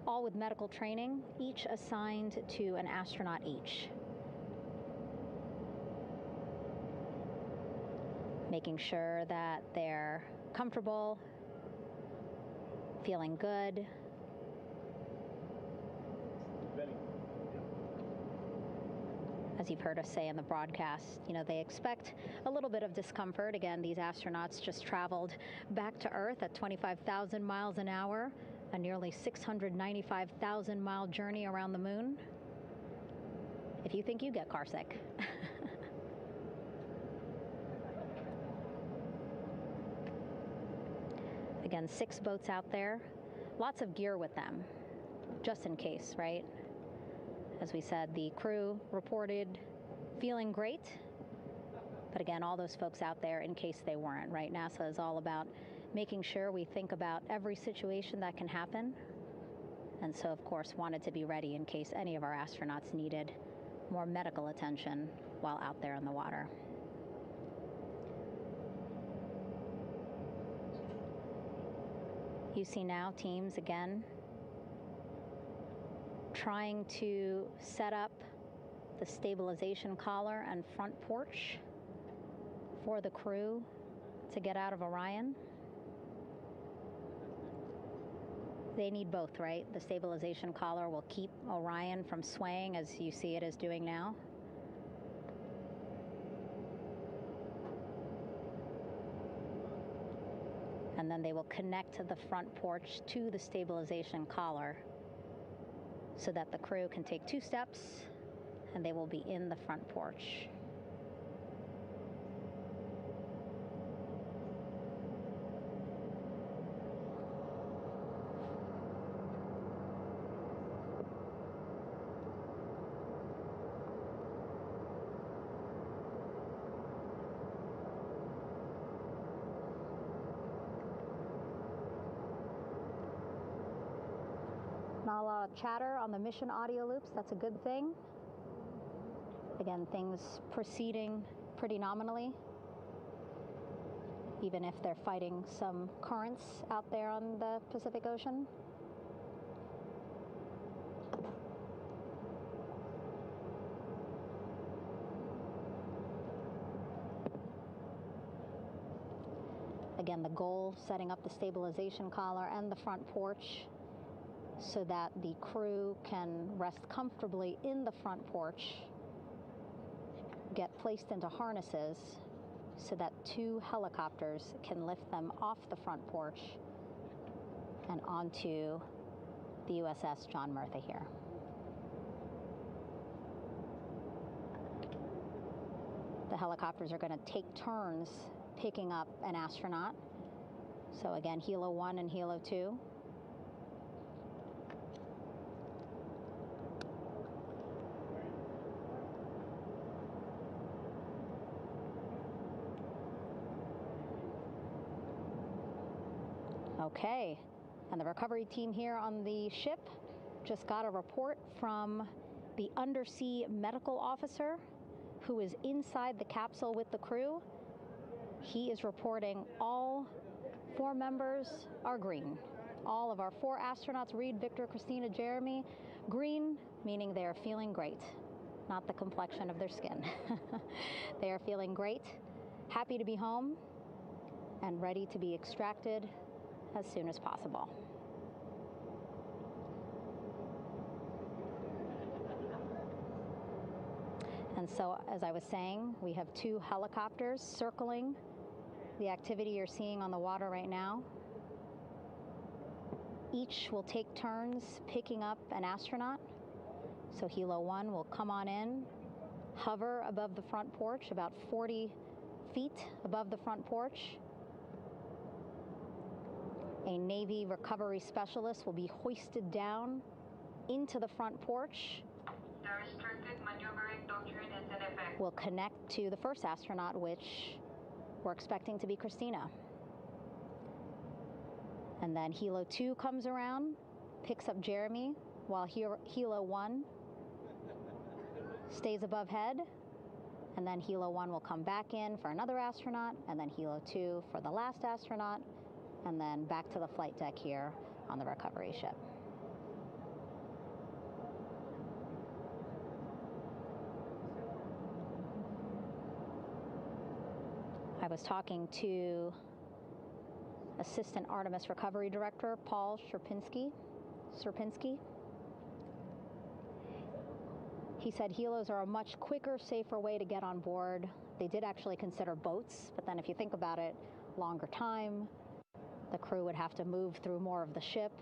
all with medical training, each assigned to an astronaut each. Making sure that they're comfortable, feeling good. As you've heard us say in the broadcast, they expect a little bit of discomfort. Again, these astronauts just traveled back to Earth at 25,000 miles an hour, a nearly 695,000-mile journey around the moon. If you think you get car sick. Again, 6 boats out there, lots of gear with them, just in case, right? As we said, the crew reported feeling great, but again, all those folks out there in case they weren't, right? NASA is all about making sure we think about every situation that can happen, and so, of course, wanted to be ready in case any of our astronauts needed more medical attention while out there in the water. You see now teams, again, trying to set up the stabilization collar and front porch for the crew to get out of Orion. They need both, right? The stabilization collar will keep Orion from swaying as you see it is doing now. And then they will connect the front porch to the stabilization collar so that the crew can take 2 steps and they will be in the front porch. Not a lot of chatter on the mission audio loops. That's a good thing. Again, things proceeding pretty nominally, even if they're fighting some currents out there on the Pacific Ocean. Again, the goal, setting up the stabilization collar and the front porch so that the crew can rest comfortably in the front porch, get placed into harnesses so that 2 helicopters can lift them off the front porch and onto the USS John Murtha here. The helicopters are going to take turns picking up an astronaut. So again, Helo 1 and Helo 2. Okay, and the recovery team here on the ship just got a report from the undersea medical officer who is inside the capsule with the crew. He is reporting all 4 members are green. All of our 4 astronauts, Reed, Victor, Christina, Jeremy, green, meaning they are feeling great, not the complexion of their skin. They are feeling great, happy to be home, and ready to be extracted as soon as possible. And so, as I was saying, we have 2 helicopters circling the activity you're seeing on the water right now. Each will take turns picking up an astronaut. So Helo 1 will come on in, hover above the front porch, about 40 feet above the front porch. A Navy recovery specialist will be hoisted down into the front porch. The restricted maneuvering doctrine is in effect. Will connect to the first astronaut, which we're expecting to be Christina. And then Helo 2 comes around, picks up Jeremy, while Helo 1 stays above head, and then Helo 1 will come back in for another astronaut, and then Helo 2 for the last astronaut, and then back to the flight deck here on the recovery ship. I was talking to Assistant Artemis Recovery Director Paul Sierpinski. He said helos are a much quicker, safer way to get on board. They did actually consider boats, but then if you think about it, longer time, the crew would have to move through more of the ship.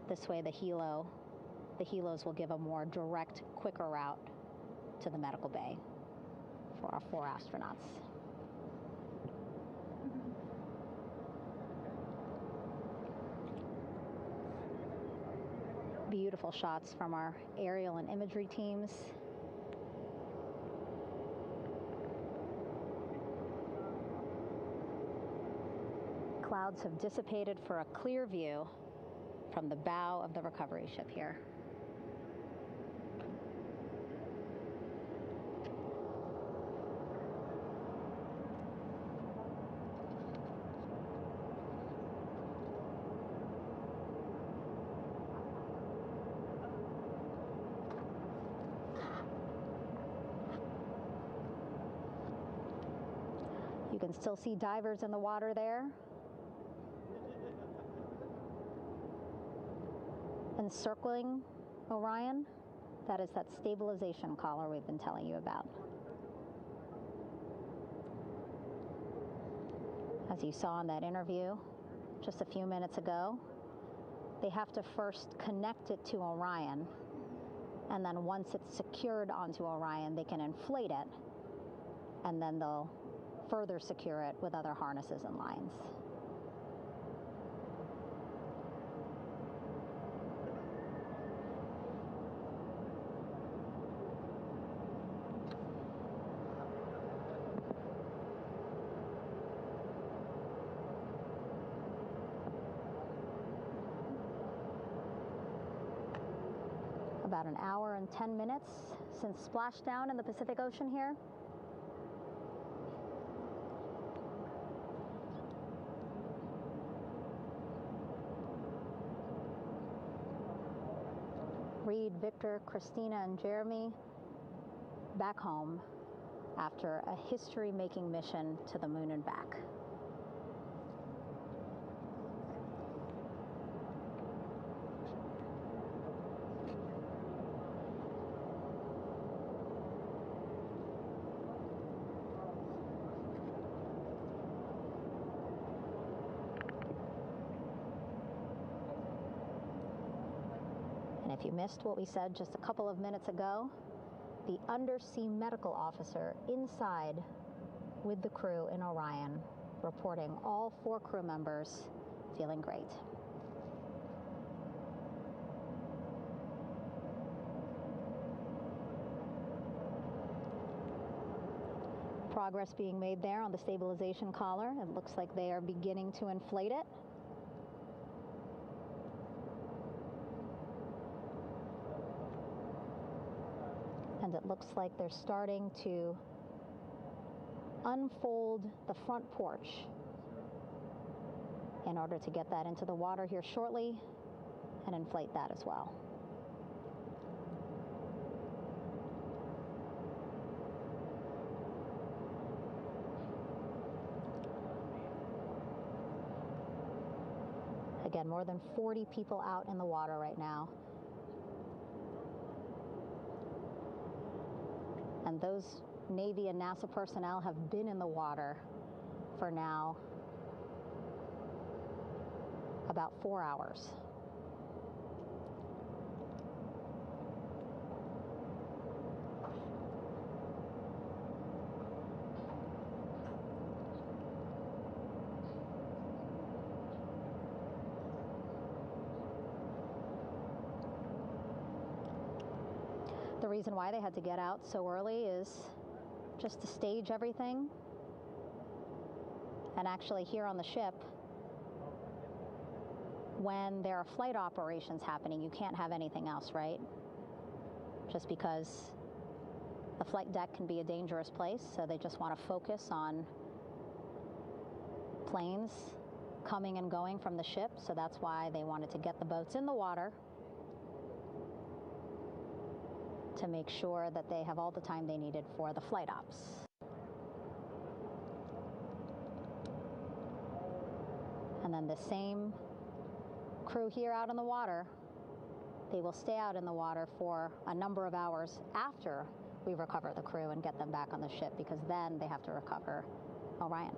This way the helos will give a more direct, quicker route to the medical bay for our 4 astronauts. Beautiful shots from our aerial and imagery teams. Clouds have dissipated for a clear view from the bow of the recovery ship here. You can still see divers in the water there. Encircling Orion, that is that stabilization collar we've been telling you about. As you saw in that interview just a few minutes ago, they have to first connect it to Orion, and then once it's secured onto Orion, they can inflate it, and then they'll further secure it with other harnesses and lines. About an hour and 10 minutes since splashdown in the Pacific Ocean here. Reed, Victor, Christina, and Jeremy back home after a history-making mission to the moon and back. And if you missed what we said just a couple of minutes ago, the undersea medical officer inside with the crew in Orion reporting all 4 crew members feeling great. Progress being made there on the stabilization collar. It looks like they are beginning to inflate it. And it looks like they're starting to unfold the front porch in order to get that into the water here shortly and inflate that as well. Again, more than 40 people out in the water right now. And those Navy and NASA personnel have been in the water for now about 4 hours. The reason why they had to get out so early is just to stage everything. And actually here on the ship, when there are flight operations happening, you can't have anything else, right? Just because the flight deck can be a dangerous place, so they just want to focus on planes coming and going from the ship, so that's why they wanted to get the boats in the water to make sure that they have all the time they needed for the flight ops. And then the same crew here out in the water, they will stay out in the water for a number of hours after we recover the crew and get them back on the ship, because then they have to recover Orion.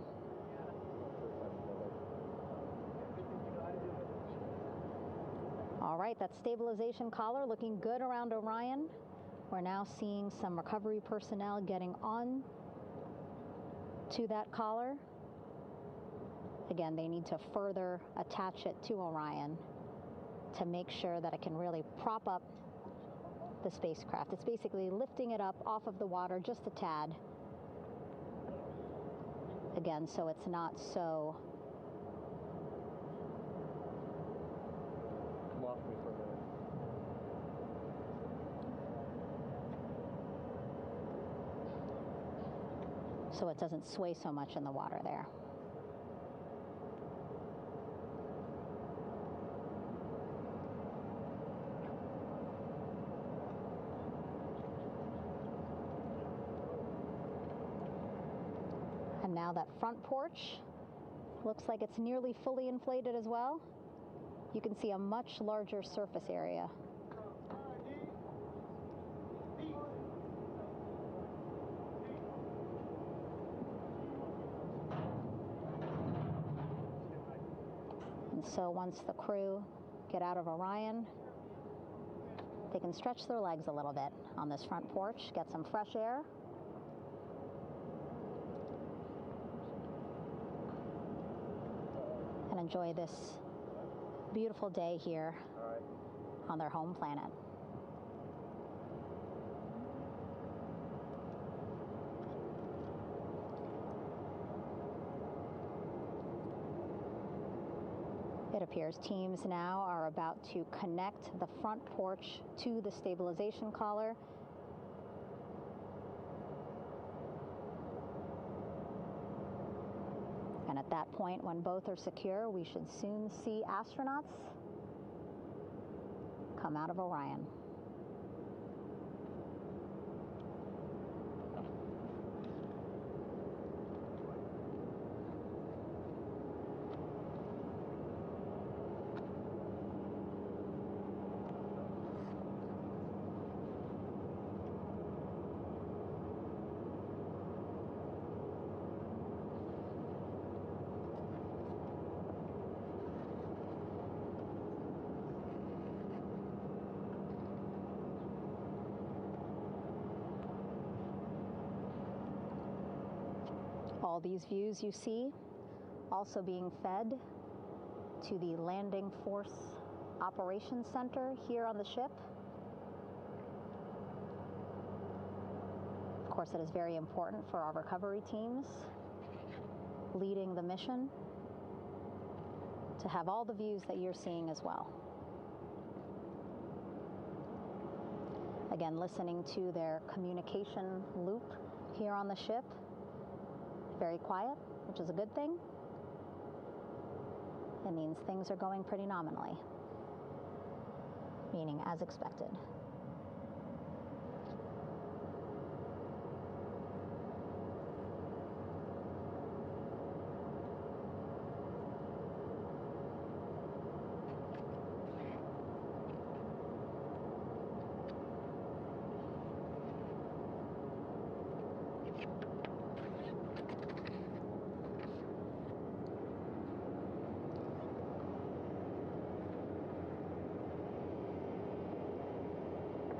All right, that stabilization collar looking good around Orion. We're now seeing some recovery personnel getting on to that collar. Again, they need to further attach it to Orion to make sure that it can really prop up the spacecraft. It's basically lifting it up off of the water just a tad. Again, so it's not so so it doesn't sway so much in the water there. And now that front porch looks like it's nearly fully inflated as well. You can see a much larger surface area. And so once the crew get out of Orion, they can stretch their legs a little bit on this front porch, get some fresh air. And enjoy this beautiful day here on their home planet. It appears teams now are about to connect the front porch to the stabilization collar. And at that point, when both are secure, we should soon see astronauts come out of Orion. All these views you see also being fed to the Landing Force Operations Center here on the ship. Of course, it is very important for our recovery teams leading the mission to have all the views that you're seeing as well. Again, listening to their communication loop here on the ship. Very quiet, which is a good thing. It means things are going pretty nominally, meaning as expected.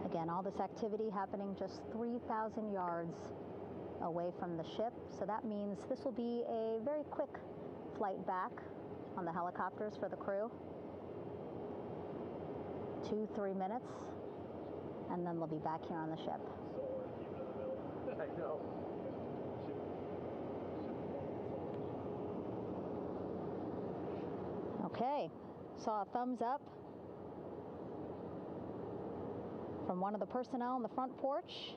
Again, all this activity happening just 3,000 yards away from the ship. So that means this will be a very quick flight back on the helicopters for the crew. 2-3 minutes, and then they'll be back here on the ship. I know. Okay, saw a thumbs up from one of the personnel on the front porch.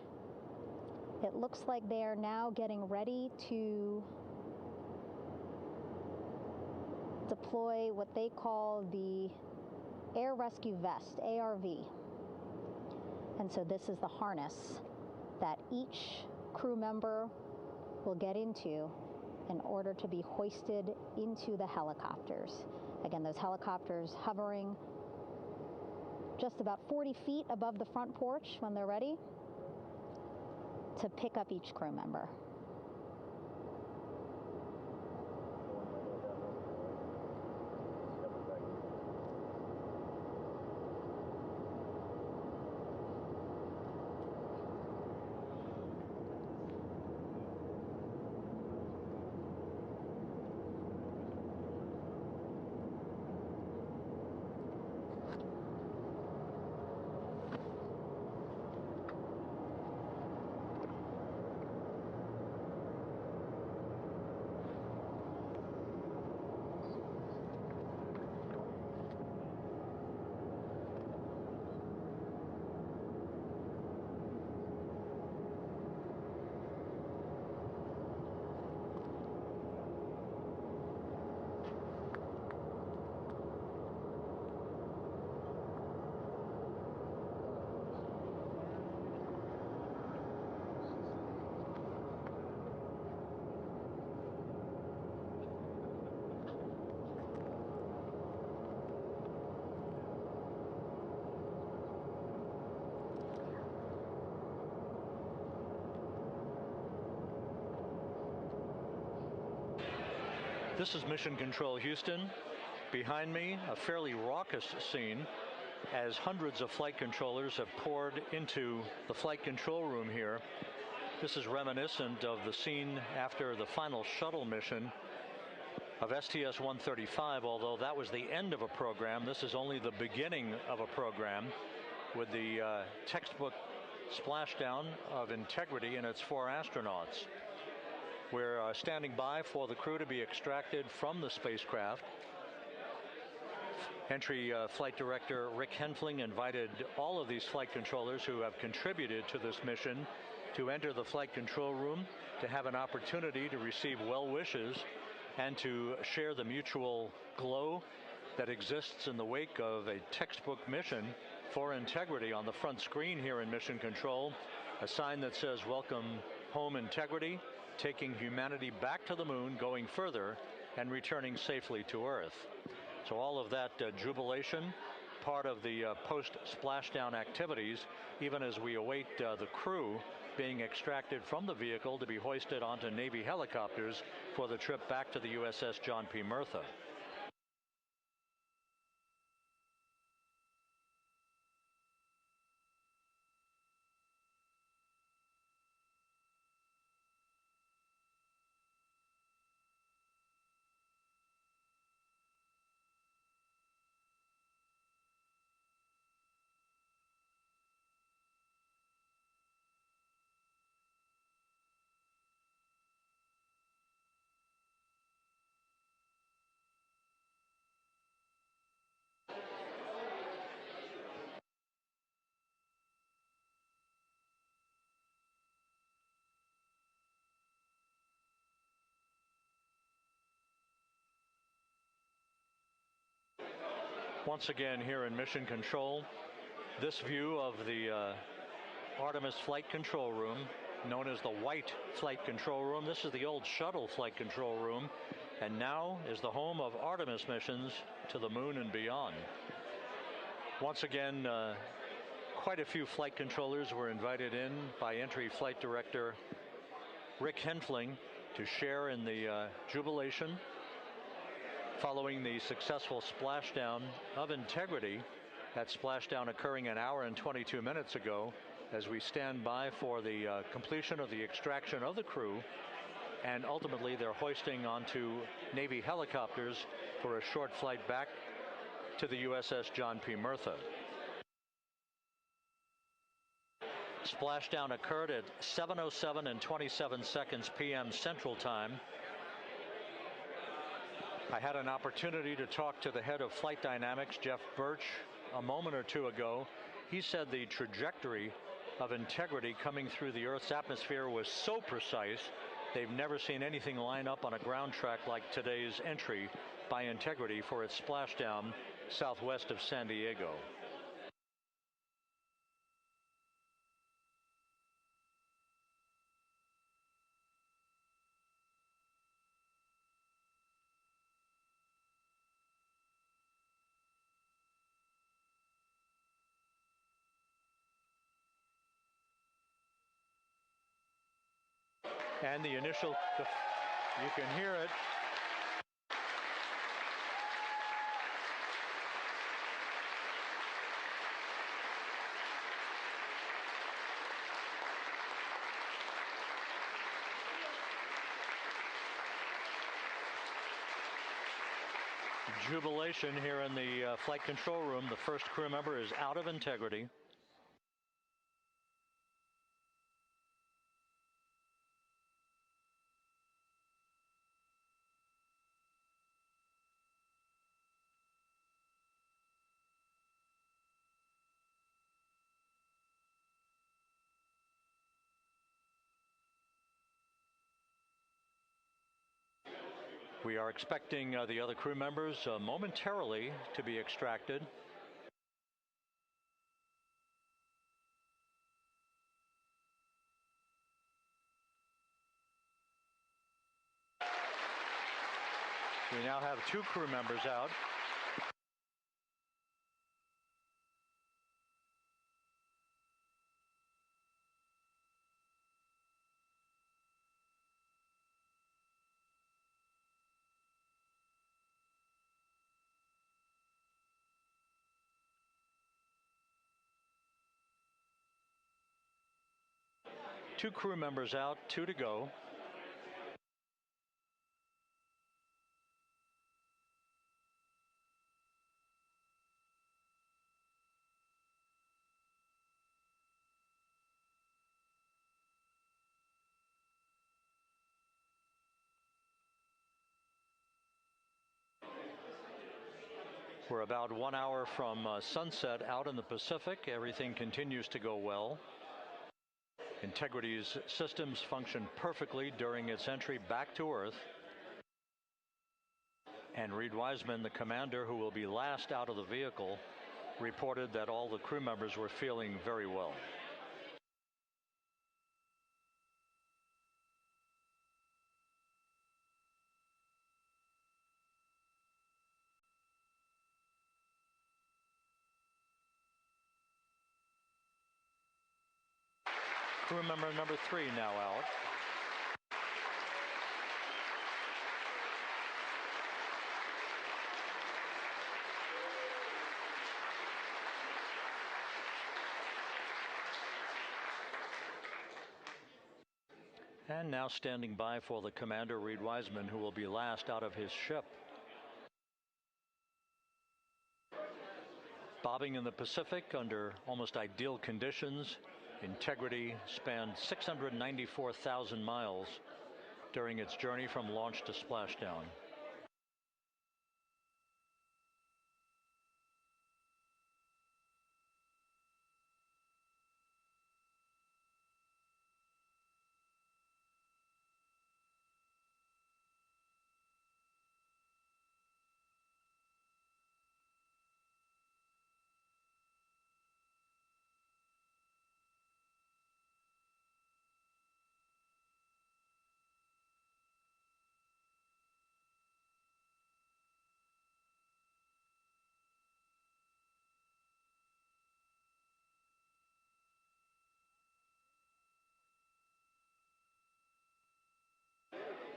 It looks like they are now getting ready to deploy what they call the Air Rescue Vest, ARV. And so this is the harness that each crew member will get into in order to be hoisted into the helicopters. Again, those helicopters hovering just about 40 feet above the front porch when they're ready to pick up each crew member. This is Mission Control Houston. Behind me, a fairly raucous scene as hundreds of flight controllers have poured into the flight control room here. This is reminiscent of the scene after the final shuttle mission of STS-135, although that was the end of a program. This is only the beginning of a program with the textbook splashdown of Integrity and its 4 astronauts. We're standing by for the crew to be extracted from the spacecraft. Entry Flight Director Rick Henfling invited all of these flight controllers who have contributed to this mission to enter the flight control room, to have an opportunity to receive well wishes and to share the mutual glow that exists in the wake of a textbook mission for Integrity. On the front screen here in Mission Control, a sign that says "Welcome Home, Integrity," taking humanity back to the moon, going further, and returning safely to Earth. So all of that jubilation, part of the post-splashdown activities, even as we await the crew being extracted from the vehicle to be hoisted onto Navy helicopters for the trip back to the USS John P. Murtha. Once again here in Mission Control, this view of the Artemis Flight Control Room, known as the White Flight Control Room. This is the old shuttle flight control room, and now is the home of Artemis missions to the moon and beyond. Once again, quite a few flight controllers were invited in by Entry Flight Director Rick Henfling to share in the jubilation following the successful splashdown of Integrity. That splashdown occurring an hour and 22 minutes ago, as we stand by for the completion of the extraction of the crew, and ultimately their hoisting onto Navy helicopters for a short flight back to the USS John P. Murtha. Splashdown occurred at 7:07 and 27 seconds p.m. Central Time. I had an opportunity to talk to the head of flight dynamics, Jeff Birch, a moment or two ago. He said the trajectory of Integrity coming through the Earth's atmosphere was so precise, they've never seen anything line up on a ground track like today's entry by Integrity for its splashdown southwest of San Diego. And the initial, you can hear it. Jubilation here in the flight control room. The first crew member is out of Integrity. We are expecting the other crew members momentarily to be extracted. We now have 2 crew members out. Two crew members out, 2 to go. We're about 1 hour from sunset out in the Pacific. Everything continues to go well. Integrity's systems function perfectly during its entry back to Earth. And Reed Wiseman, the commander who will be last out of the vehicle, reported that all the crew members were feeling very well. Crew member number 3 now out. And now standing by for the commander, Reed Wiseman, who will be last out of his ship. Bobbing in the Pacific under almost ideal conditions, Integrity spanned 694,000 miles during its journey from launch to splashdown.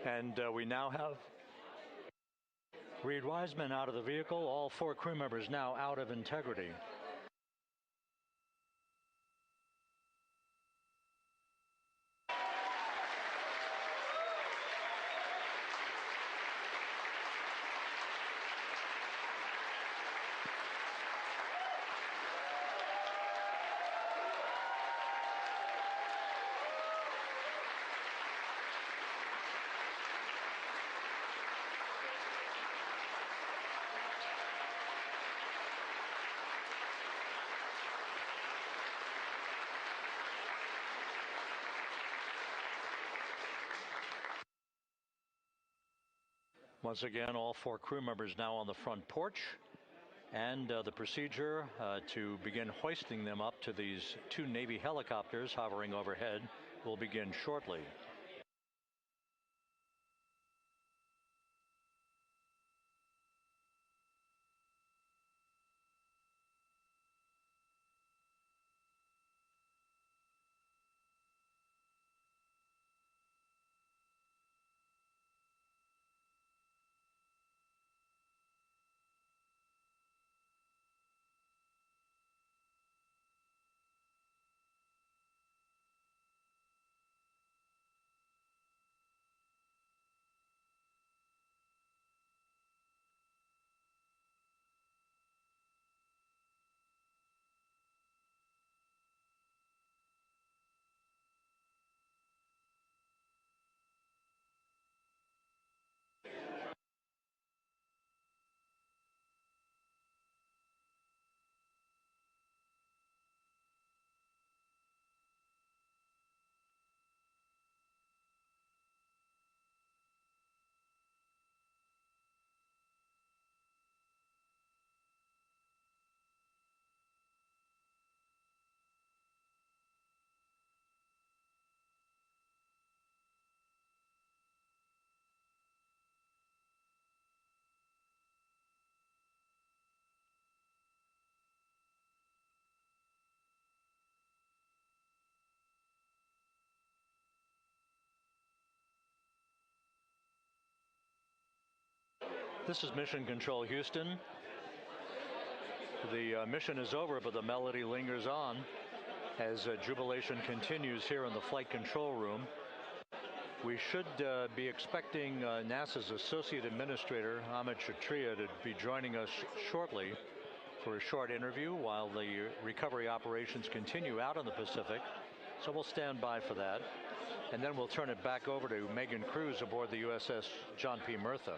And we now have Reed Wiseman out of the vehicle, all 4 crew members now out of Integrity. Once again, all 4 crew members now on the front porch, and the procedure to begin hoisting them up to these 2 Navy helicopters hovering overhead will begin shortly. This is Mission Control Houston. The mission is over, but the melody lingers on as jubilation continues here in the flight control room. We should be expecting NASA's Associate Administrator, Amit Kshatriya, to be joining us shortly for a short interview while the recovery operations continue out in the Pacific. So we'll stand by for that. And then we'll turn it back over to Megan Cruz aboard the USS John P. Murtha.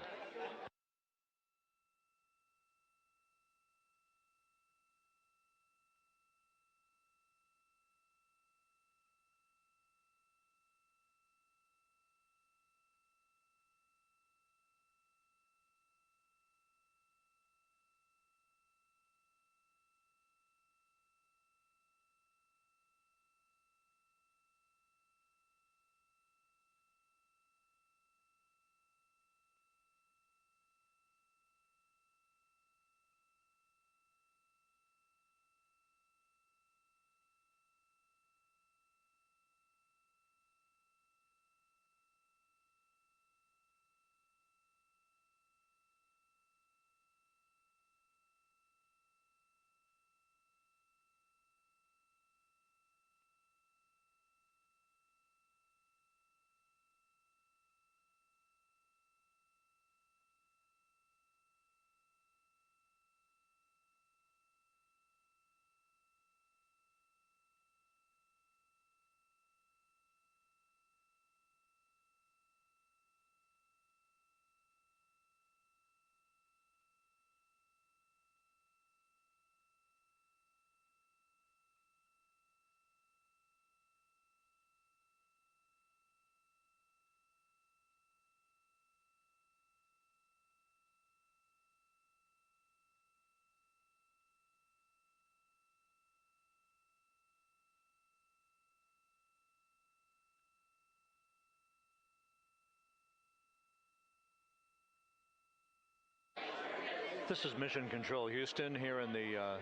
This is Mission Control Houston here in the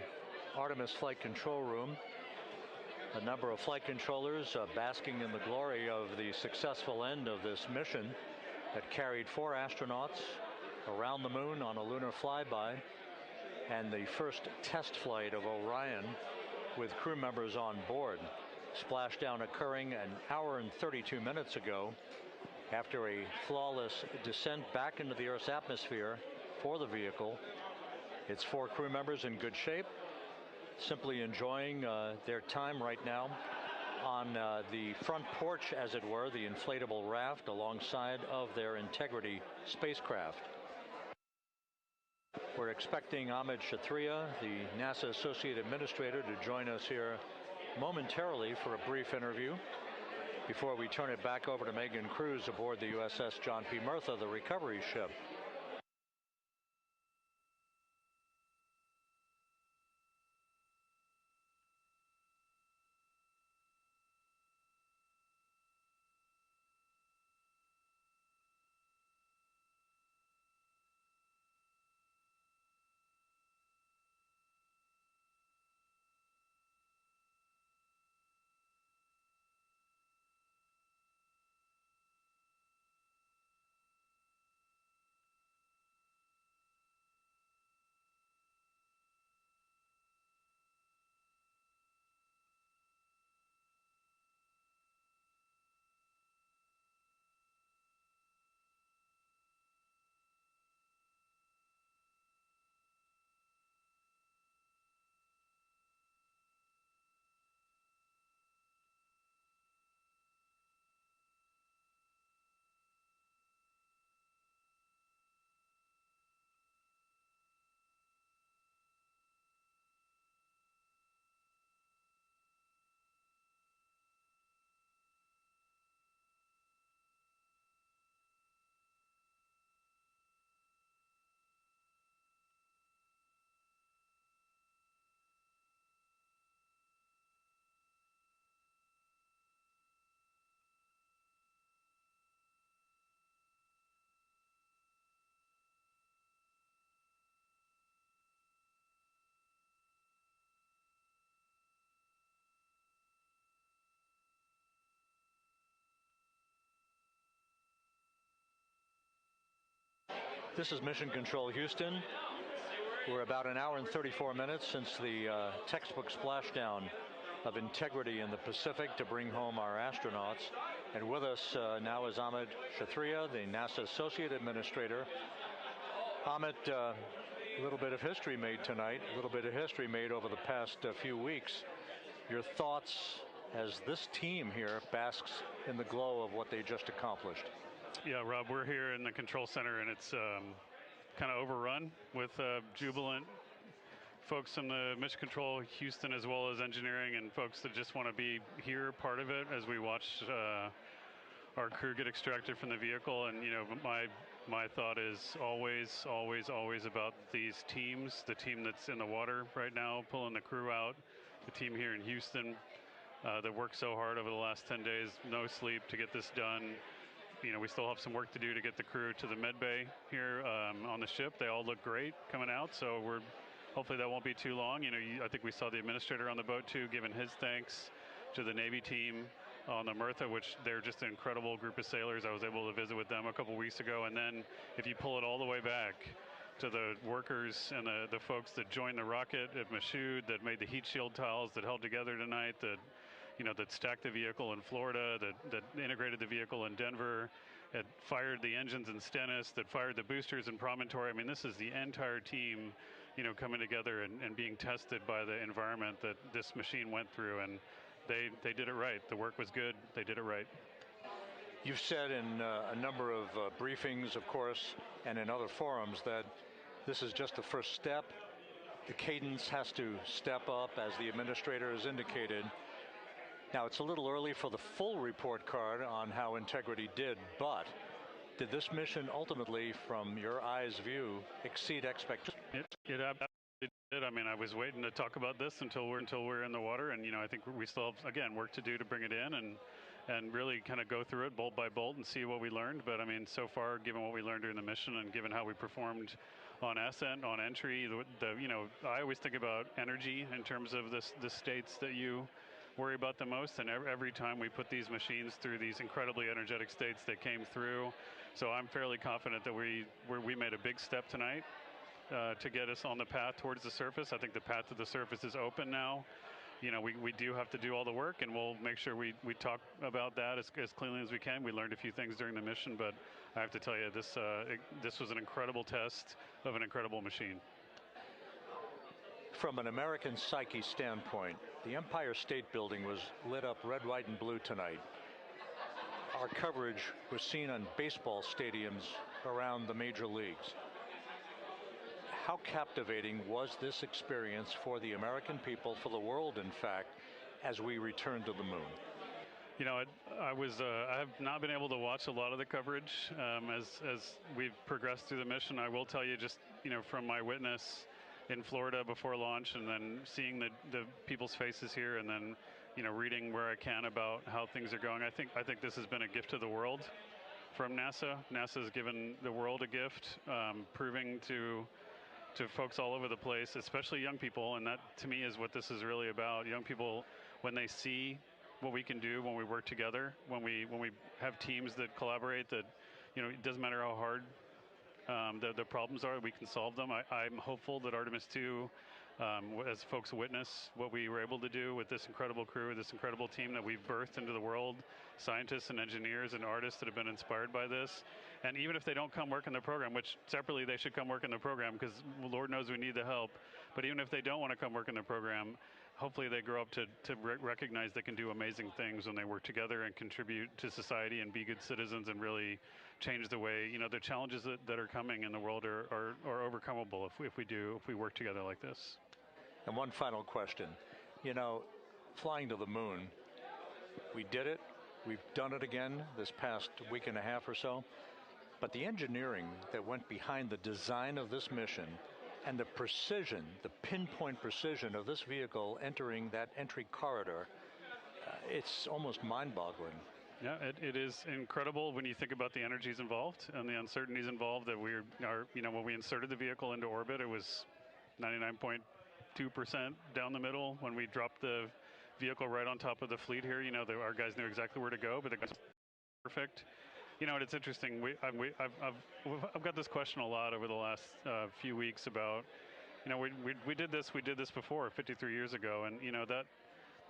Artemis flight control room. A number of flight controllers basking in the glory of the successful end of this mission that carried 4 astronauts around the moon on a lunar flyby, and the first test flight of Orion with crew members on board. Splashdown occurring an hour and 32 minutes ago after a flawless descent back into the Earth's atmosphere for the vehicle. Its 4 crew members in good shape, simply enjoying their time right now on the front porch, as it were, the inflatable raft alongside of their Integrity spacecraft. We're expecting Amit Kshatriya, the NASA Associate Administrator, to join us here momentarily for a brief interview before we turn it back over to Megan Cruz aboard the USS John P. Murtha, the recovery ship. This is Mission Control Houston. We're about an hour and 34 minutes since the textbook splashdown of integrity in the Pacific to bring home our astronauts. And with us now is Amit Kshatriya, the NASA Associate Administrator. Amit, a little bit of history made tonight, a little bit of history made over the past few weeks. Your thoughts as this team here basks in the glow of what they just accomplished? Yeah, Rob, we're here in the control center, and it's kind of overrun with jubilant folks in the Mission Control Houston, as well as engineering, and folks that just want to be here, part of it, as we watch our crew get extracted from the vehicle. And you know, my thought is always about these teams. The team that's in the water right now, pulling the crew out. The team here in Houston that worked so hard over the last 10 days, no sleep to get this done. You know, we still have some work to do to get the crew to the med bay here on the ship. They all look great coming out, so hopefully that won't be too long. You know, I think we saw the administrator on the boat too, giving his thanks to the Navy team on the Mirtha, which they're just an incredible group of sailors. I was able to visit with them a couple weeks ago. And then if you pull it all the way back to the workers and the folks that joined the rocket at Michoud, that made the heat shield tiles, that held together tonight, that stacked the vehicle in Florida, that integrated the vehicle in Denver, that fired the engines in Stennis, that fired the boosters in Promontory. I mean, this is the entire team, coming together and being tested by the environment that this machine went through, and they did it right. The work was good. They did it right. You've said in a number of briefings, of course, and in other forums that this is just the first step. The cadence has to step up, as the administrator has indicated. Now, it's a little early for the full report card on how Integrity did, but did this mission ultimately, from your eyes' view, exceed expectations? It absolutely did. I mean, I was waiting to talk about this until we're in the water, and I think we still have, again, work to do to bring it in and really kind of go through it bolt by bolt and see what we learned. But I mean, so far, given what we learned during the mission and given how we performed on ascent, on entry, I always think about energy in terms of the states that you worry about the most, and every time we put these machines through these incredibly energetic states, they came through. So I'm fairly confident that we made a big step tonight to get us on the path towards the surface. I think the path to the surface is open now. We do have to do all the work, and we'll make sure we talk about that as cleanly as we can. We learned a few things during the mission, but I have to tell you, this was an incredible test of an incredible machine. From an American psyche standpoint, the Empire State Building was lit up red, white, and blue tonight. Our coverage was seen on baseball stadiums around the major leagues. How captivating was this experience for the American people, for the world, in fact, as we returned to the moon? I have not been able to watch a lot of the coverage as we've progressed through the mission. I will tell you, just from my witness in Florida before launch, and then seeing the people's faces here, and then reading where I can about how things are going. I think this has been a gift to the world from NASA. NASA has given the world a gift, proving to folks all over the place, especially young people, and that to me is what this is really about. Young people, when they see what we can do when we work together, when we have teams that collaborate, that it doesn't matter how hard the problems are, we can solve them. I'm hopeful that Artemis II, as folks witness what we were able to do with this incredible crew, this incredible team that we've birthed into the world, scientists and engineers and artists that have been inspired by this. And even if they don't come work in the program, which separately they should come work in the program, because Lord knows we need the help, but even if they don't want to come work in the program, hopefully they grow up to recognize they can do amazing things when they work together and contribute to society and be good citizens and really change the way, the challenges that are coming in the world are overcomable if we work together like this. And one final question. Flying to the moon, we did it. We've done it again this past week and a half or so. But the engineering that went behind the design of this mission and the precision, the pinpoint precision of this vehicle entering that entry corridor, it's almost mind-boggling. Yeah, it is incredible when you think about the energies involved and the uncertainties involved. That when we inserted the vehicle into orbit, it was 99.2% down the middle. When we dropped the vehicle right on top of the fleet here, our guys knew exactly where to go, but the guys were perfect. You know, and it's interesting. I've got this question a lot over the last few weeks about, you know, we did this before 53 years ago, and you know that.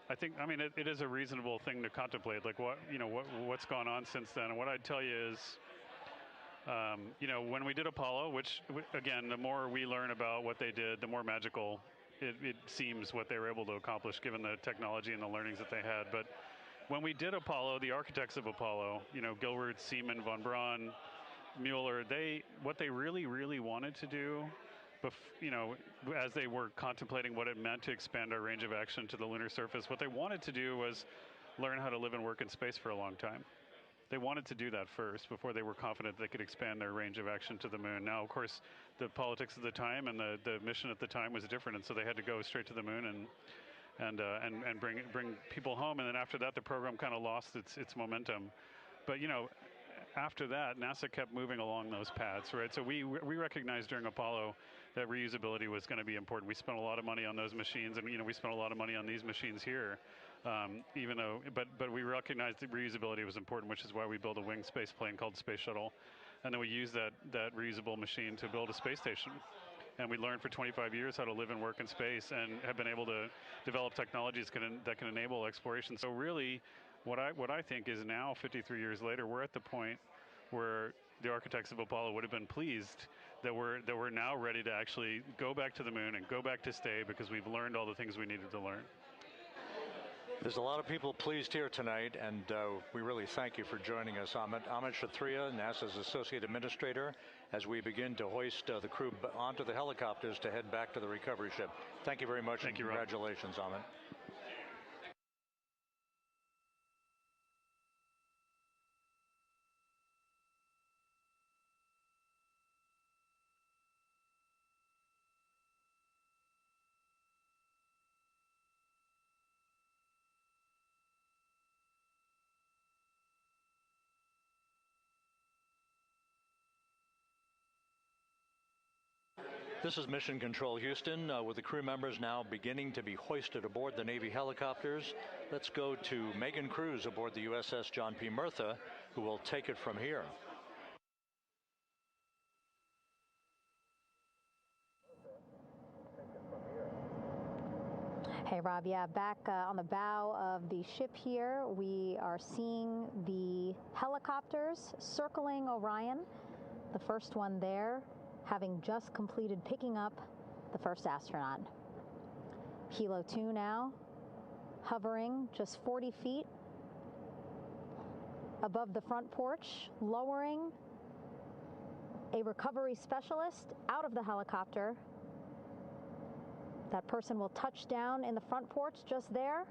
I mean, it is a reasonable thing to contemplate, like what's gone on since then. And what I'd tell you is, you know, when we did Apollo, which again, the more we learn about what they did, the more magical it seems what they were able to accomplish given the technology and the learnings that they had. But when we did Apollo, the architects of Apollo, you know, Gilbert, Seaman, von Braun, Mueller, what they really wanted to do, you know, as they were contemplating what it meant to expand our range of action to the lunar surface, what they wanted to do was learn how to live and work in space for a long time. They wanted to do that first before they were confident they could expand their range of action to the moon. Now, of course, the politics of the time and the mission at the time was different, and so they had to go straight to the moon and bring people home. And then after that, the program kind of lost its momentum. But you know, after that, NASA kept moving along those paths, right? So we recognized during Apollo that reusability was going to be important. We spent a lot of money on those machines, and you know, we spent a lot of money on these machines here. Even though, but we recognized that reusability was important, which is why we built a winged space plane called the Space Shuttle, and then we used that reusable machine to build a space station. And we learned for 25 years how to live and work in space, and have been able to develop technologies that can enable exploration. So really, what I think is now, 53 years later, we're at the point where the architects of Apollo would have been pleased that we're now ready to actually go back to the moon and go back to stay, because we've learned all the things we needed to learn. There's a lot of people pleased here tonight, and we really thank you for joining us. Amit Kshatriya, NASA's Associate Administrator, as we begin to hoist the crew onto the helicopters to head back to the recovery ship. Thank you very much. Thank you, congratulations, Amit. This is Mission Control Houston, with the crew members now beginning to be hoisted aboard the Navy helicopters. Let's go to Megan Cruz aboard the USS John P. Murtha, who will take it from here. Hey, Rob, yeah, back on the bow of the ship here, we are seeing the helicopters circling Orion, the first one there having just completed picking up the first astronaut. Helo 2 now hovering just 40 feet above the front porch, lowering a recovery specialist out of the helicopter. That person will touch down in the front porch just there.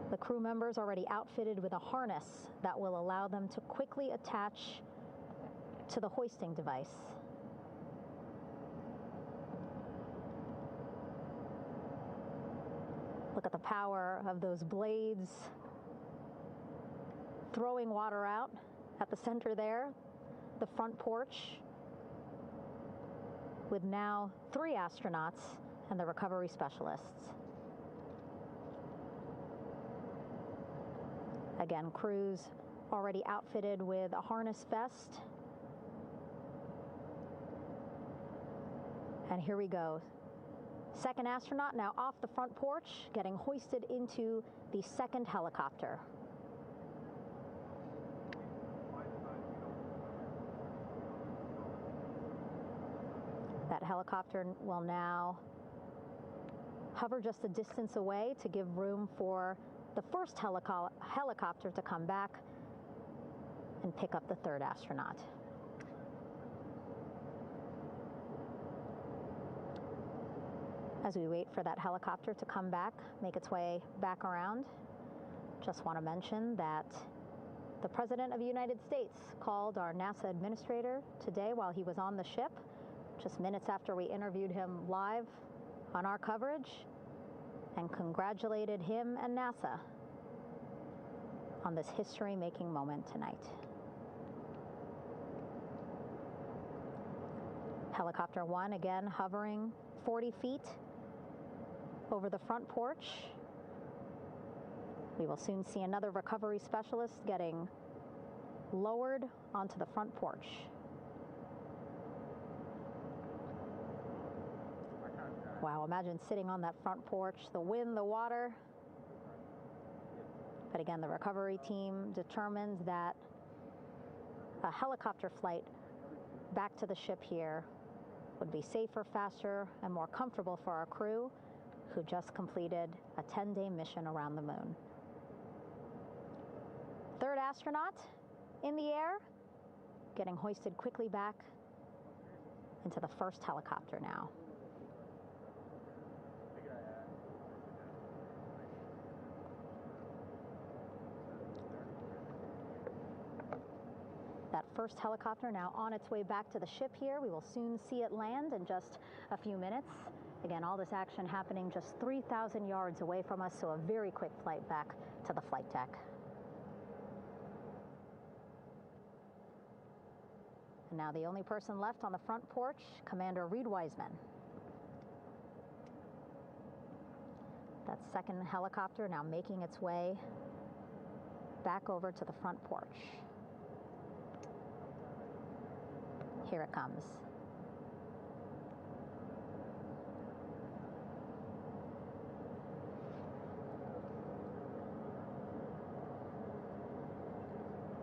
The crew members already outfitted with a harness that will allow them to quickly attach to the hoisting device. Look at the power of those blades throwing water out at the center there, the front porch, with now 3 astronauts and the recovery specialists. Again, crews already outfitted with a harness vest. And here we go. Second astronaut now off the front porch, getting hoisted into the second helicopter. That helicopter will now hover just a distance away to give room for the first helicopter to come back and pick up the third astronaut. As we wait for that helicopter to come back, make its way back around, just want to mention that the President of the United States called our NASA administrator today while he was on the ship, just minutes after we interviewed him live on our coverage, and congratulated him and NASA on this history-making moment tonight. Helicopter 1 again hovering 40 feet over the front porch. We will soon see another recovery specialist getting lowered onto the front porch. Wow, imagine sitting on that front porch, the wind, the water. But again, the recovery team determined that a helicopter flight back to the ship here would be safer, faster, and more comfortable for our crew who just completed a 10-day mission around the moon. Third astronaut in the air, getting hoisted quickly back into the first helicopter now. That first helicopter now on its way back to the ship here. We will soon see it land in just a few minutes. Again, all this action happening just 3,000 yards away from us, so a very quick flight back to the flight deck. And now the only person left on the front porch, Commander Reed Wiseman. That second helicopter now making its way back over to the front porch. Here it comes.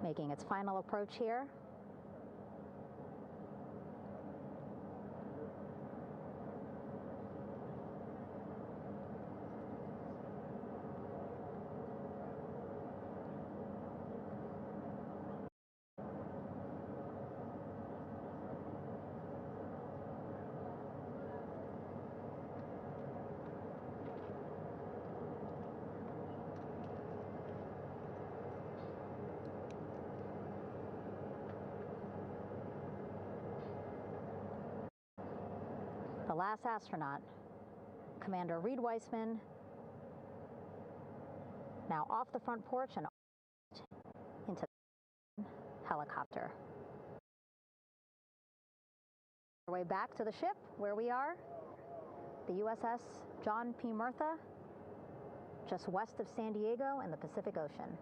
Making its final approach here. The last astronaut, Commander Reed Wiseman, now off the front porch and into the helicopter. Our way back to the ship where we are, the USS John P. Murtha, just west of San Diego in the Pacific Ocean.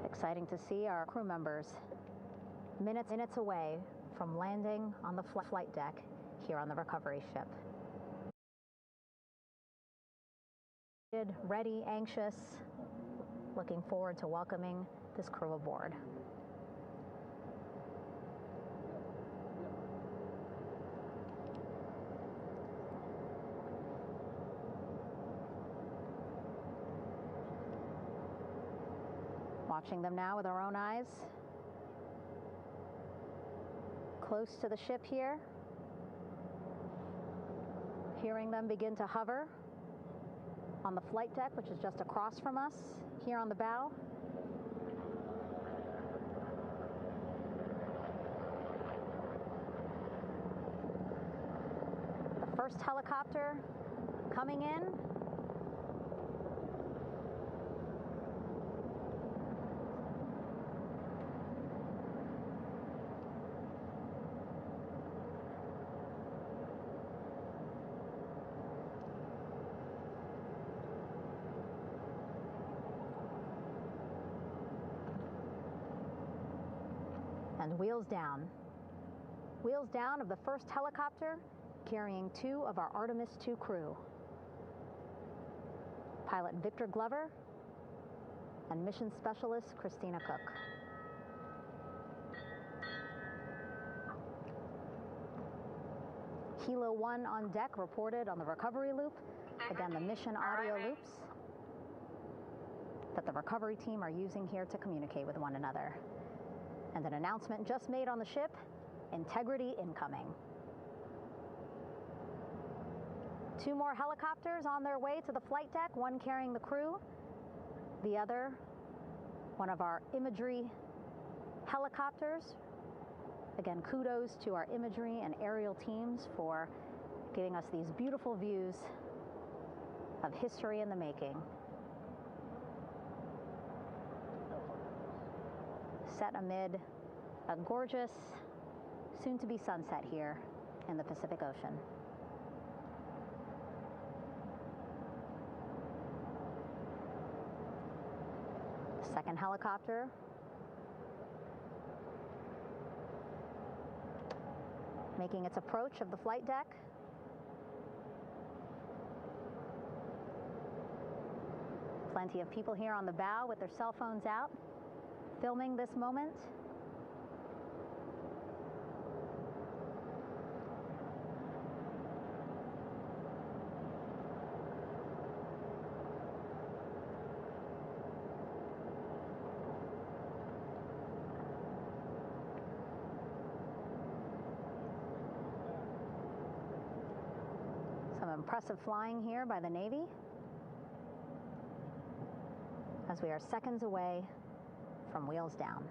Exciting to see our crew members minutes away from landing on the flight deck here on the recovery ship. Ready, anxious, looking forward to welcoming this crew aboard. Watching them now with our own eyes. Close to the ship here. Hearing them begin to hover on the flight deck, which is just across from us, here on the bow. The first helicopter coming in. And wheels down. Wheels down of the first helicopter carrying 2 of our Artemis II crew. Pilot Victor Glover and mission specialist Christina Cook. Kilo 1 on deck reported on the recovery loop. Again, the mission audio loops that the recovery team are using here to communicate with one another. And an announcement just made on the ship, integrity incoming. 2 more helicopters on their way to the flight deck, one carrying the crew, the other, one of our imagery helicopters. Again, kudos to our imagery and aerial teams for giving us these beautiful views of history in the making. Set amid a gorgeous, soon-to-be sunset here in the Pacific Ocean. Second helicopter making its approach of the flight deck. Plenty of people here on the bow with their cell phones out, filming this moment. Some impressive flying here by the Navy, as we are seconds away from wheels down.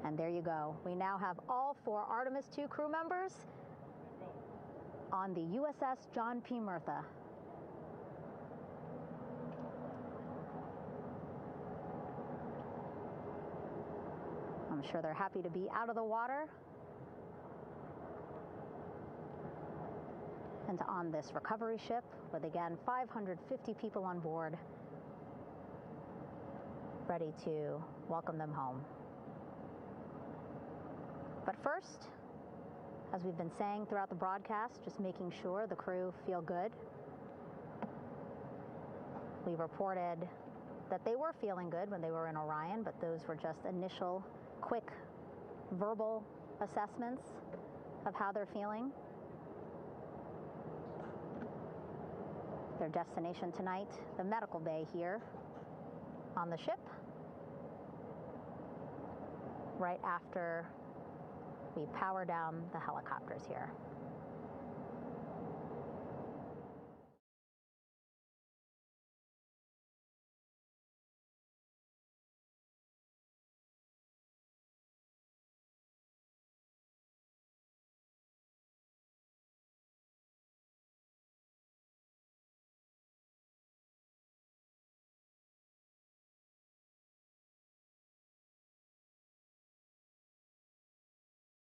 And there you go. We now have all 4 Artemis II crew members on the USS John P. Murtha. I'm sure they're happy to be out of the water and on this recovery ship with, again, 550 people on board, ready to welcome them home. But first, as we've been saying throughout the broadcast, just making sure the crew feel good. We reported that they were feeling good when they were in Orion, but those were just initial, quick, verbal assessments of how they're feeling. Their destination tonight, the medical bay here on the ship, right after we power down the helicopters here.